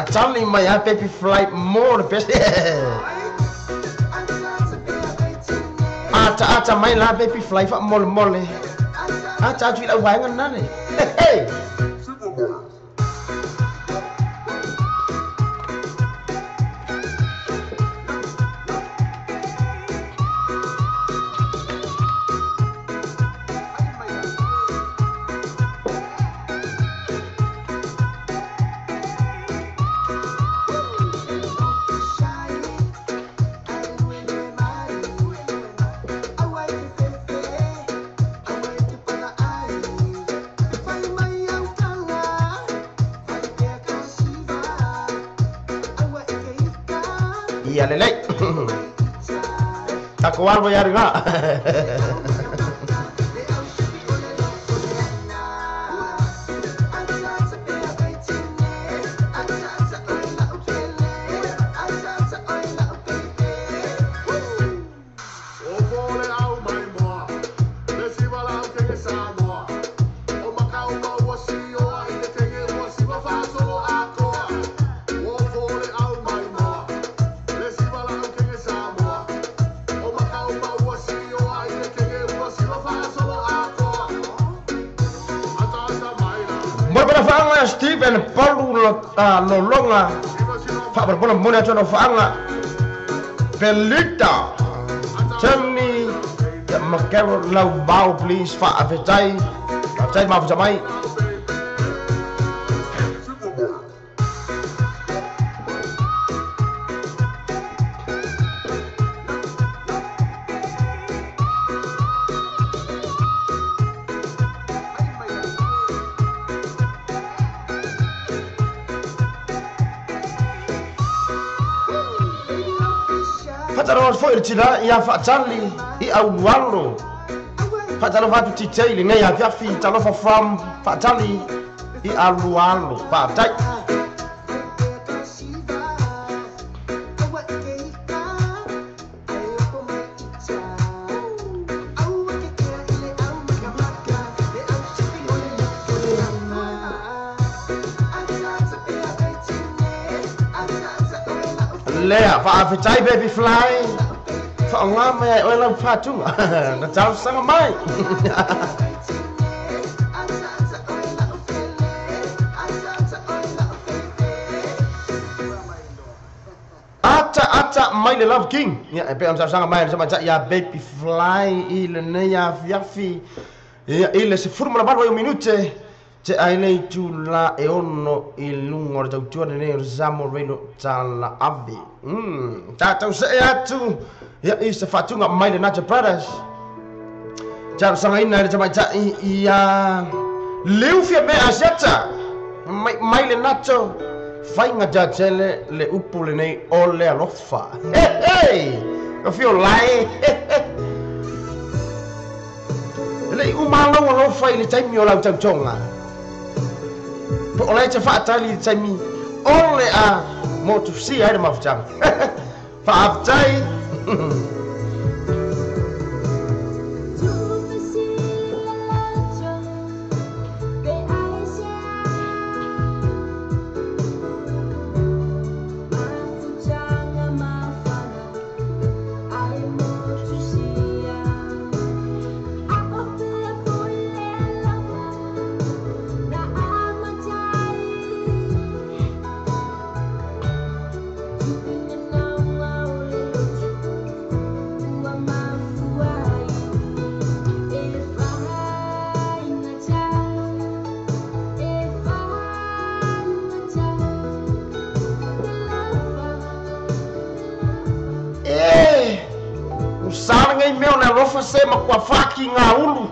Atali mai a baby fly more best. Ata mai la baby fly fa mole. Ata tu la wai ngana ni. Hey. Iya lele. Aku wal bayar enggak? Stephen Paul Lolonga Pak berpuluh muna chono faanga Pelita Chemni ya makero lau bau please fa avetai tai mau jamai Fataro foi tira ia fa Charlie I au walo Fataro va tutti tele nei a fi talo fa from fa Charlie I au walo pa tai Lea fa fitai baby fly fa ngame oi la fatunga na tau sanga mai ata mai le love king ya pe am sanga mai sama ya baby fly ile ne ya fiafi ya ile se formula barba un minute Te aile tu la e ono il lungo tau tuane ne zamo reno tala avi. Tau se atu ya isa fatunga mai le Nacho Brothers. Tau sanga ina le tama ta ia leu fia me aseta. Mai le Nacho fainga jatele le upu le nei o le alofa. Hey! I feel like le umalo lo fai le taimi o la tau tonga. Po oleh cepat tali cami oleh motu si ada maaf jam maaf cai Você com a faca em aulu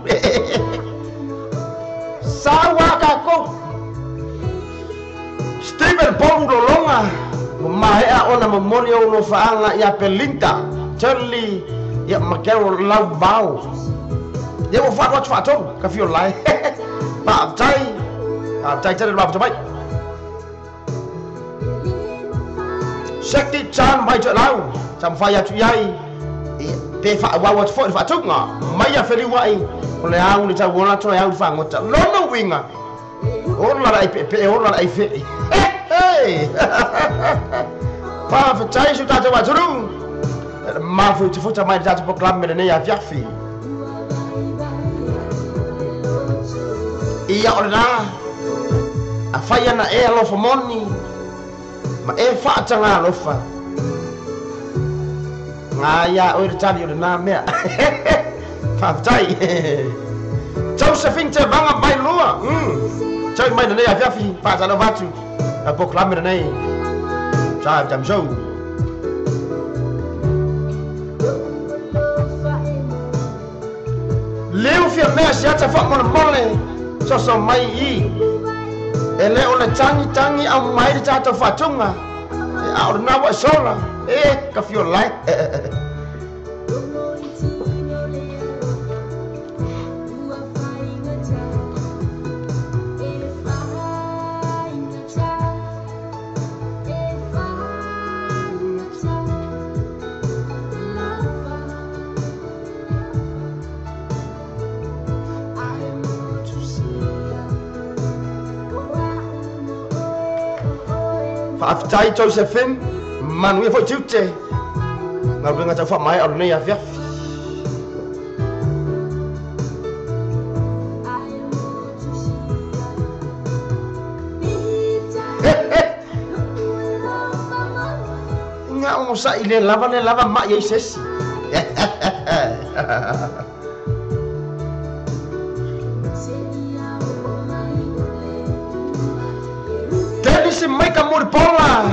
sawa kako Stephen Paul Lolonga mahea ona memori ono faanga ya pelinta Charlie ya makero lau bau ya mo fa watch fato ka fio lai pa tai tadi ba baik Shakti Chan bai cho lau cham fa ya tu yai pe fa wa wat fo fa tunga mai ya feri wai ole au ni ta wona to ya fa ngota lono winga on la ai pe on la ai fe Hey! Pa fetai su tata watru. Ma fu te futa mai tata proclame ne ya fiafi. Ia ora. A faya na e alo moni. Ma e fa tanga lofa. Nga ya o tali o na mea. Pa fetai. Josephine te banga bai lua. Chai mai ne ya fiafi pa tala watu. A proclame ne. Chai jam show. Leo fia mea si ata fa mole. So mai I. Ele ona tangi au mai ta ta fatunga. Au na wa sola. Ka fio lai. After Josephine, man we for Tuesday. Now bring us a mai or near fiaf. Nga o sa ile lava ma yeses. Si mai ka mur pola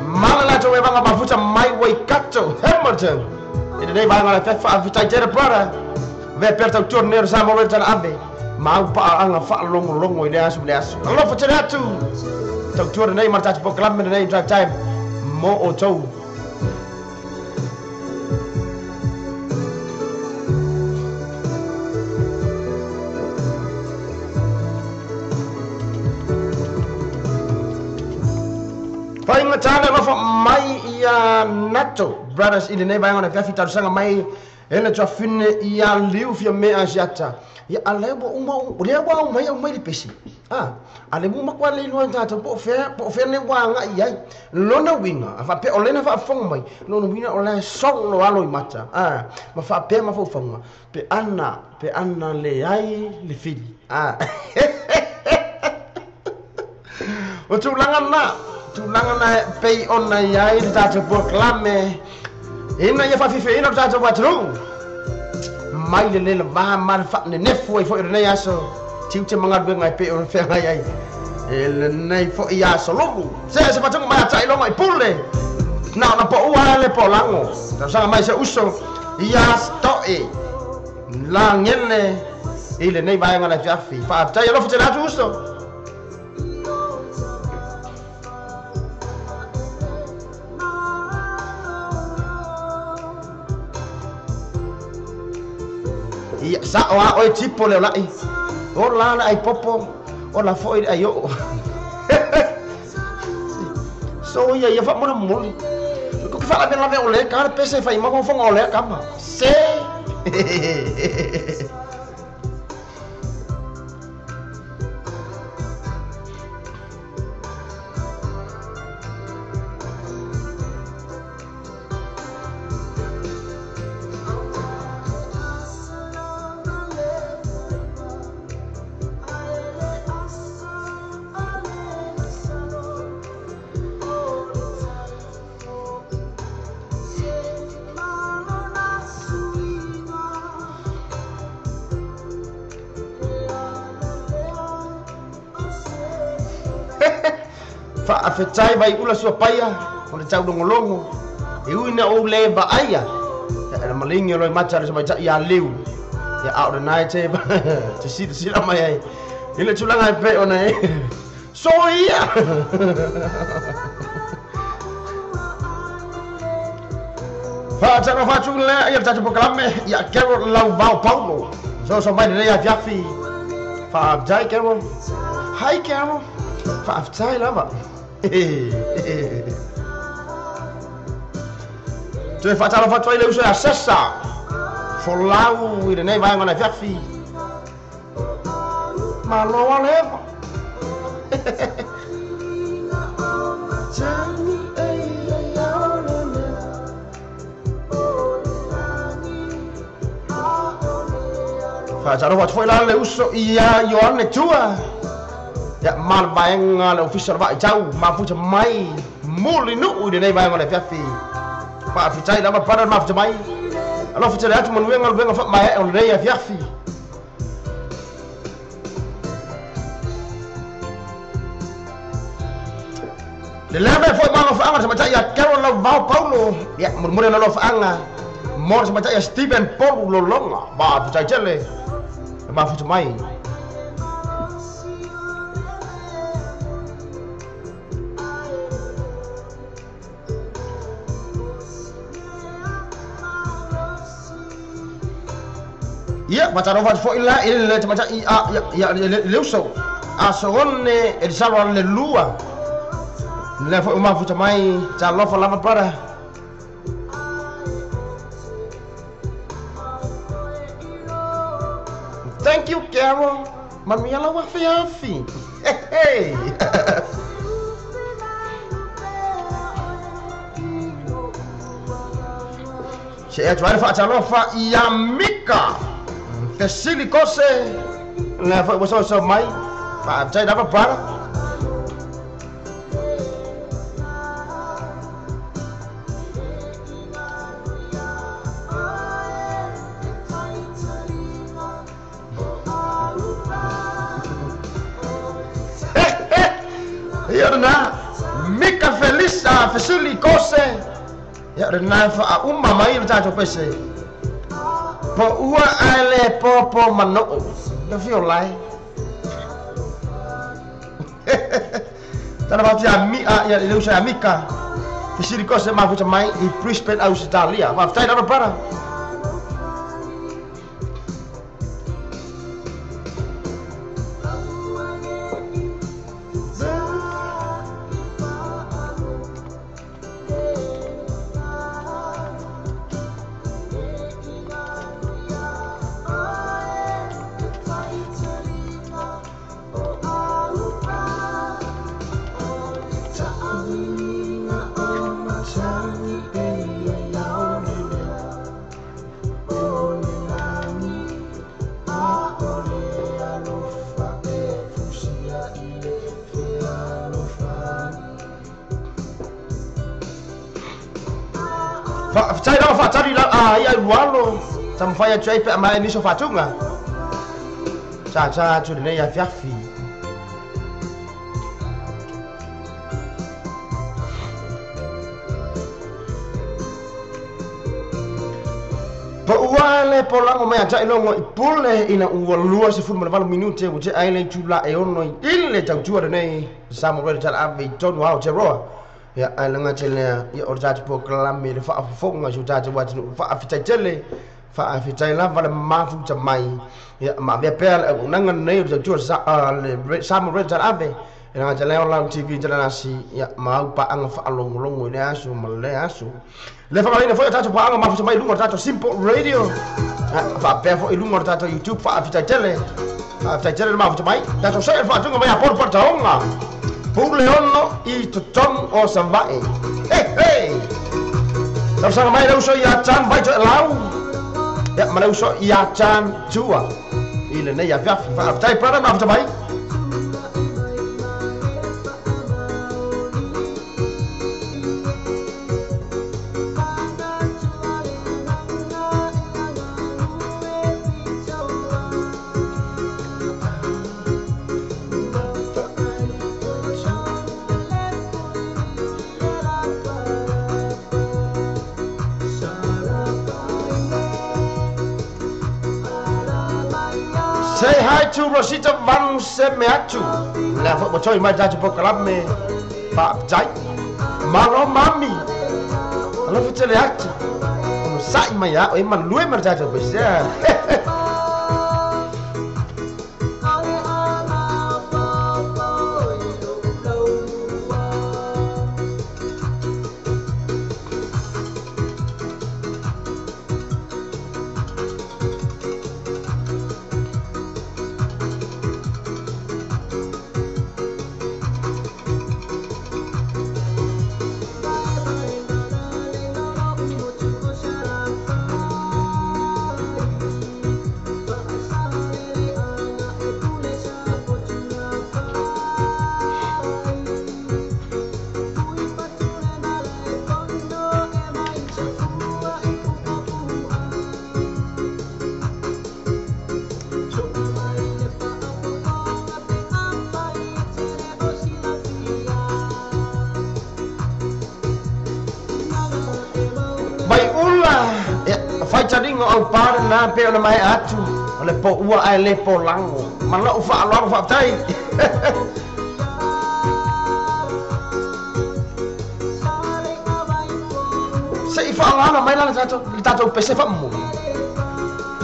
mala to we banga bafuta mai way kato Hamilton ina nei banga la fa vita jere para ve perta torneiro sa mo tan abe ma pa anga fa longo ile asu allo fa tena tu to torneiro nei marta po club nei drive time mo o to Painga tana lofa mai ia nato brothers in the neighbor on a fiafi taru sanga mai ena tua fine ia liu fia mea siata ia alebo lewa mai li pesi alebo makwa le lo tata po fe ne wa nga ia lona winga afa pe olena fa fonga mai lona winga ola song lo alo mata ma fa pe ma fo fonga pe anna le ai le fili o tu langa na pei ona yai tata proclame ina ya fa fife ina tata watru mai le va mar fa ne nefo fo ina ya so tiute manga ngai pe ona fe ngai ele nei fo ya so logo se patu mai atai lo mai pule na po ua le po lango ta sanga mai se uso ya sto la ngene ile nei vai ngala fiafi fa ta ya lo fa tena uso Iya sa o tipo le lai. O la ai popo. O la foi ai o. So ia fa mo mo. Ko fa la ben la o le kar pese fa ma ko fo o le kama. Se. Fa afetai vai ula sua paia o le tau longolongo e uina o le ba aia e malingi o le mata le sa ya leu ya out the night te si la mai ai ile tulanga pe ona e so ia fa tana fa tula ia tata proclame ya Carol lau vau Paulo so mai le ya fiafi fa jai Carol hi Carol fa aftai lava tu fa tala fa toi le uso assessa folau ide nei vai ngana fiafi ma lo ale Fa taro wat foi la le uso ia Yohane tua. Ya mal baeng le official va jau ma fu mai muli nu de nei vai ngale fiafi. Fa fi tai la ma para ma fu mai. Alo fu tele atu mon wenga fa mai on rei ya fiafi. Le leve foi ma fa anga sama tai ya Carol la va Paulo. Ya murmure la fa anga. Mor sama tai ya Stephen Paul lo longa. Ba fu tai chele. Ma fu mai. Ya, macam orang fo ila macam ya leuso. Asonne el salwa le lua. Le fo ma fu mai, cha lo fo lava para. Thank you, Carol. Mami ela wa fiafi. Hey. Saya jual fa cha lo fa ya Mika. Kesili kose na fa boso so mai fa chai dapat bar ya na Mika Felisa Kesili kose ya na fa umma mai ta to pese po ua ale popo mano na fio lai tana ba tia mi ya le usa Mika fisiri kose ma fu mai di Brisbane Australia ma ftai da para Fai fa tari la ia rualo sam fai chai pe mai ni so fatunga cha tu ne ya fiafi pa uale polango me cha ilongo ipule ina ualua se fulma valo minute u che aile chula e ono ile cha tu ne sam re cha ave ton wa che roa ya alanga chele ya orjat po klami le fa fonga juta te wat fa afita chele fa afita la vala mafu chamai ya ma be pel nanga ne ju sa le sam red ave ina chele la tv jana si ya ma pa anga fa long long ne asu male asu le fa ina fo ta pa anga mafu chamai lungo ta simple radio fa pe fo ilungo ta youtube fa afita chele mafu chamai ta so se fa tunga ma por taonga Puleono I tutong o sambae. Hey. Tam sang mai lau so ya chan bai cho lau. Ya ma lau so ya chan chua. Ile ne ya fa tai para ma fa bai. Say hi to Rosita Van Semeatu. La fa bo choi mai ja po club me pa jai. Maro mami. Ala fa tele atu. No sai mai ya o man lui mar ja po sia. fai tadingo au par na pe ona mai atu ole po ua ai le po lango mana u fa lo fa tai sei fa la mai la tato pese fa mu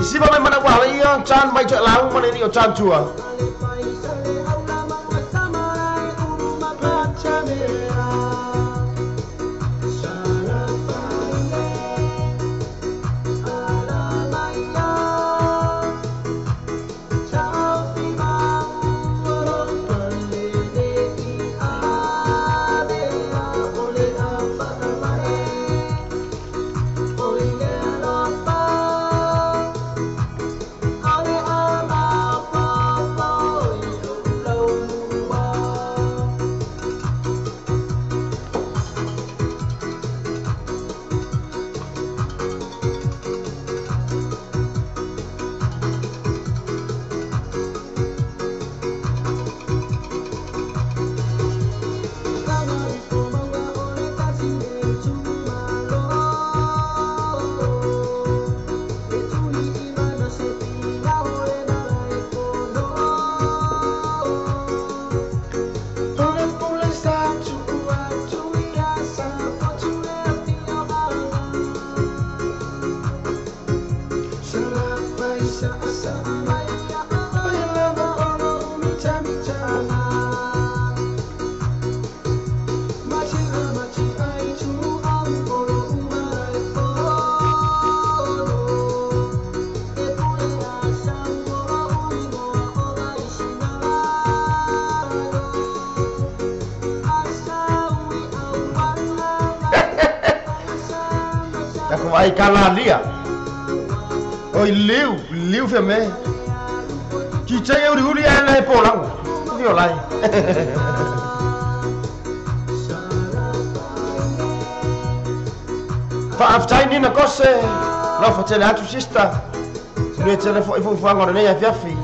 si ba mai mana wa ia chan mai cho lau mana ni o chan chua ai kalalia oi liu fe me ki tei uri uri ai po lang vi olai fa aftai ni na kose la fa tele atu sista ne tele fo fa ngore ne ya fiafi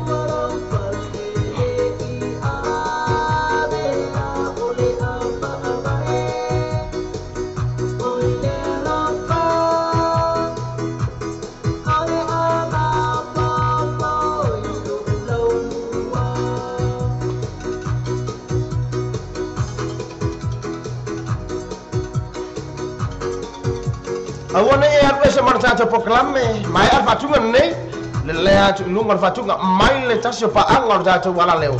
awone e arwe se marta to proclame mai alfa tunga ne le atu lunga alfa tunga mai le tasio pa angor dato wala leo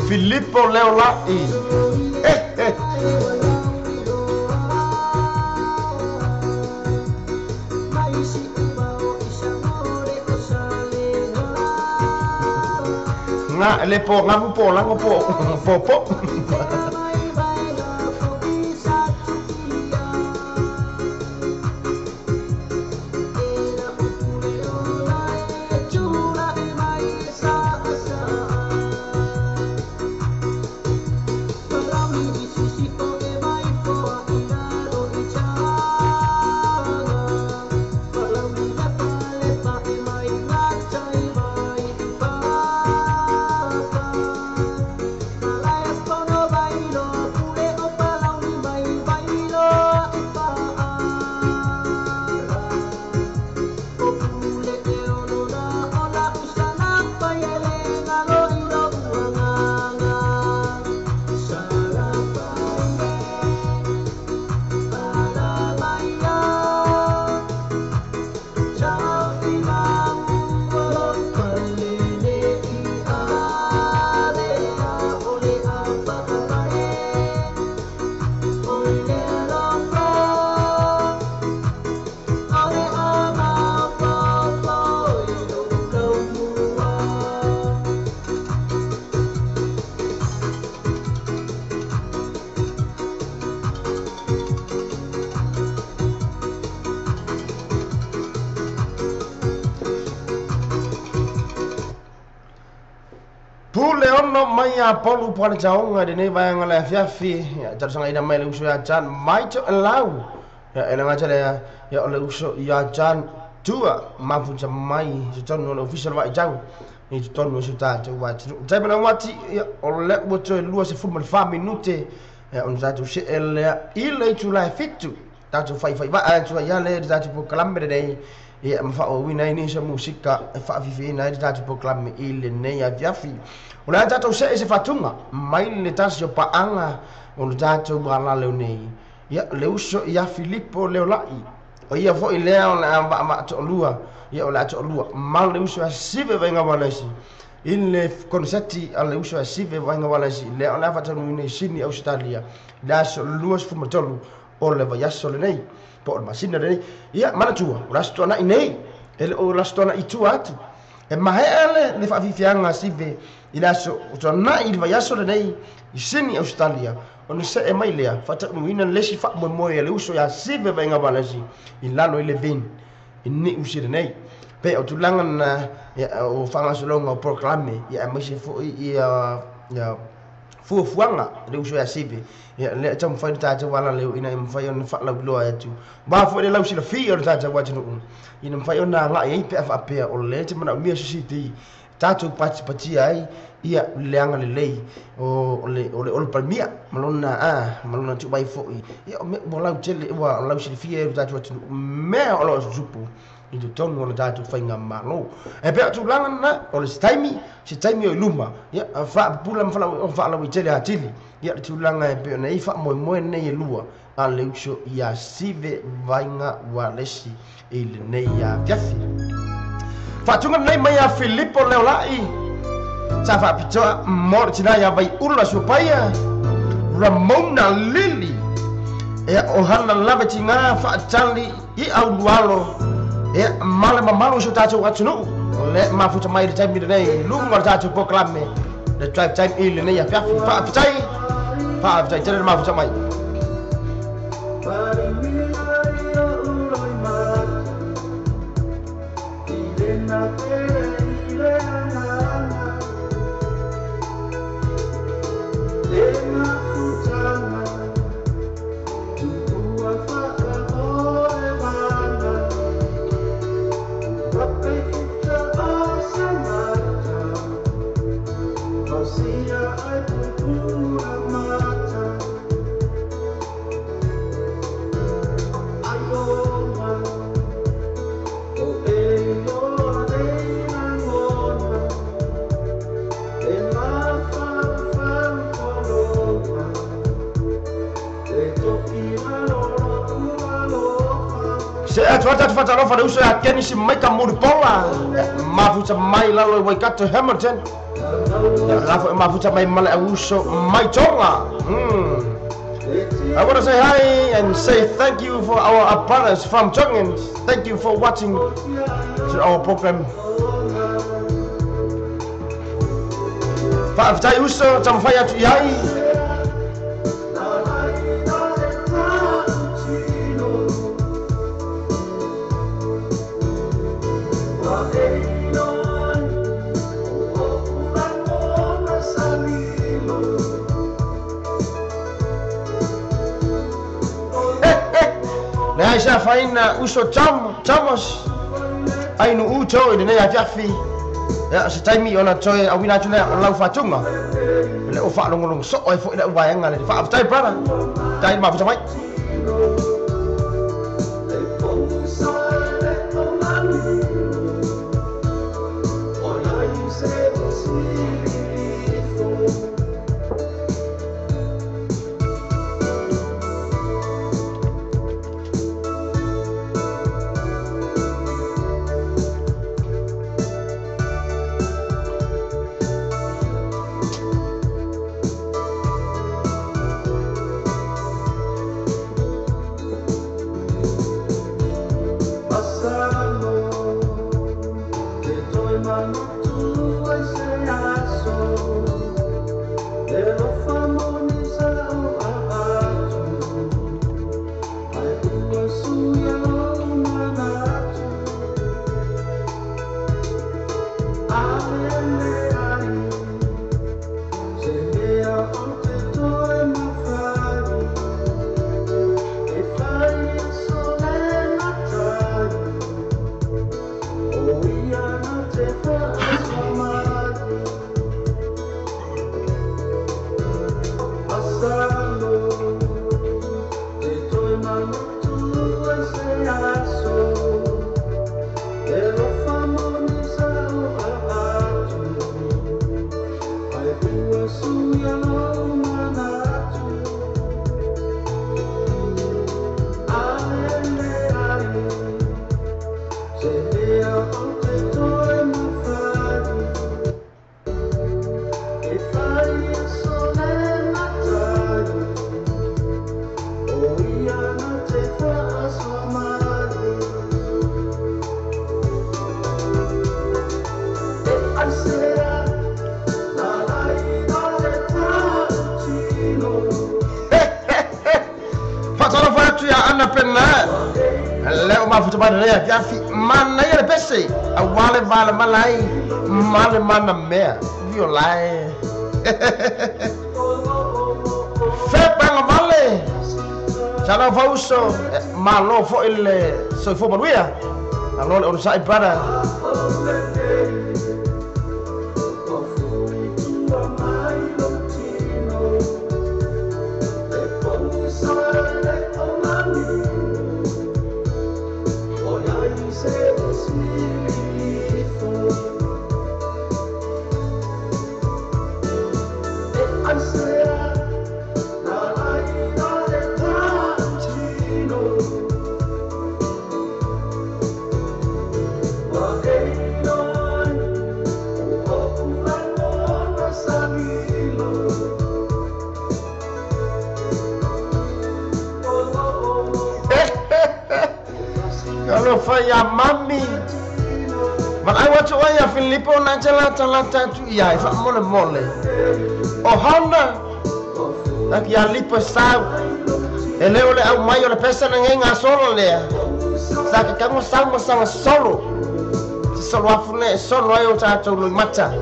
Filippo leo la i na le po ngapu po lango po Pule ono mai a polu puana chaonga de nei vai ngala fiafi ya tar sanga ina mai le uso ya chan mai to lau ya ena ngacha le ya ole uso ya chan tua mafu cha mai to no official vai jang ni to no suta te wa tai bana wati ya ole boto lua se fu mal fa minute on za to she ele ile tu la fitu tātou whai wa tua ia le tātou proklame nei ia mawhao wina ini sa musika whaafifi ina i tātou proklame i le nei a viafi o le tātou se whatunga mai le tātou paanga o le tātou wala leo nei ia le uso ia Filipo leo lai o ia fo i lea o le ama to lua ia o le to lua mal le uso a sive venga walasi in le konseti a le uso a sive venga walasi le o le fatanu nei sini Australia da so luas fu matolu o le vayaso le nei po o masina le nei ia manatua o lasto na nei ele o lasto na itu atu e mahele le fa fianga sive ila so to na i vayaso le nei i sini Australia ono se e mai lea fatanu ina lesi fa mo le uso ya sive venga walasi i lalo ile vin ini usir nei pe o tulanga na o fanga solonga o proklame ya mai se fo ia ya fuanga le uso ya sive ya le tam fa ta ta wala le ina im fa yon fa la lo atu ba fo le la usi la fi o ta ta wa tinu ina fa yon na nga i pe fa pe o le te mana mi society tatu pati ai ia leanga le lei o le palmia malona tu bai fo ia mo la tele wa la usi fi e tatu tinu me o lo zupu i te tonu o le tātou whainga malo. E pēr tu langa na, o le se taimi o iluma, ia, wha pula mwhala i tele hatili, ia le tu langa e pēr nei wha moe nei e lua, a le uso i a sive vainga wa lesi i le nei a fiafi. Whatunga nei mai a Filipo leo lai, sa wha pitoa mora tina ia vai ula supaia, Ramona Lili, e o hana lavati ngā whaatali i au lualo, e male mamalo so tātou atunu le mafuta mai le taimi nei lunga tātou proklame le drive time i le nei a fiafi whaafitai tere mafuta mai Tuata whatarofa le uso a Kenisi Maika Muripola mafuta mai lalo i Waikato Hamilton rafo mafuta mai male a uso mai tonga I want to say hi and say thank you for our brothers from Tongan. Thank you for watching to our program. Whaafitai uso tamwhai atu iai Sa faina uso Thomas ai no uto i nei a fiafi ya se taimi ona toe a wina tuna lau fatunga le o fa longo so ai fo ina wa nga le fa tai para tai ma fa mai mafuta mai le ya fi mana ia le pese a wale vale malai male mana mea violai fe panga vale Chana fauso malo fo il so fo manuia allora on sai para ya mami man ai watu ya Filippo na lata tu ya fa mole o hana tak ya lipo sa ele ole au mai ole pesa na ngenga solo le sa ka kamu sama solo afune solo ayo tatu lo mata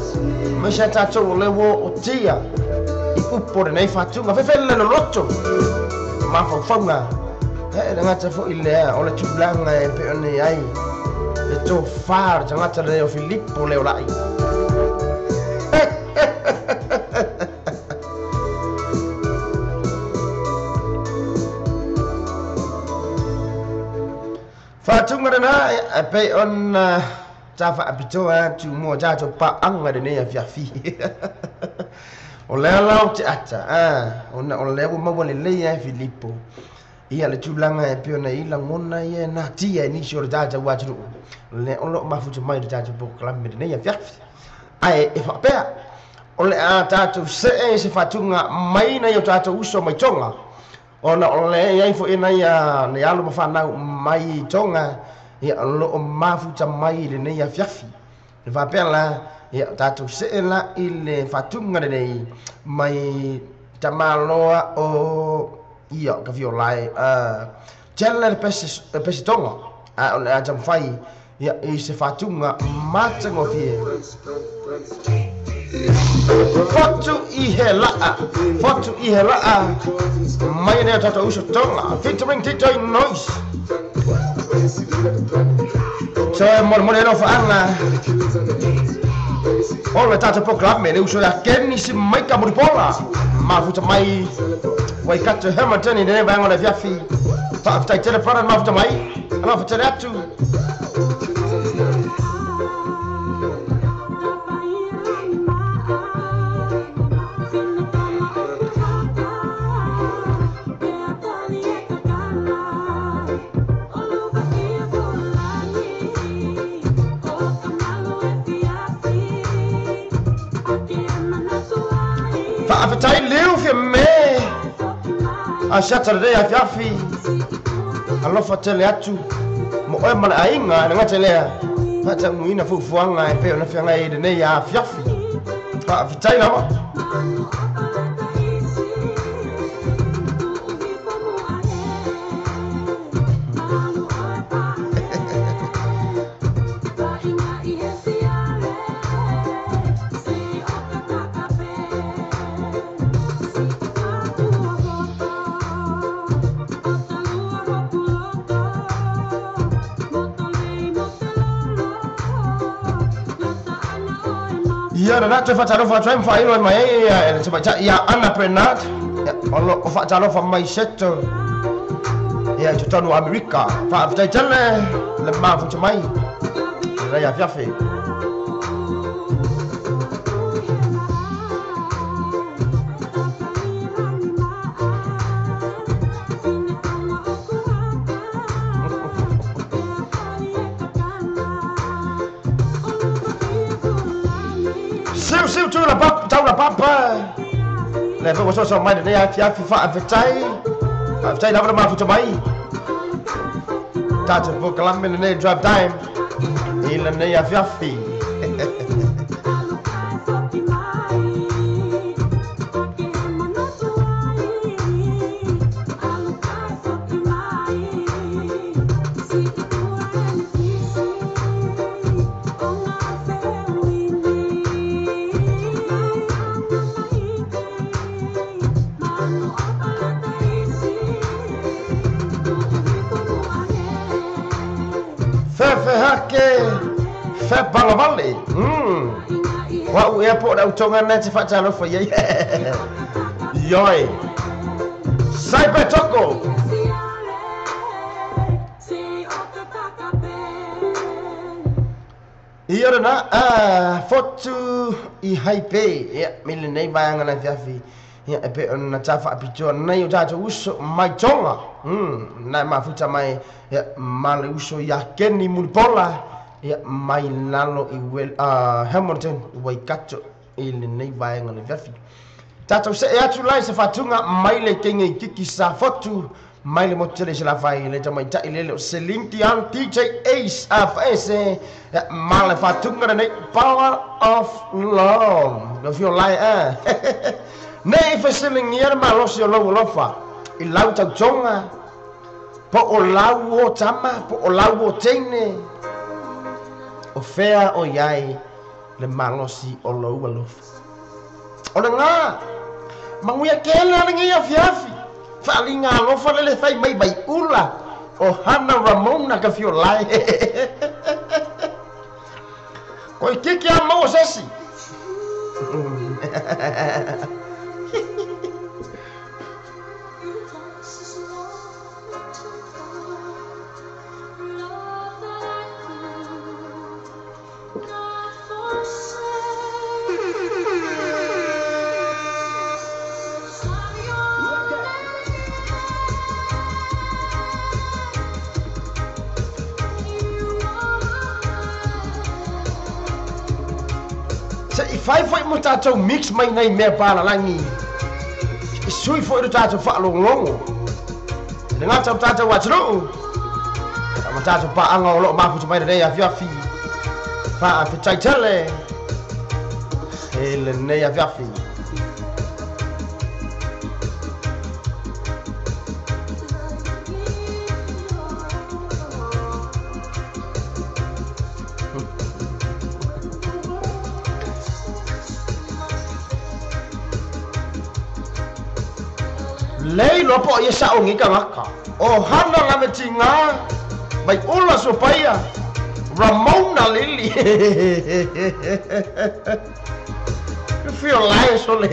mesha tatu le wo otia ipupo nei fatu ma fe le lotto ma fa fanga ngata fo ile ole tublanga e pe oni ai e to far ngata le Filippo le olai fatunga na pe on tafa apitoa tu mo jato pa anga de ne afiafi ole la o ata ona ole mo mo le ya Filippo ia le tulanga e pio na ila ngona ia na tia ni shor data watu le ono mafuta mai data bo klam ne ya fiafi ai e fa pea ole a tatu se fatunga mai na yo tatu uso mai tonga ona ole ia fo ina ia ne alu mafana mai tonga ia lo mafuta mai le ne ya fiafi le fa pea la ia tatu se la ile fatunga ne mai tamaloa o ia ka violai chelle pesi tonga a jam fai ia i se fatunga matango fie fotu i hela mai ne tata uso tonga featuring Tito Noise so mo no fa anga ole tata po club me uso ya kenni si mai ka muripola mafuta mai wai katu Hamilton ni ne bango na viafi fa after tele para mafuta mai mafuta atu fa after leo fi me a Saturday a fiafi alo fatele atu mo e mala ainga nga telea fata muina fufuanga e pe na fianga e ne ya fiafi fa fitai na ya na te fatalo fa try fa ilo mai ya te bacha ya ana prenat ono fa talo fa mai seto ya te tonu America fa fa tele le ma fu mai la ya fiafe Seu tu la papa le fa so mai ne ya fiafi fa aftai la ma fu mai tata po kalam ne drive time ila ne ya fiafi Fe hake fe palavale wa u e po da utonga na te fa talo fo ye yoi sai pe toko Iora na fotu I haipe ya mili nei vanga na fiafi ya epe na tafa apito na yo tato uso mai tonga na mafuta mai ya male uso ya keni mulpola ya mai lalo I wel Hamilton Waikato ili nei vanga na fiafi tato se ya tulai se fatunga mai le kenge kiki sa fotu mai le motele se la fai le tamai ta ile se linki an DJ Ace afese male fatunga nei power of love no feel like nei fesiling yer malos yo lofa I lau tau tonga po o lau o tama po o lau o teine o fea o yai le malosi o lau alofa o nga manguia kele ngi afiafi fa linga alofa le fai mai bai ula o Hana Ramona ka fio lai ko kiki a mo sesi Fai mo tatou mix mai nei me pala langi sui foi do tatou fa longo dengan tatou watro ma tatou pa anga lo ma fu mai dei afia fi fa fa taitele ele nei afia fi Lei lo po ye sa ongi ka ngaka o Hana la metinga bai ula supaya Ramona Lily you feel like so le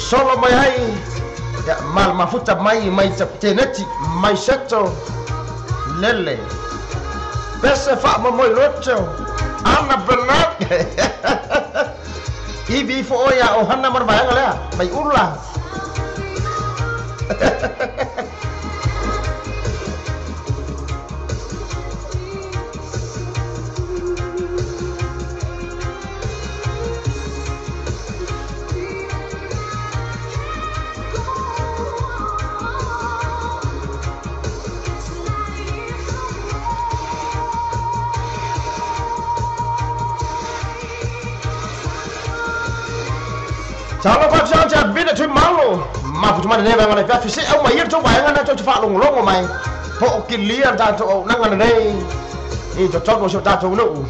solo mai hai ya mal mafuta mai teneti mai secto lele bese fa mo moi rocho ana benat ibi fo ya o Hana mar bayang le mai urla Kalau pak saja bina tu malu, mafu cuma ni bagaimana kafir si, au mayir tu bayangan tu cepat long mai, pok kilian tak tu nangan ni, ini cocok masuk tak tu nu.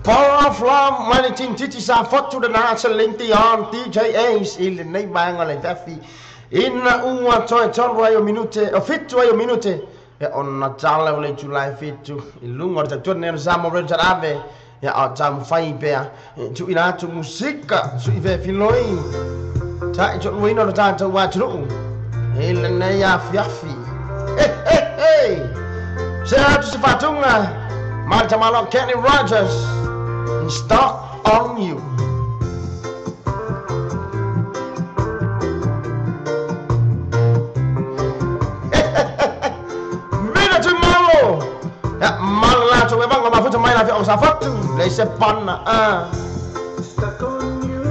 Power of Love, mani ting titi sa fotu de na sa linti on DJ Ace il nei banga le tafi in una toy minute o fitu ayo minute e on Natale le July fitu il lungo da tornare siamo registrave e jam fai bea tu ina tu musica su ive filoi ta jo wino da tanto wa tru il nei ya fiafi hey shout out to Fatunga Martamalo Kenny Rogers and Stuck on You. Mina tomorrow. Ya malah coba bang ngomong apa main afi usah foto. Lei sepana Stuck on you.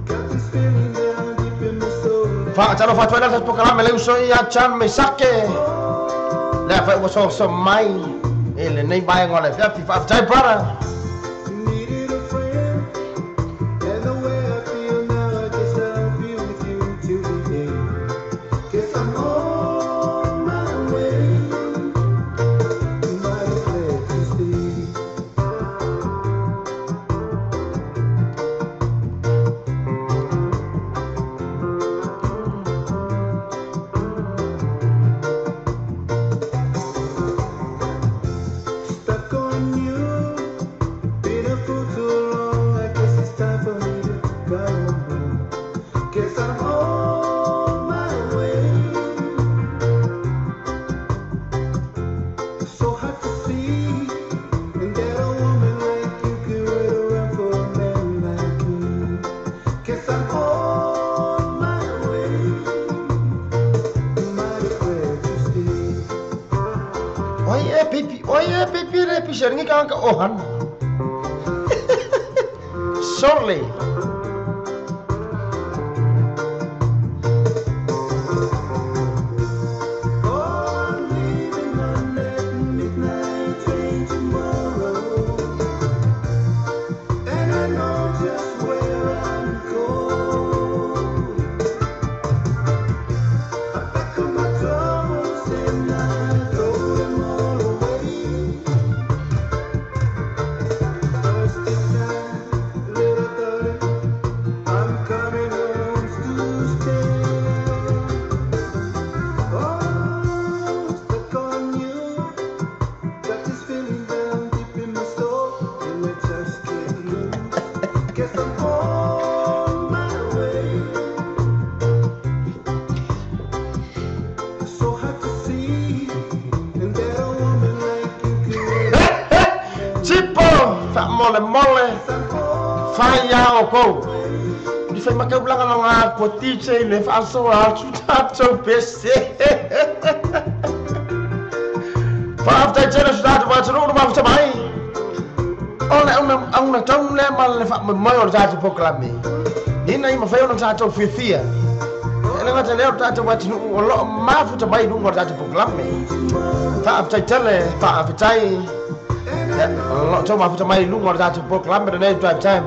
Got this feeling down deep in my soul. Fa caro fa tuela sa pokala me uso ya chan me sake. Le fa uso so mai. Ele nei bai ngole fa fa tai para. Needed a friend, and the way I feel now, I guess I'll be with you till the end. Guess I'm on my way. Mighty glad to stay. Stuck on you. Been a fool too long, I guess it's time for me to go home. Guess I'm on my way. So hard to see, and that a woman like you could wait around for a man like me. Guess I'm on my way. Mighty glad to stay. Oye pipi le piserngi kan ka ohan. Sorry. I'm leaving on that midnight train tomorrow, and I know just where I'm going. I pack up my troubles and I throw them all away. First this time, little daughter, I'm coming home to stay. Oh, stuck on you. Got this feeling down deep in my soul, and I just can't lose. Guess I'm on my way. So hard to see, and that a woman like you could Tipo, fa mole guess I'm on fa ya oko. Di fa makau lang ang mga ko DJ le fa so a chuta to bese. Fa after jena chuta ba tru ba fa mai. Ole ang na tong le mal le fa mai or ta proclame. Ni na ima fa yo na to fifia. Ele ngata le ta to wat nu lo ma fu ta mai nu ngor ta proclame. Fa after tele fa after tai lo cho ma fu ta mai nu ngor ta proclame de drive time.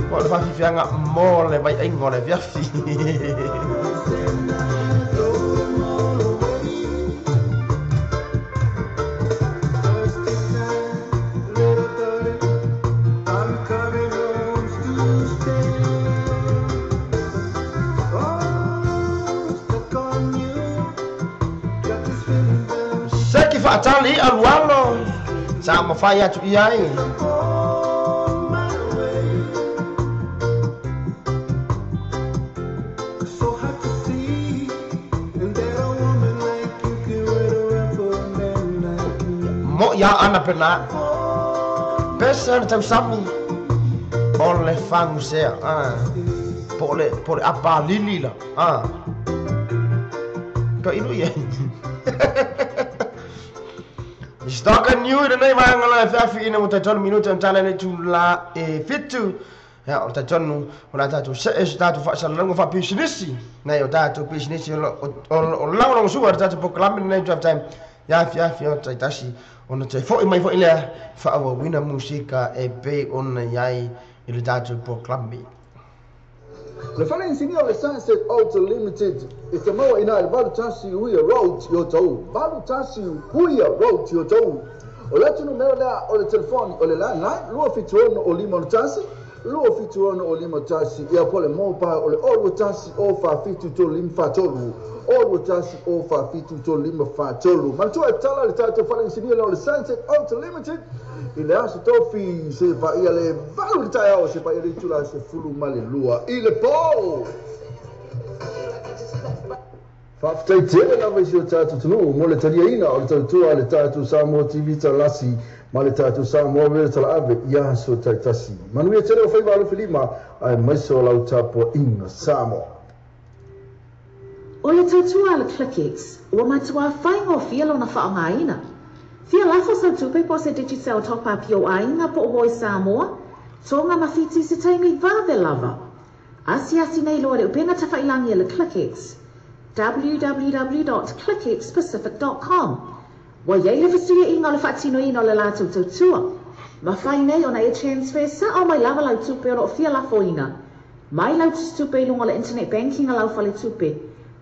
What the fuck if you hang up more le mai ai ngor le via fi. First this time, little daughter, I'm coming home to stay. Oh, stuck on you. Got this feeling down Seki fa atali alwalo. Sa ma fa ya tu iai. on my way. So hard to see, and that a woman like you could wait around for a man like me. Mo ya ana pena. Pesa tam sami. Ole fangu se Pole apa lili la. Ko inu ye. Stuck on You de nei vai ngala fa fi ina muta ton minuto ntana ne tu la e fitu. Ya o ta tonu ona ta tu se es ta tu fa salongo fa pisnisi. Na yo ta tu pisnisi o la no suar ta tu proclaim ne drive time. Ya fi o ta tashi ona te fo mai fo ile fa avo wina musica e pe on yai il ta tu proclaim. Le following senior le Sunset Auto Limited. It's a mower ina valu tasi huya road yotou. Valu tasi huya road yotou. O le atu numero lea o le telefoni o le landline lua fituona o lima o le tasi lua fituona o lima tasi ia po le mobile o le olua tasi o fafitu tolu lima fatolu olua tasi o fafitu tolu lima fatolu manatua e tala le tatou fa'alesinia le o le Sunset Auto Limited i le aso tofi se paia le valu le taeao se paia le itula se fulu ma le lua i le po Whaftaitele lava isi o tātou tunu, mo le tariaina o le tautua le tātou Samoa TV talasi, ma le tātou Samoa vele tala ave, ia so taitasi. Manuia tere o whaiva alu whilima, ai maiso lau tāpua inga Samoa. O le tautua le ClickX, ua matua whaingo fialo na whaongaina. Fia lafo sa tupe po se digital top-up yo ainga po o Samoa, tonga mawhiti se taimi vave lava. Asi nei loa le upenga tawhailangi le ClickX. www.clickxpacific.com Wa yei le fasuia inga le whaatino ino le lātou tautua. Ma whai nei ona e transfer sa o mai lava lau tupe o fia lafo ina. Mai lau tupe lunga le internet banking a lau whale tupe.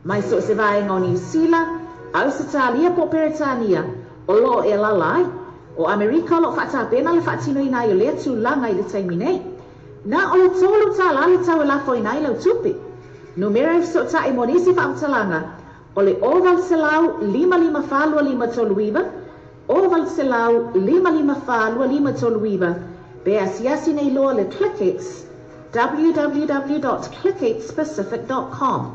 Mai so se vaenga o New Zealand, au se tālia po Peretania, o lo e lalai. O Amerika lo whaatapena le whaatino ina i o lea tu langa i le taimi nei. Na o le tolu tā lale tau e lafo ina i lau tupe. Numero so ta e monisi whautalanga, o le oval selau 5555 toluiva, oval selau 5555 toluiva, be asiasi nei loa le ClickX, www.clickxpacific.com.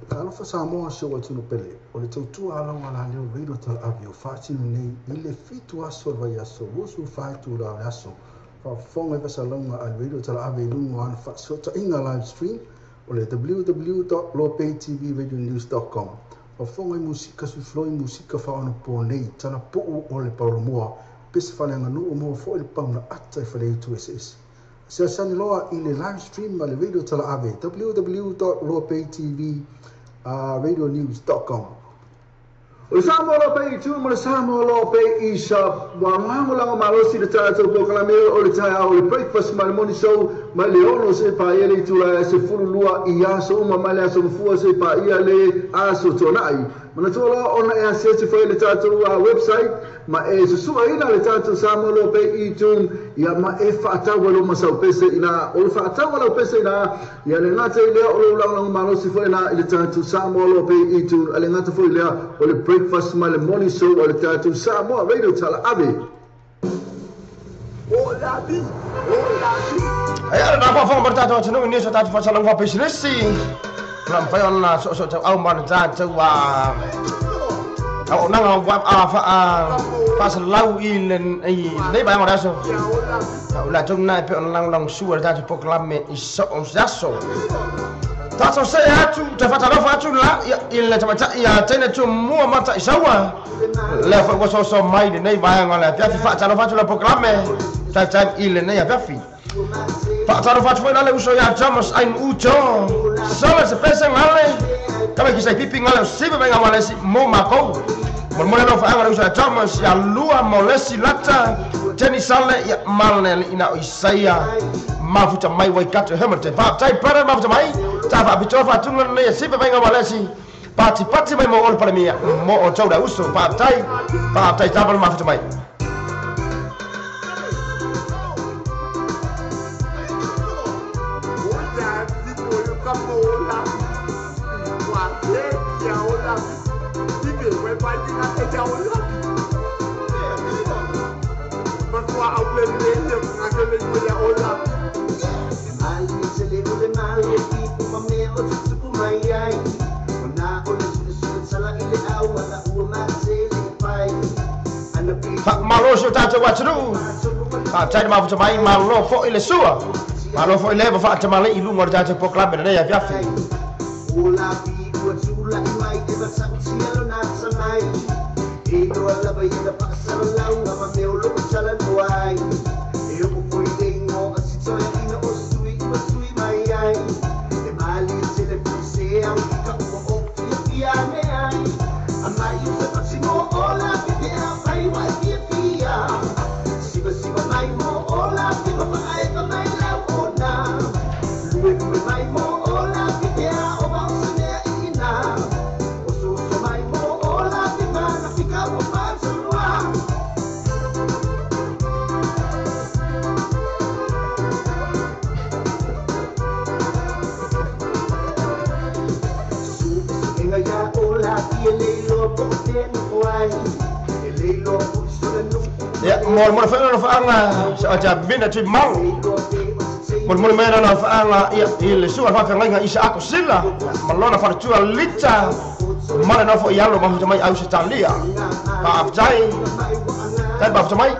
Talofa Samoa se o tunu pele, o le tautua alonga la leo reido tala avi o whaatinu nei, i le fitu aso vai aso, wosu whaitu la aso, whafonga e pasalonga al reido tala avi lungo an whaasota inga live stream, o le www.lopaytvradionews.com o fonga i musika sufloi musika whaona po nei tana po o le paulomoa pese whananga nu o mua fo i le pauna ata i whalei tu SS se asani loa i le live stream ma le radio tala ave www.lopaytvradionews.com o le Samoa Lopei tu mo le Samoa Lopei shop wa ngamo langa malosi le tātou po kalameo o le taia o le breakfast ma le morning show ma le ono se pa ia le tula se fululua i aso uma ma le aso mfua se pa ia le aso tonai mana tola ona e asese foi le tātou website ma e susua ina le tātou Samoa Lopei tu ia ma e whaatawa lo masau pese ina o le whaatawa lo pese ina ia le ngata i lea o le langa malosi foi na i le tātou Samoa Lopei tu ale ngata foi lea o le breakfast ma le morning show o le tātou Samoa radio tala ave Ai ana pa fa berta to tunu ni so ta fa salang fa business lam pa ona so au man ta wa au nang wa fa salau in nei ba ngora so la tung na pe on lang su ta to proclame iso on jaso ta so se atu ta fa ta fa atu la il la ta ya tene tu mu mata isawa la fa so mai nei ba ngora ta fa ta fa la proclame ta il nei ya fi Fataro fatu foi nale uso ya jamos ain ujo. Sala se pesa ngale. Kama kisai pipi ngale sibe benga malesi mo mako. Mo no fa ngale uso ya jamos ya lua molesi lata. Teni sale ya malne ina isaia. Mafuta mai wai katu hemate. Pa tai para mafuta mai. Ta fa bito fa tunga ne sibe benga malesi. Pati mai mo ol para mia. Mo o choda uso pa tai tabal mafuta mai. Malo so ta wa tru pa tai ma fu mai malo fo ile sua malo fo ile fa ta male ilu ngor ta po club ne ya fiafi ula bi ko chula mai e ba sa cielo na samai e do la ba ida pa sa la una ma me lo chala tuai e ko ko ingo asito ya ina o sui mai ai e mali se le puse au ka o ya me ai amai se pa simo ola bi ai wa Siba mai mo ola, siba mai ka mai la ona. Lue mai mo ola, siba o ba se ina. Oso mai mo ola, siba na fika o ba salwa. Ya, mau faanga faanga aja bina tu mau. Mau mena na faanga ya ile sua fa faanga isa aku sila. Malona fa tua lita. Mana na fo yalo ma mai au Italia. Pa aftai. Kan ba mai.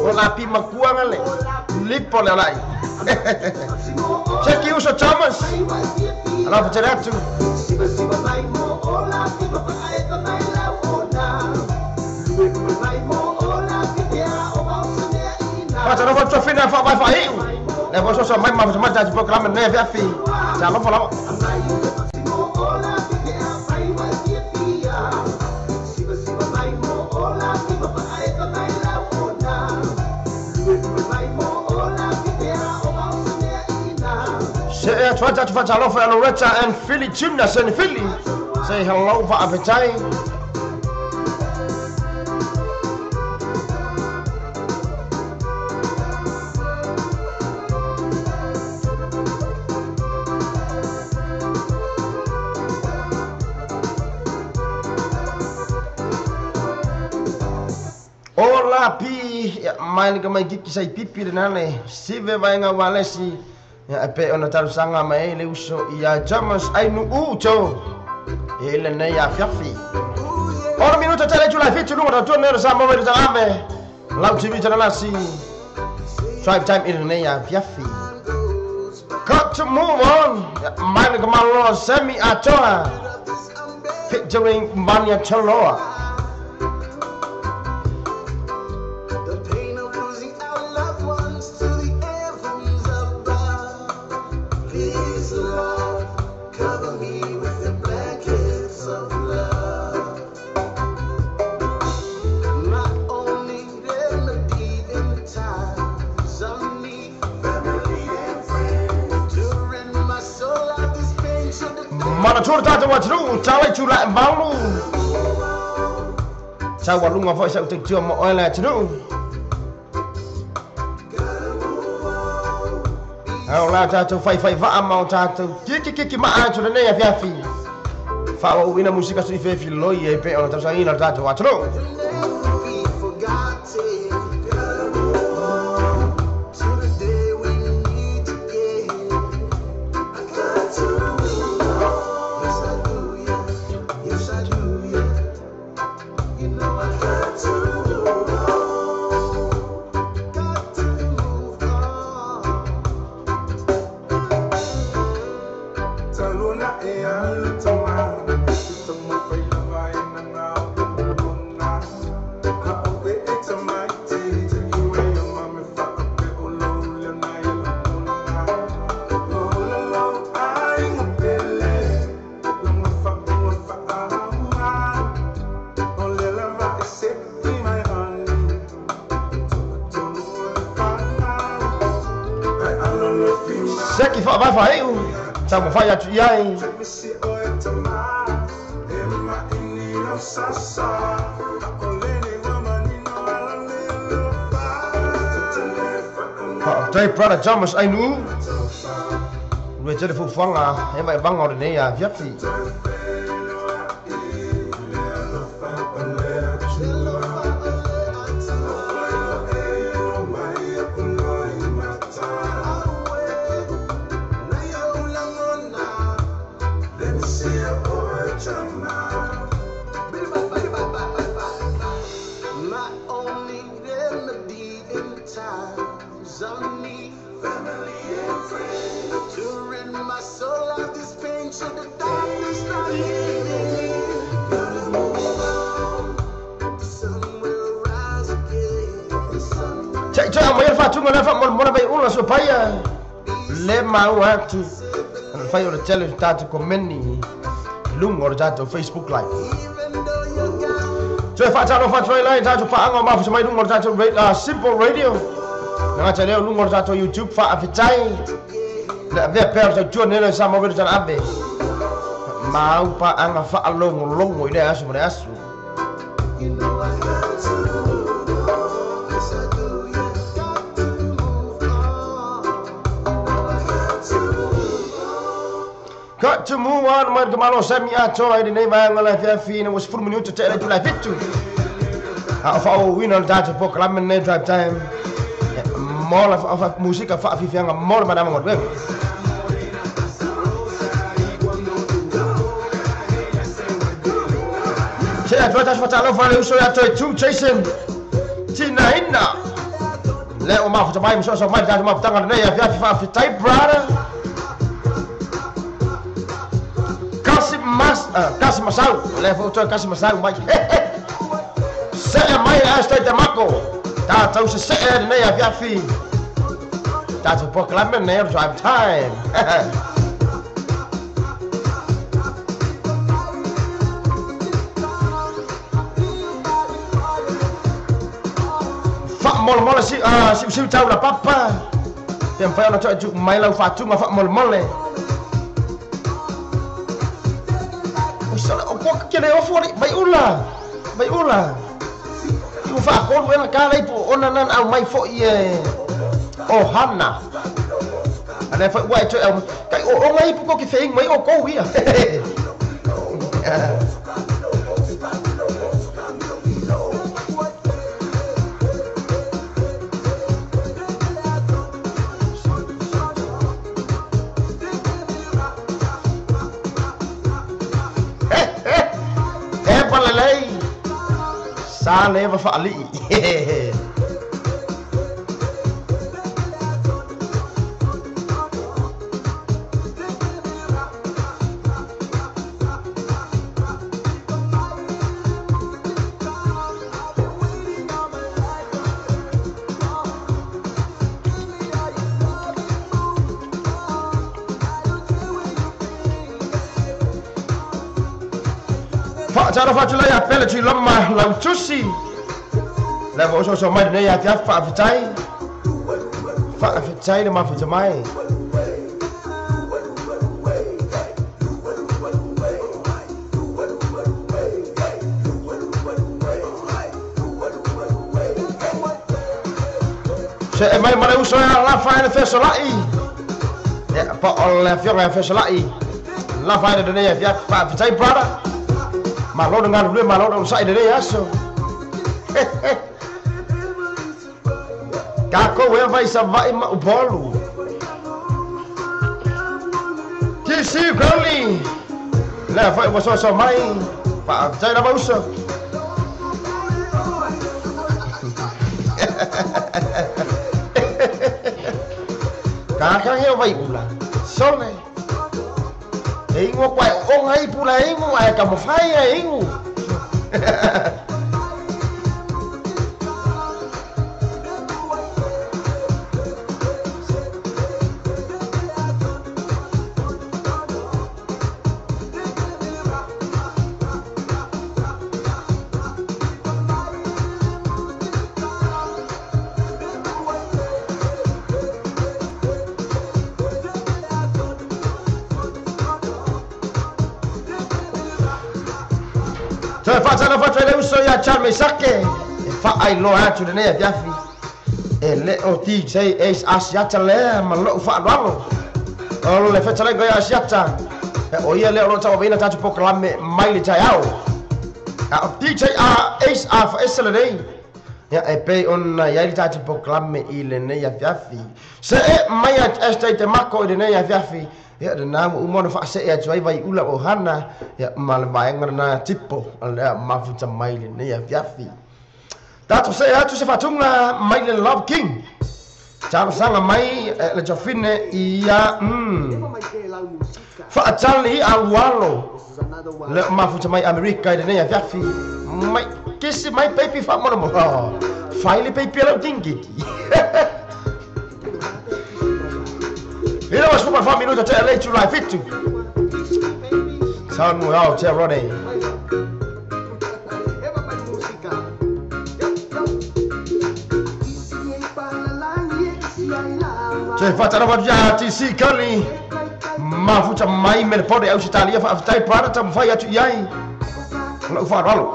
Olapi makuang ale lipo le lai Check uso Thomas ala bicara tu Macam apa tu fina fa fa hiu le bo so mai ma ma jadi program ne fa fi jangan follow Try to find hello for Loretta and Philly Gymnast in Philly. Say hello for appetite. Hola pi, main ke mai gigi sai pipi denale. Sive vai nga walesi. Ya pe ona taru sanga mai le uso ia jamas ai nu uto ele ne ya fiafi ora minuto tele giù la fitu numero tu nero sa mo vedo ambe lau tv tana si drive time in ne ya fiafi got to move on mine come on semi atoa featuring Mania Chaloa Mana tur tata wa tru chalai chula balu cha wa lunga foi sa tek chưa mo la tru au la ta tu fai va mau ta tu ki ma a tru ne ya fiafi fa o ina musica su fe fi loi e pe ona ta sa ina ta wa tru Zeki vai Sa mo fai atu iai. Tay brother Thomas ainu. We te fu fanga e mai banga o nei a viafi. Tunga na fa mona bai una so paia le mau atu fai o challenge tatu commenti lungo dato Facebook live so fa tano fa try line tatu pa anga ma fa mai lungo dato simple radio na cha leo lungo dato YouTube fa afitai la be per ta tu ne sa mo vedo abe mau pa anga fa longo ide asu mo asu got to move on mar de malo sami ato ai nei vai ngala fina was 4 minutos te la tula fitu a fa o winner data po klam ne drive time mola fa musica fa fi fianga mola madama ngod ben se a tota fa talo fa le uso ya to tu Jason tina inna le o ma fa mai so mai data ma tanga nei ya fa fi type brother Kasi masau, level tu kasi masau mai. Saya mai asta de mako. Ta tau se nei a viafi. Ta tu po klamen nei drive time. Fa mol si tau la papa. Tem fa na tu mai lau fa tu ma fa mol. Que le ofori vai ula iu fa ko we na kala ipo ona nan au mai fo ie o hanna ana fa wai to kai o mai ipo ko ki feing mai o ko wi sa leva fa ali cara faccio lei appella ci lomma la ucciusi la voce so mai nei a fa fitai ma fa mai se mai ma uso la fa in fesolai pa la fiore fesolai la fa in nei a fa fitai brother malo dengan dulu malo dengan saya dari aso. Kako vai savai ma bolu. Kisi kali. La vai waso mai. Pa saya dah uso. Kakang ya vai pula. Sone. Ingo quay ông ấy pu lấy mu ai cầm một phái ấy ngu Toi fatana fatale uso ya charme sake. Fa ai lo atu de ne fiafi. E le o ti sei es asiata le ma lo fa lo. O le fatale go ya asiata. E o ia le o tawa vina tatu proclame mai le tai au. A DJ a es a fa esele ya e pe on ya le tatu proclame ile ne ya fiafi. Se mai estate mako de ne ya fiafi. Ya de namu umon fa se ya tuai vai ula o hana ya mal baenga na tipo ala mafuta maile ne ya fiafi. Tato se ya tu se fatunga maile Love King. Chama sanga mai le jofine ia fa atali a walo le mafuta mai America de ne ya fiafi. Mai kisi mai baby fa mo mo. Faile baby lo dingi. Ila wasuma fa minuto te lei tu live fitu. Sound mo out te Ronnie. Cioè fatta la voglia si kali. Ma futa mai me pode au Italia fa tai para tam fai atu yai. Lo fa rolo.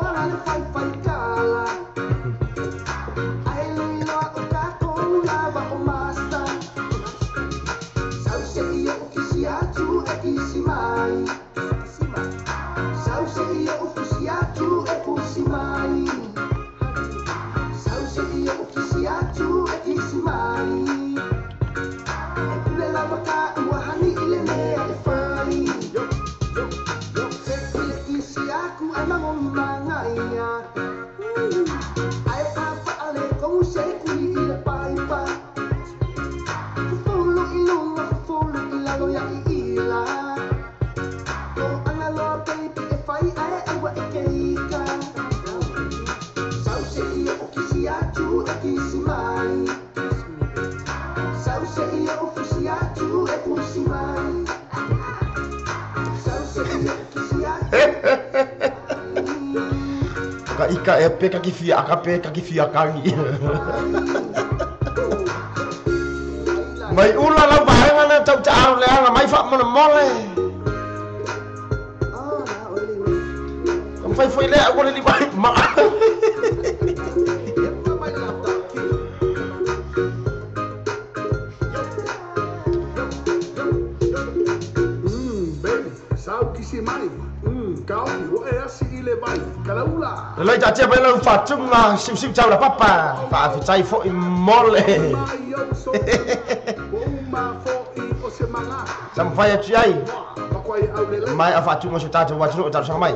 Ika e peka ki fia aka peka ki fia kangi. Mai ula la baenga na tau tau le ana mai fa mo mole. Kam fai le aku le di bai ma. Baby, sao ki si mai. Kau wo e asi ile bai. Kalaula. Lai ta tia bela fatunga sim chau la papa. Fa fitai fo mole. Sam fai atu ai. Mai a fatunga so tata wa tru tata mai.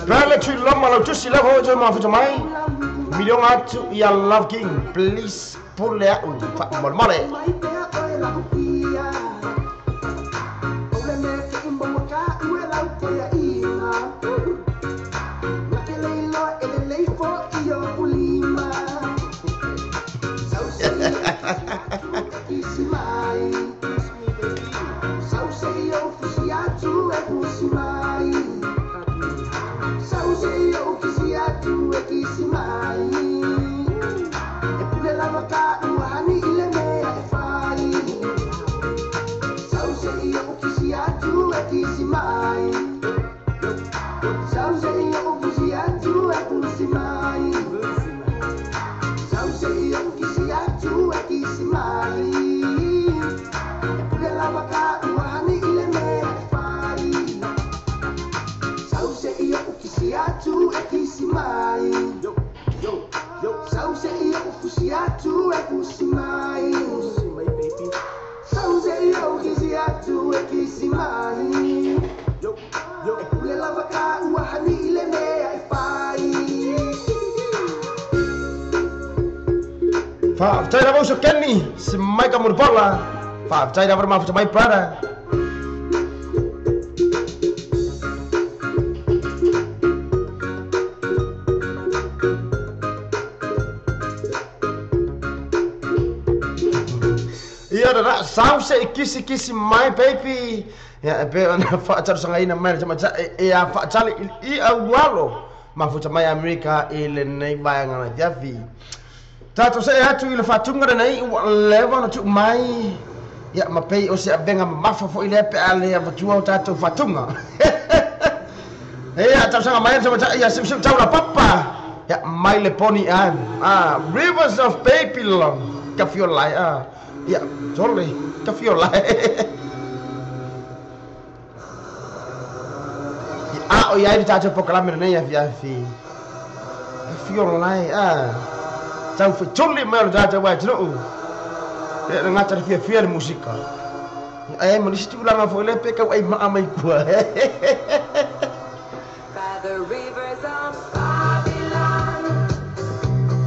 Bela tu loma lo tusi la ho ma fitu mai. Million atu ya Love King. Please pull it out. Fa mole. Fa tai na so Kenny si mai ka murbola. Fa tai na ma mai Prada. Ia da sao se kisi my baby. Ya pe ona fa tar sanga ina mai chama ya fa chali I awalo. Ma futa mai America ile nei bayanga na Javi. Tato se atu ile fatunga nei leva na tu mai ia mapei o se abenga mafa fo ile pe ale ia matua o tatou fatunga ia tau sanga mai sama ia sim tau la papa ia mai le poni an Rivers of Babylon ka fiolai ia jole ka fiolai o ia i tatou pokalame nei a fiafi fiolai tau fituli me o tatou wai tunu e ngata le fia le musika ai mo listi ulanga fo le pe ka ai mai kua By the rivers of Babylon,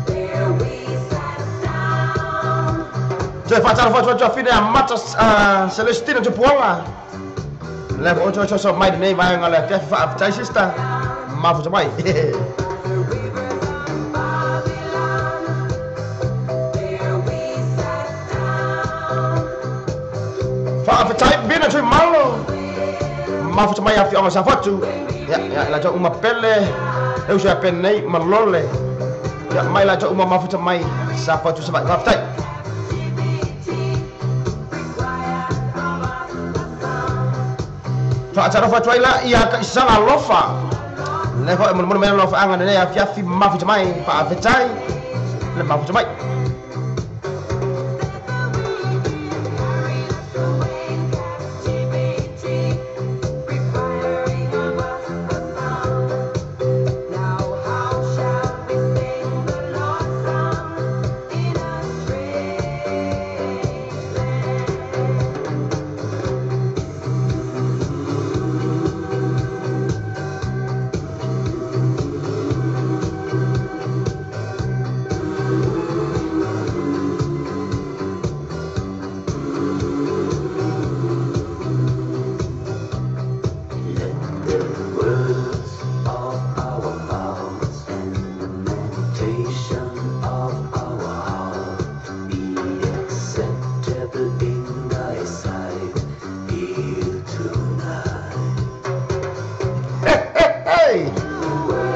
there we sat down. Te fatala fa fine a mata Celestina te pola le mo so mai nei vai ngala te fa tai sister ma fo mai Faafetai bina tui malo mafuta mai afi ama safatu ya la jo uma pele eu já penei malole ya mai la jo uma mafuta mai safatu sabat faafetai faatara fatu ila ia ka isala lofa le ko mon men lofa anga ne ya afi mafuta mai faafetai le mafuta mai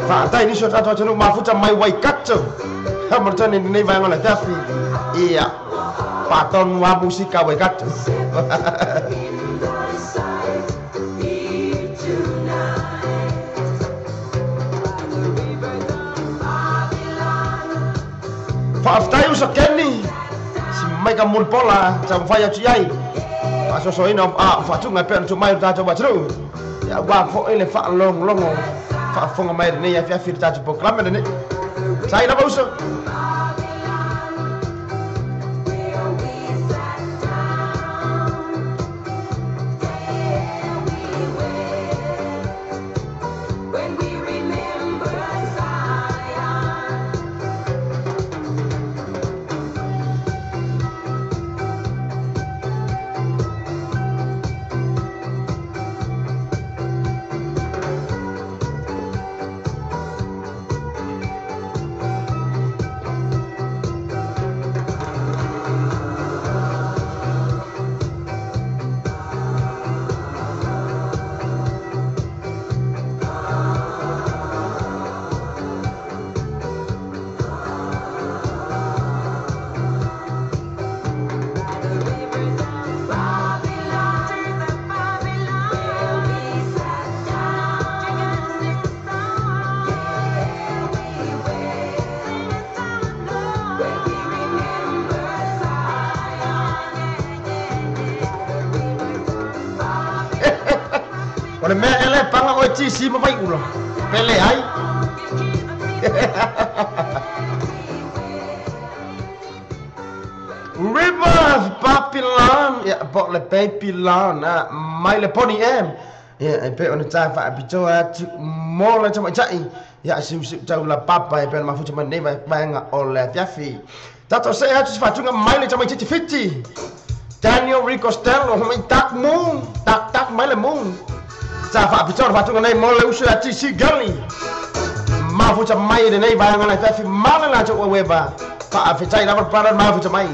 Fatai ni so tato tunu mafuta mai Waikato. Hamertani ni vai ngala tafi. Iya. Paton wa musika Waikato. Fatai uso Kenny. Si mai ka mul pola sam faya tiai. Paso so ina fatu ngape tu mai tato batru. Ya wa fo ele fa long fonga mai nei afia firta te proclame nei sai na bauso Ole me ele panga o ti si mai ulo. Pele ai. Rivers Babylon ya po le Babylon mai le poni em. Ya pe on ta fa bito at mo le chama chai. Ya sim tau la papa e pe ma fu chama ne ba nga ole fiafi. Tato se ha tu fa tunga mai le chama chiti fiti. Daniel Ricostello mai tak moon, tak mai le moon. Sa fa pitor fa tunga nei mo le usu ati si gali. Ma fu chama mai de nei ba nga le fiafi ma la cho weba. Fa afitai na para ma fu chama mai.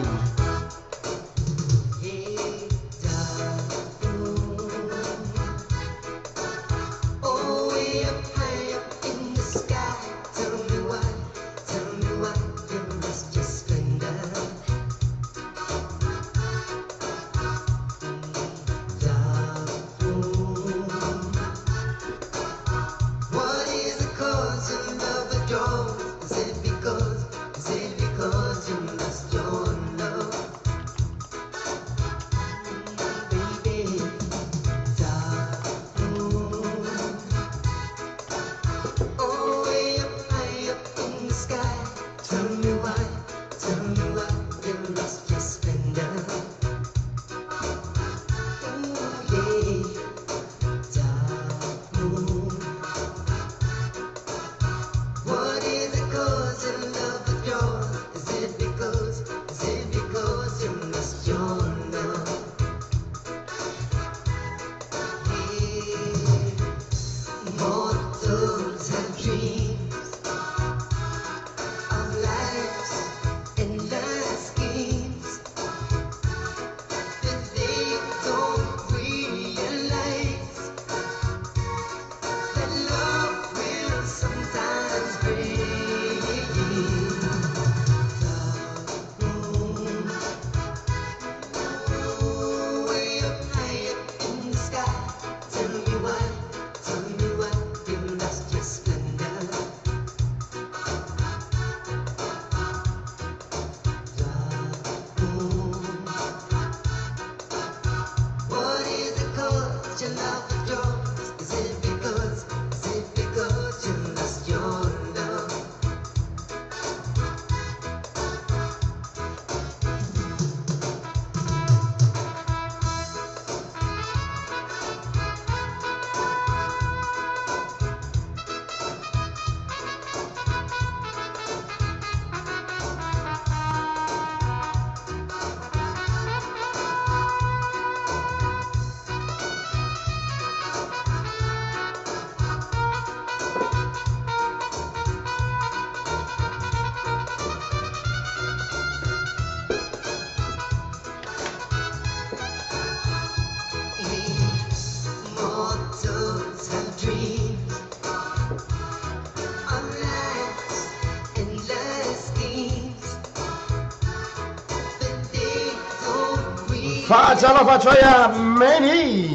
Fa'atalo fa'atoia meni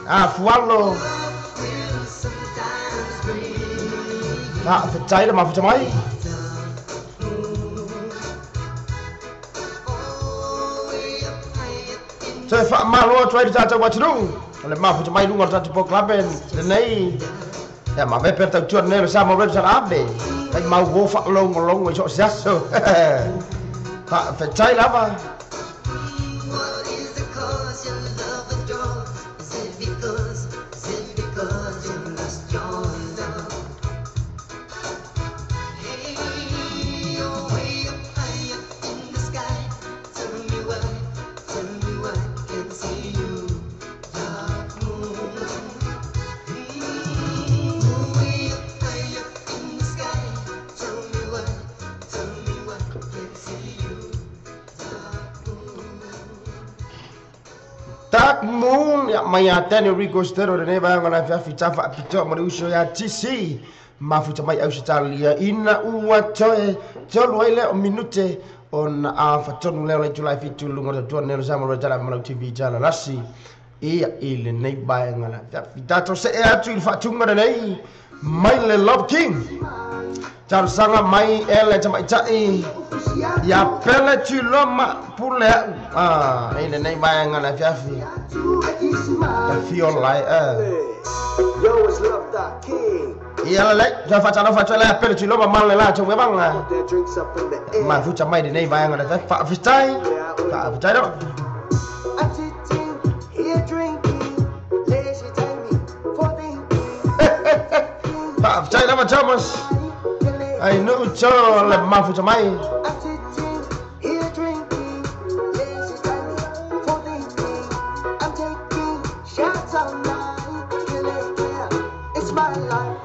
afualo fa'atai le mafuta mai so fa'amalo try to tata watru le mafuta mai lunga tata poklaben nei ya ma me perta tuan ne sa mo red sa abe ai mau go fa'along long so sasso fa'atai lava. Tak moon ya maya tani Rico Stero de neva ngana fa fita fa pito mo uso ya TC mafuta mai Australia ina uwa toe tolu ile o minute on a fatonu le July fitu lungo de tuan ne sama ro tala mo TV jala lasi ia ile nei ba ngana fa fita to se e atu fa tunga de nei mai le Love King tar sanga mai ele tama tai ya pele tu loma pule ile nei ba ngana fiafi I feel like yo it's Love that King ia le ja fa la pele tu loma mal la to bang that drinks up in the air ma futa mai de nei ba ngana fa fitai do here drinking lazy time for thinking fa fitai na Thomas I know cho le ma futa mai here drinking lazy time for thinking I'm taking shots all night it's my life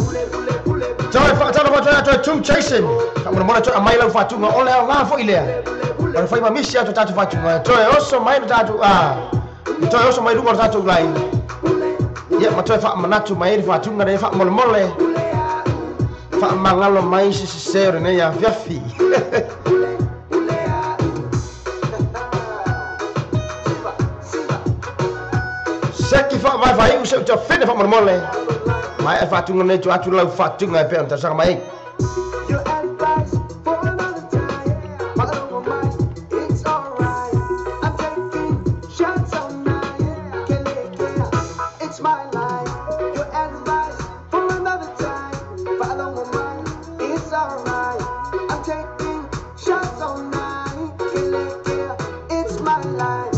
Joy fa talo fa to tum chasing kama mwana to mai la fa tunga ole la fo ile ona fa ma misia to tatu fa tunga to also mai tatu to also mai lungo tatu line ya ma to fa manatu mai fa tunga de fa mole fa mangalo mai si sero ne ya fiafi Seki fa vai vai usa to fene fa mole mai fa tunga ne to atu la fa tunga pe anta sa mai your advice for another time but I don't mind it's alright I'm taking shots all night it's my life your advice for another time but I don't mind it's alright I'm taking shots all night it's my life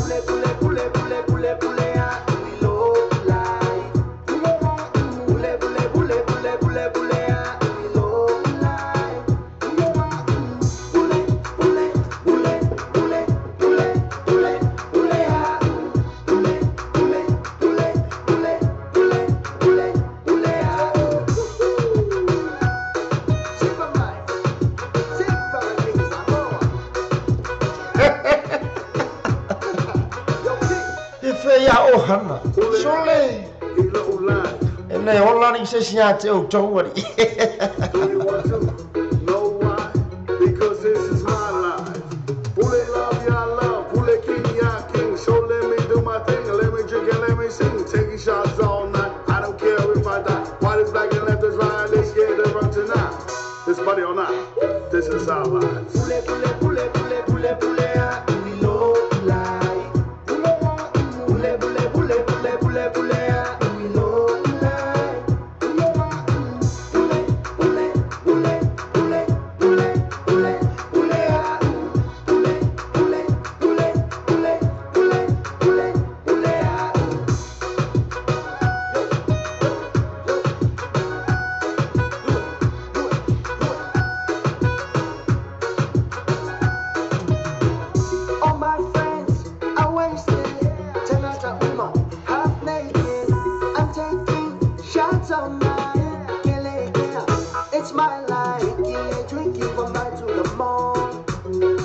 Ohana sole ene online se siate o tawari Do you want to know why? Because this is my life. Pule love ya love, pule king ya king. So let me do my thing, let me drink and let me sing. Taking shots all night, I don't care if I die. White is black and left is right, let's get it run tonight. This buddy or not, this is our lives. Pule, pule, pule, pule, pule, pule, we know life. Pule, pule, pule, pule, pule, pule, we know life. Pule, pule, pule, pule, pule, pule, pule, pule, pule, pule, pule, pule, pule, pule. All my friends are wasted. Tonight I'm half naked. I'm taking shots all night. It's my life. Drinking from night to the morn.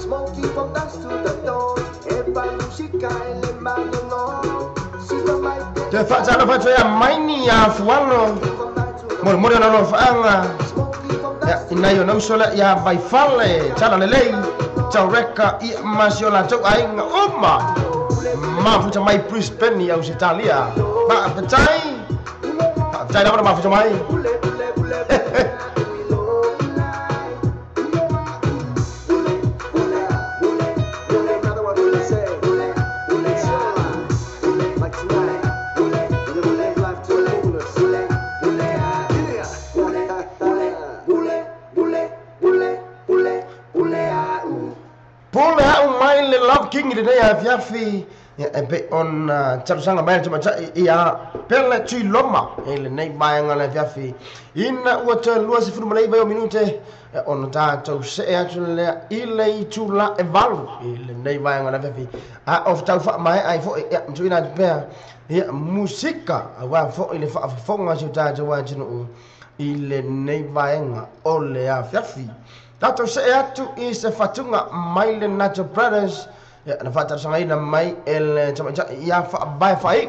Smoking from dusk to the dawn. Everybody she can't let my alone. She's from my te fa talo fa ya maini ya fualo mo no fa anga ya inayo no sola ya by fale tala le lei Taureka i masiola to ainga oma mafuta mai Brisbane au Italia. Ba petai. Petai dapat mafuta mai. Love King di ya fiafi be on charusanga mai cuma ia pele tui loma ele nei bayanga la fiafi ina wata luas fu malai bayo minute on ta to se actually ile tula evalu ile nei bayanga la fiafi a of ta fa mai ai fo ya tuina pe ya musika wa fo ile fa fonga chuta jawa chinu ile nei bayanga ole ya fiafi tato se atu is fatunga Mile Nacho Brothers ya na fatar sangai mai el chama ya fa bai fai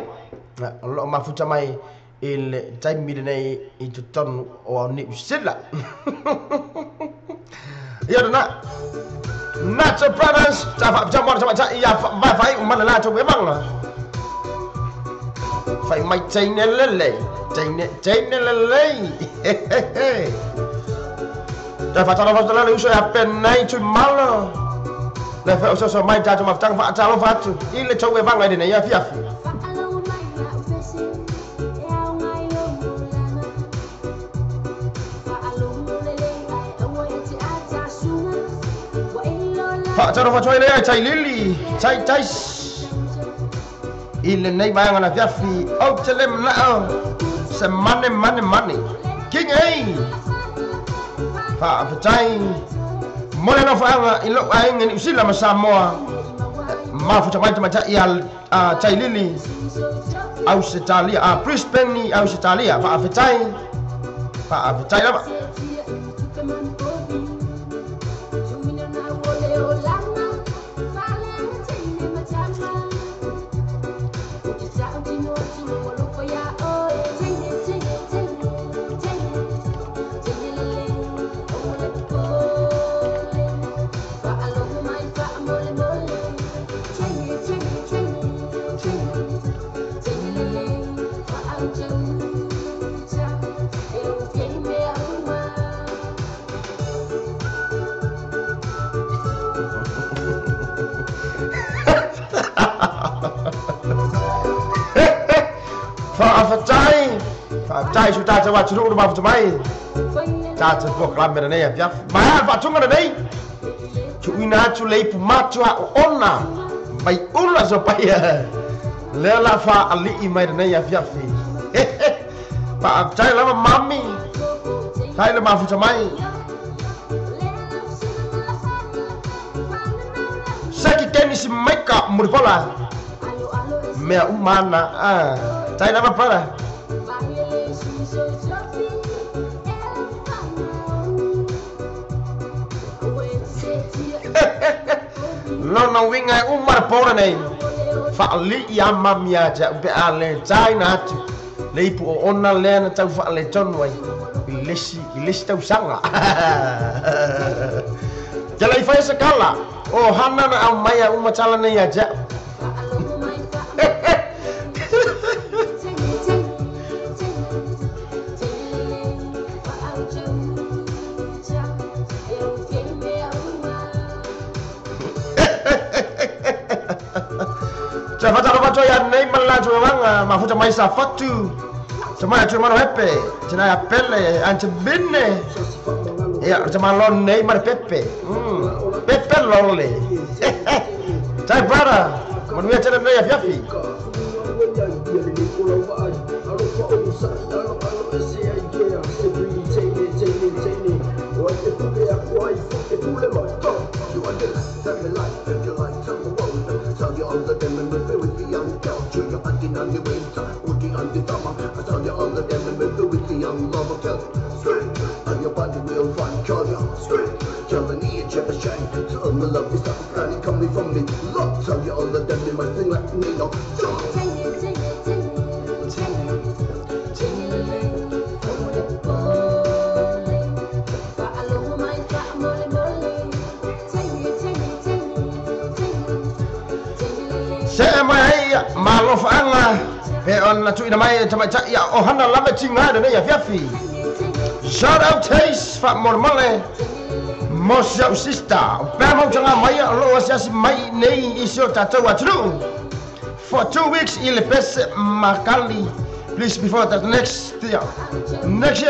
lo mafuta mai il time midnight itu ton o ni sila ya na Nacho Brothers ta jamar chama ya fa bai fai man la to bang fai mai chain lele da fatar la uso ya penai tu malo la fa uso mai ta ma tang fa ta lo fatu ile chowe banga de ya fiafi fa ta lo fa chowe le chai lili chai ile nei banga na fiafi au telem na se money king ei fa fatai mole no fa ilo ai ngeni usila masamoa mafuta mai mata ya chailili au Italia Brisbane au Italia fa fatai la Fatai sudah coba curug rumah cumai. Caca program berani ya biar. Bayar pak cuma ada deh. Cuina culai pemacua ona. Baik ulah supaya lela fa ali imai berani ya biar. Pak cai lama mami. Cai lama cumai. Sakit tenis mereka murpola. Mea umana cai lama para. Lona winga umar pora nei fa li ya mamia ja be ale china tu le pu ona le na tau fa le ton wai ilesi tau sanga jala ifai sekala oh hana na au maya umachala nei aja Fato ya nei malaju manga mafuta mai safatu cuma ya cuma hepe cina ya pele ante binne ya cuma lon nei mar pepe pepe lole tai para manuia cina nei ya fiafi pe on na tu ina mai tama cha ya o hana lava tinga de ya fiafi shout out taste fa mormale mos ya sister pe mo changa mai lo sia si mai nei iso tata wa tru for 2 weeks il pes makali. Please, before the next year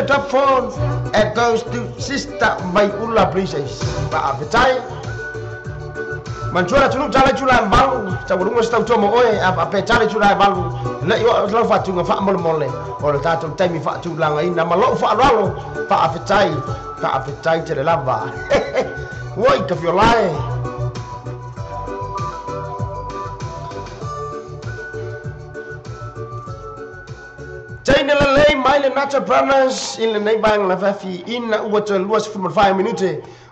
top 4, it goes to Sister Mayula Princess. Pak Apetai, Manchura Chulu Jala Chula Balu, Taburunga Stautomo Oe, Apetali Chula Balu, let you love Fatunga Family Mole, or the title Temi Fatu Langa in Namalo for Ralo, Pak Apetai to the lava. Wake of your lie. China lei mai le natural planners in le nei bang la fafi in what was for 5 minutes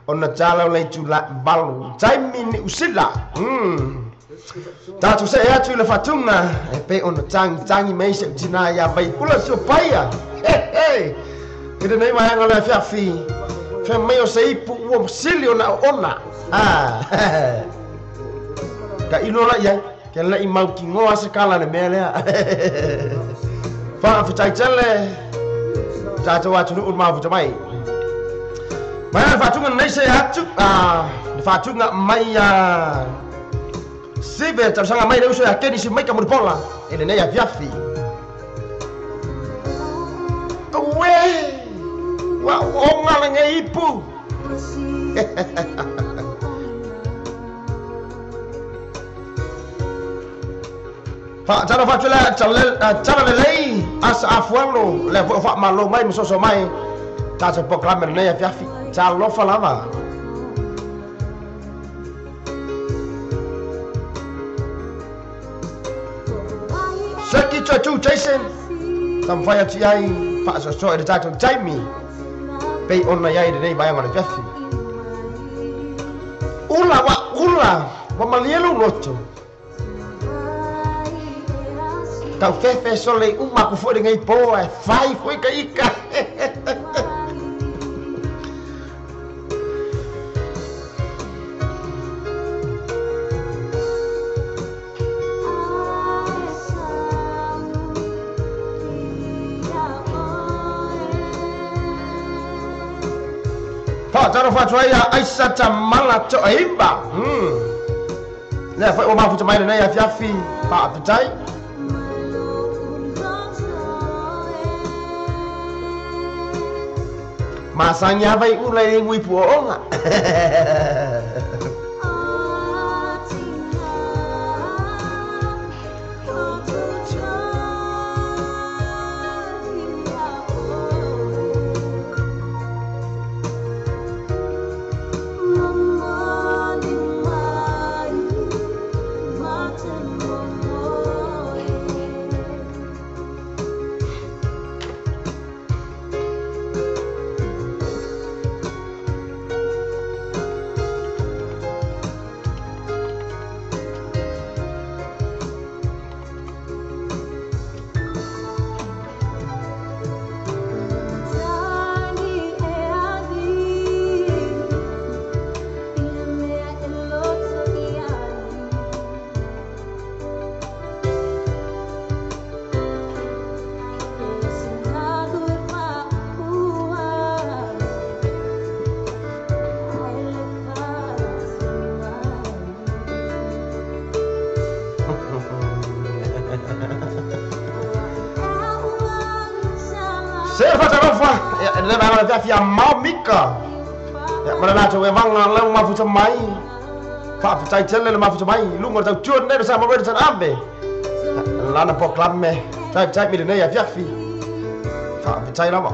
on the chala le chula balu chai min usila ta tu se ya tu le fatunga e pe on tang mai se jina ya vai kula so paia hey ide nei mai la fafi fe mai o sei pu o silio na ona ka ilo la ya ke la i mau ki ngoa se kala le mele Fa fitai tele tata watu nu ma futa mai mai fatunga nei se hatu fatunga mai sibe tsanga mai reuso ya keni si mai ka murpola ene nei ya viafi we wa onga le ipu Fa cara facula cara lei as afualo le fa malo mai musoso mai ta se proclama nei a fiafi ta lo falava Saki tu Jason tam faya ti ai fa so e tato Jamie pe on mai ai nei vai ngona fiafi ula wa malielo noto Tau fefe sole uma ku fo ngai po e fai foi ka ika Pa taro fa ya aisa tamala to imba Ne foi o ma fu tamai na ya fiafi pa apetai Masanya vai ulai ngui puonga. Serva tarofa le bang la fia mau mika ya mana to we bang la ma fu mai fa fu tai tele ma fu mai lu ngor tau chuan ne sa ma be san ambe la na proclame tai mi ne ya fia fi fa fu tai la ma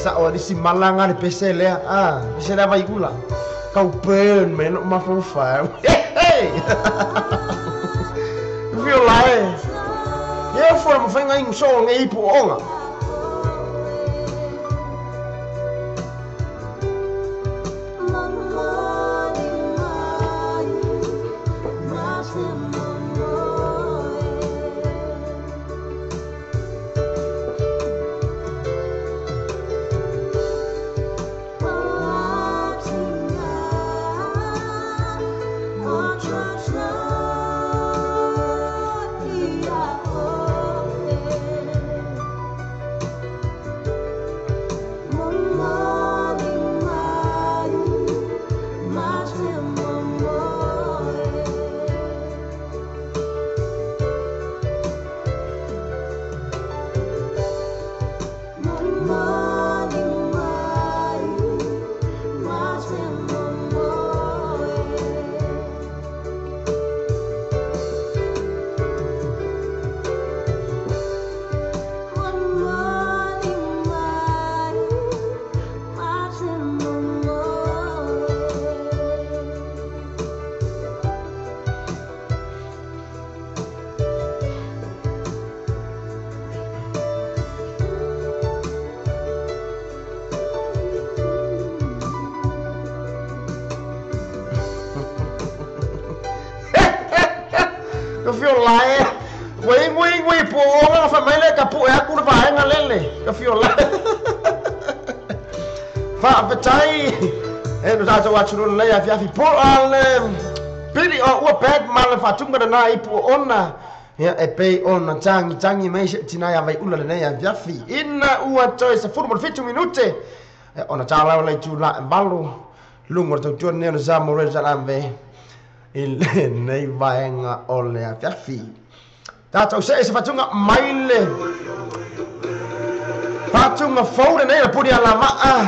sa o disi malanga le pesele pesele vai ula kau pen me no mafufa hey feel like yeah for mo fenga ing so ngai pu onga feel like we po nga fa mai le ka pu e aku va nga lele ka feel like fa petai e no sa wa churu le ya fi po al pili o bad mal fa tunga na ipu ona ya e pe ona tangi mai tina ya vai ula le ya fi ina ua toi sa furmo 20 minute ona tala le tu la balu lungo to tu ne no sa mo re sa lambe il nei vaenga ole a fiafi tatou se fatunga maile fatunga foude nei la pudi ala maa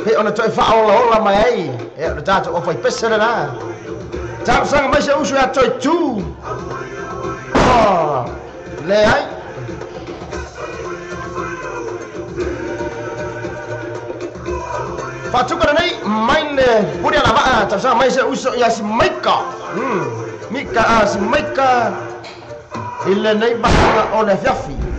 pe ona toi fa ola mai ai e ona tatou o fai pesere na tatou sanga mai se usu ya toi tu le ai fatunga nei maile pudi ala maa tatou sanga mai se usu ya si maika mika si maika ile nei banga ona fiafi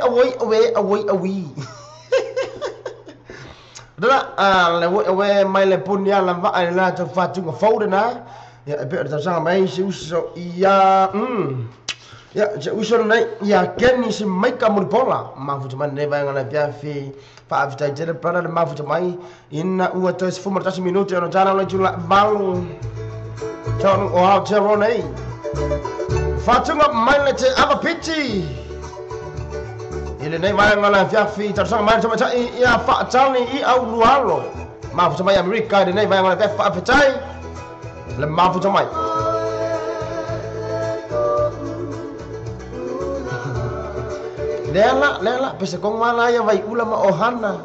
awe. Dala le mai le punia la va la to fatu ngo fo na. Ya be ta sang mai si uso ya ya je uso nei ya kenni si mai ka mo pola ma fu man ne va ngana pia fi fa avita jere para le ma fu mai inna u to si fu mo 10 minuti ono tana lo jula balu ton o ha te ronei fatu ngo mai le te ava piti ile nei vai ngana pia fi ta sang mai ta ia fa tani I au lualo ma fu mai America de nei vai ngana pia fa avitai le ma fu mai Lela, pese kong malaya vai ulama ohana.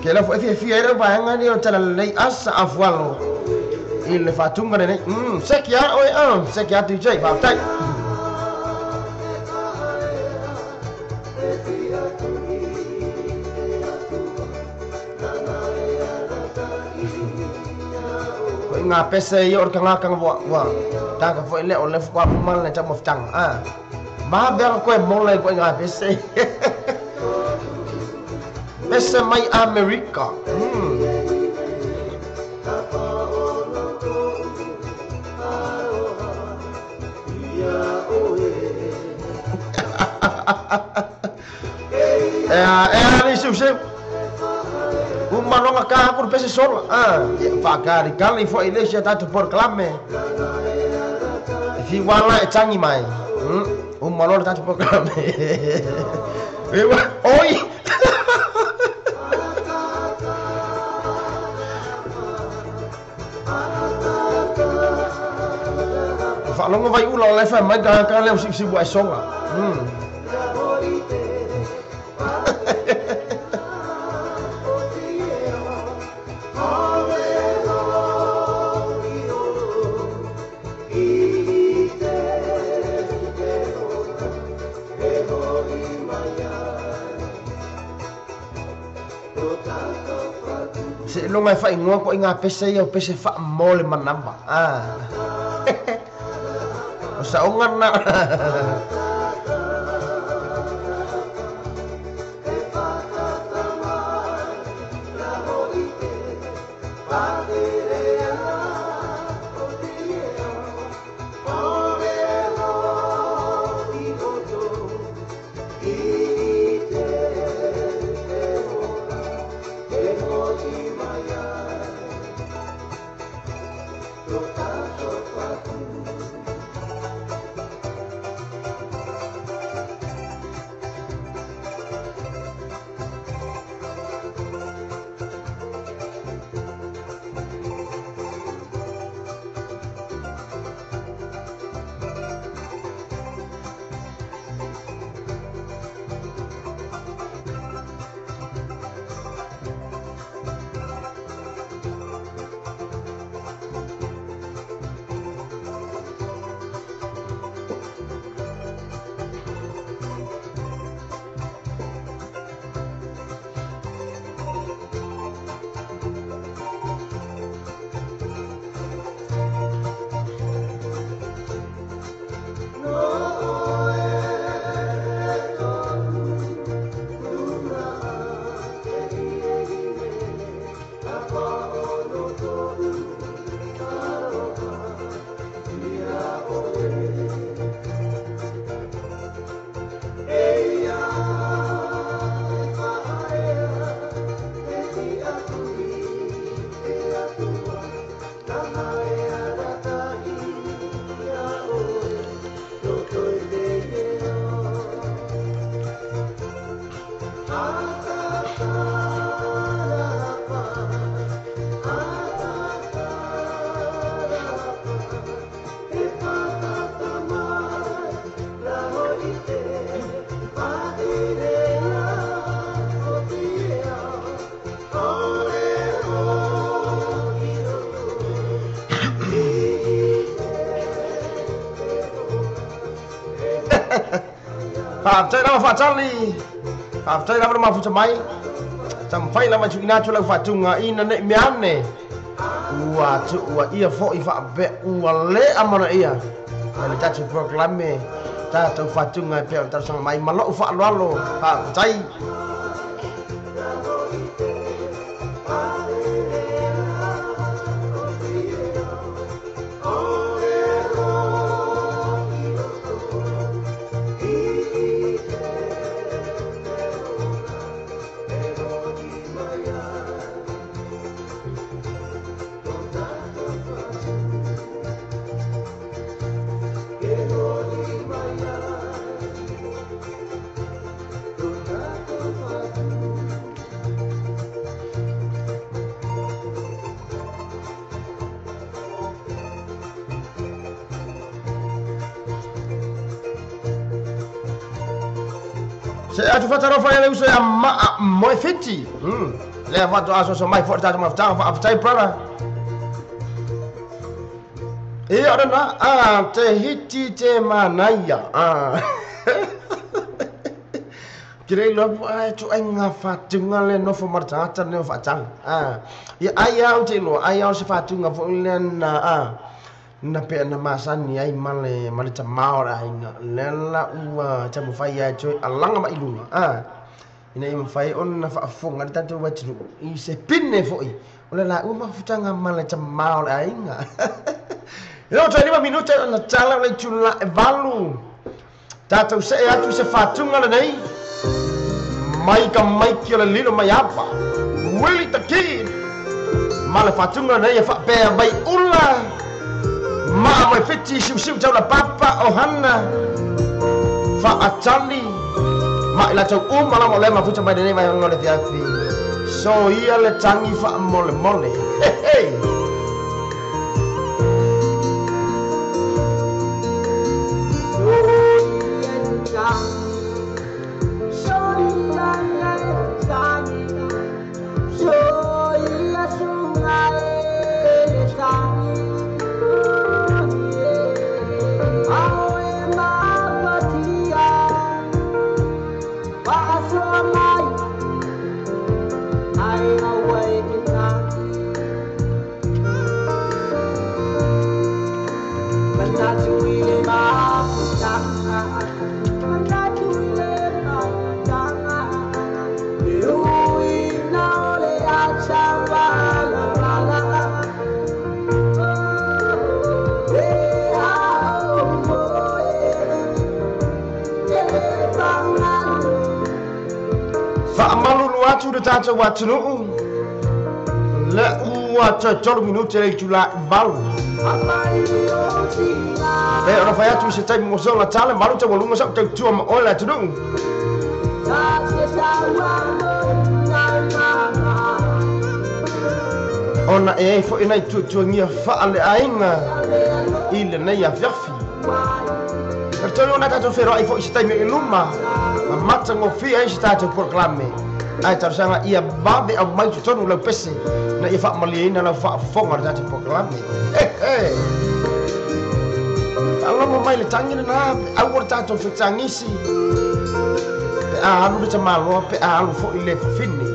Kela fu fi era vai ngani o tala lei asa afwalo. Il fatunga ne. Sekia oi sekia DJ fa tai. Ko nga pese yo kanga wa. Ta ka fo le o le fu pa mal na cham of tang Ba ver ko mole ko nga pese. Pese mai America. Ni susu. Malonga ka por pese solo. Fa kali fo iglesia tanto por clame. Fi wala e tangi mai. Malor tanto por clame. Oi. Fa longo vai ulo le fa mai ka le si buai songa. Se longa fa ingo ko inga pese yo pese fa mole manamba. O sa ongana. Chơi đâu phải Charlie, chơi đâu mà phụ cho máy, chẳng phải là mà chú na chú là phải chung in nệ mián này, chú ia phô ia phạm vẽ lễ âm mà ia, là cha chú proclame, ta tau fatunga pe ta sang mai malo fa lo ha chai se atu fataro fa ele uso ya mo fiti le fato aso so mai forta ma fta fa fta prana e ora na te hiti te manaya kire lo tu nga fatunga le no fo marta ta ne fa chang ya aya te lo aya se fatunga fo le na pe na masani ai male ta maora inga lela ua ta mo fai ai choi alanga ma ilunga ina im fai on na fa fonga ta tu watu I se pinne foi ola la uma futanga male ta maora inga ino 20 minuti na tala le tula e valu ta tu se atu se fatunga le nei mai ka mai ki le lilo mai apa Willie the Kid male fatunga nei fa pe mai ula ma mai fiti siu tau la papa o hana fa atali ma ila tau mala mo le ma futa mai nei mai ngole fiafi so ia le tangi fa mole hey atu de tata watunu le uata 3 minuti le tula balu e ora fai atu se tai mo sola tale balu te volunga sa te tu ma ola tunu ona e fo ina tu ngia fa ale ainga ile nei a fiafi pertolo na tato fero ai fo se tai me luma ma matsa ngo fi ai se tato proclame ai tarsanga ia babe au mai tonu la pese na ia fa malina la fa fonga dati proclame Allah mo mai le tangina na au war tato fitangisi pe alu de malo pe alu fo ile fo finni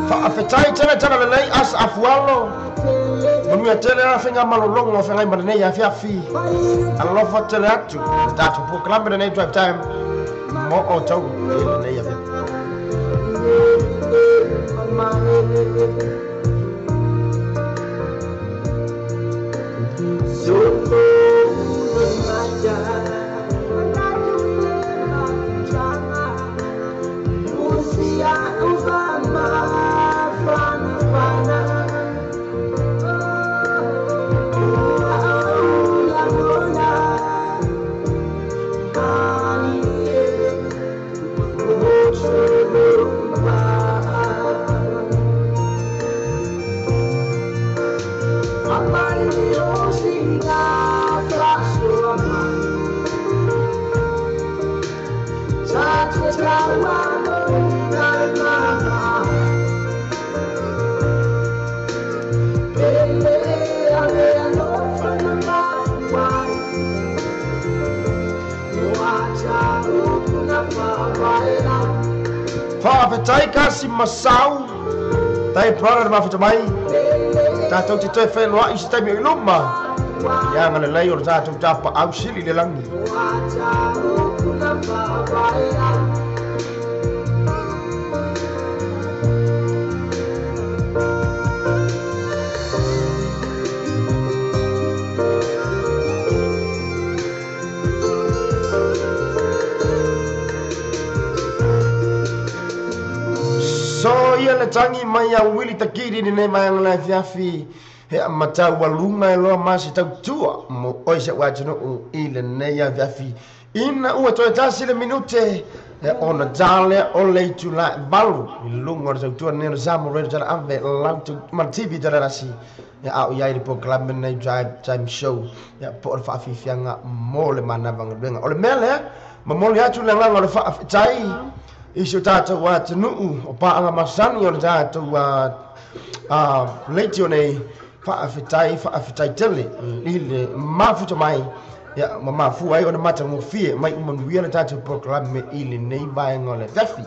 fa afetai tena le lei as afwalo Mami atele na finga malolongo na finga mbane ya fiafi. Allah fa tele atu. Tatu proclame the drive time. Mo auto ne ya fiafi. whaapetai kasi masau. Tai prana ma fitamai. Tātou te toi whenua i se taimi o iluma. Ia ngana lei o tātou tāpa au sili le langi. So ia le tangi mai a wili takiri ni ne mai ngala fiafi he mata walunga lo masi tau tua mo oi se watino u ile ne ya fiafi ina u to tasi le minute e ona dale o le tu la balu lungo tau tua ne zamo re jara ave lau tu man tv jara rasi ya au ya ile program ne drive time show ya por fa fi fianga mo le mana bang benga o le mele mo le atu le ngalo fa tai iso tātou wa tunu o paanga masani o tātou leiti o nei whaafitai tele i le mafuta mai ya mafu ai o na mata ngofie mai umanuia le tātou proklame i le nei vaenga o le gafi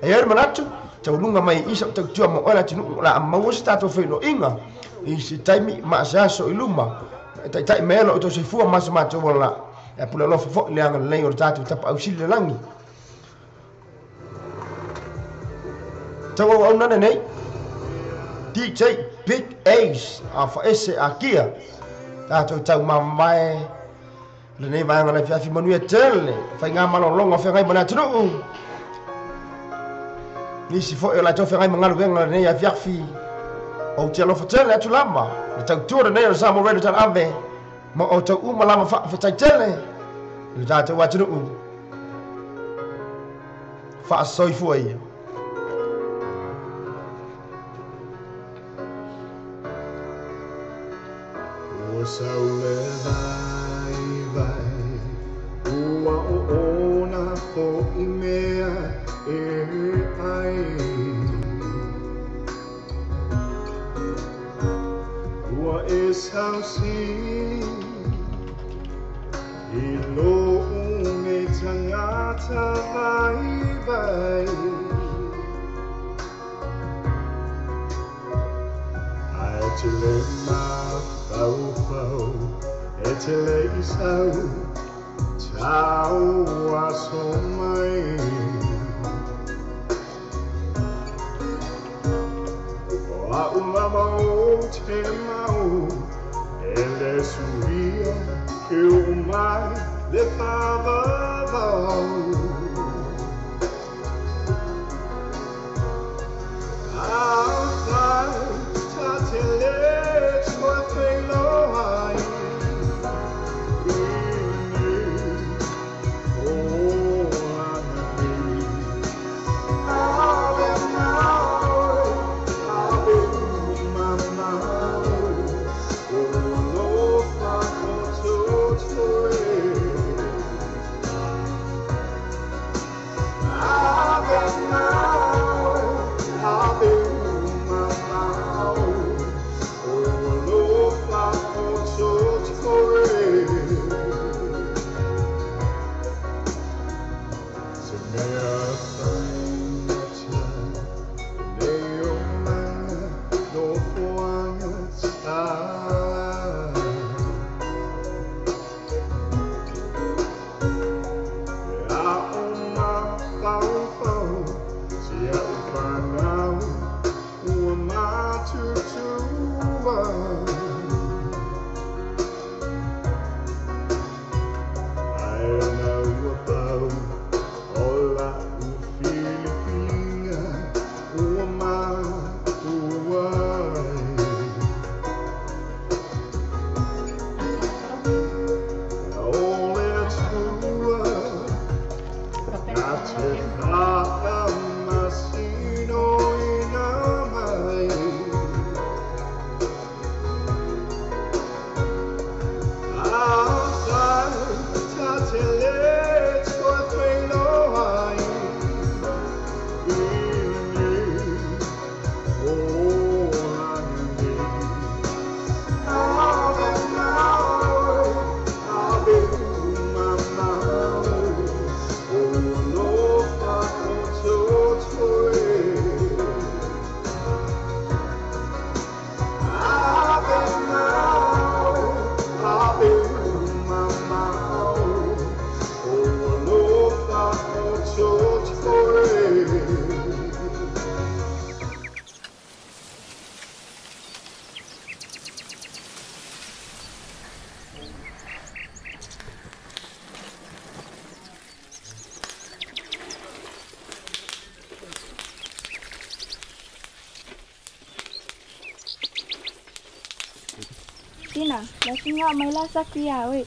e ere manatu tau lunga mai isa tau tua mo ola tunu la amaua se tātou whaino inga i se taimi maasaso i luma tai melo o to se fua masa mata o la e pula lofa fo le anga lei o tātou tapa au sili le langi tau au nana nei DJ Big Ace a fa ese a kia tātou tau mamae le nei vai ngana fiafi manuia tele fai ngā malolonga whengai mana tunu nisi fo e la tau whengai mangalu venga le nei a fiafi o te alofa tele atu lama le tau tua nei o Samo Radio tan ave ma o tau uma lama whaafitai tele le tātou a tunu wha soifua ia Saule vai ua o ona ko I mea e ai ua e sausi I lo une tangata vai ai te le Fau, e te lei sau, tau aso mai. O a umama o te mau, e le suria que o mai le whawawau. Au tai, ta te le soa pelo ai. Tina, lagi nga may lasa kuya, wait.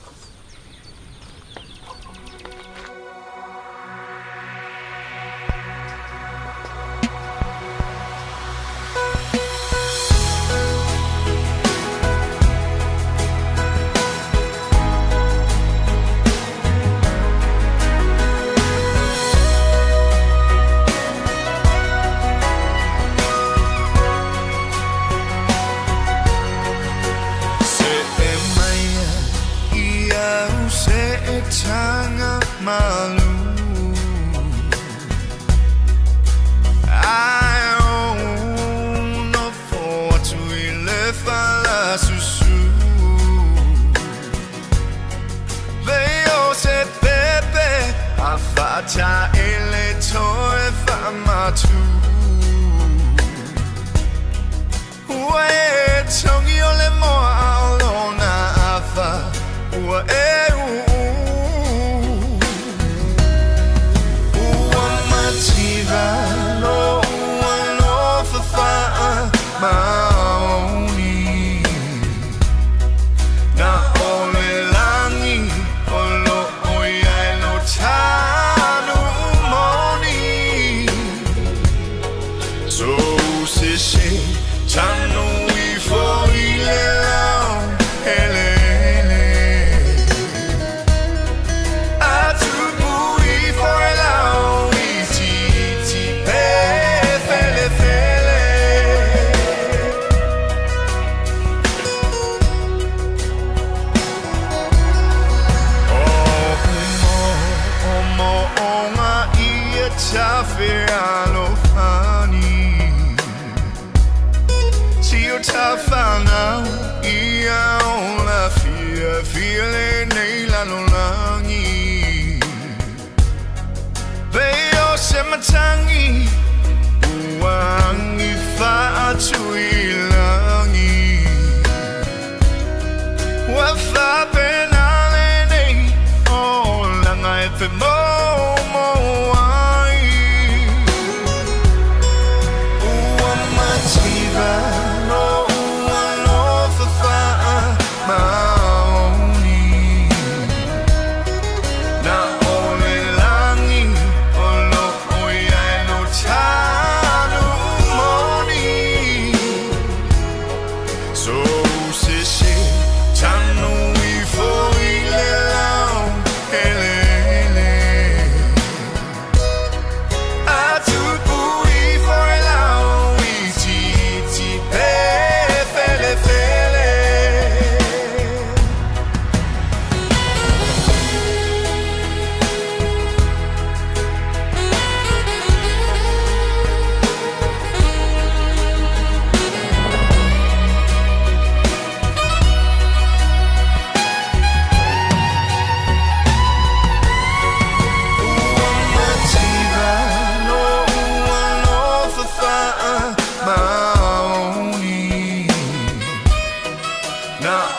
Tanga malu I own no for to ilefala susu Veo se pepe afata ele toe famatu Ue tongi ole moa alona afa Ue no one off the fire, Maoni. Na ole langi, olo oya no tanu moni. So se tanu ifo ile lao, hele. Tafana ia ola fia nei la longi Veo se matangi uangi fa tuilangi Wa fa penale nei ola ngai fe mo ai Uamativa Now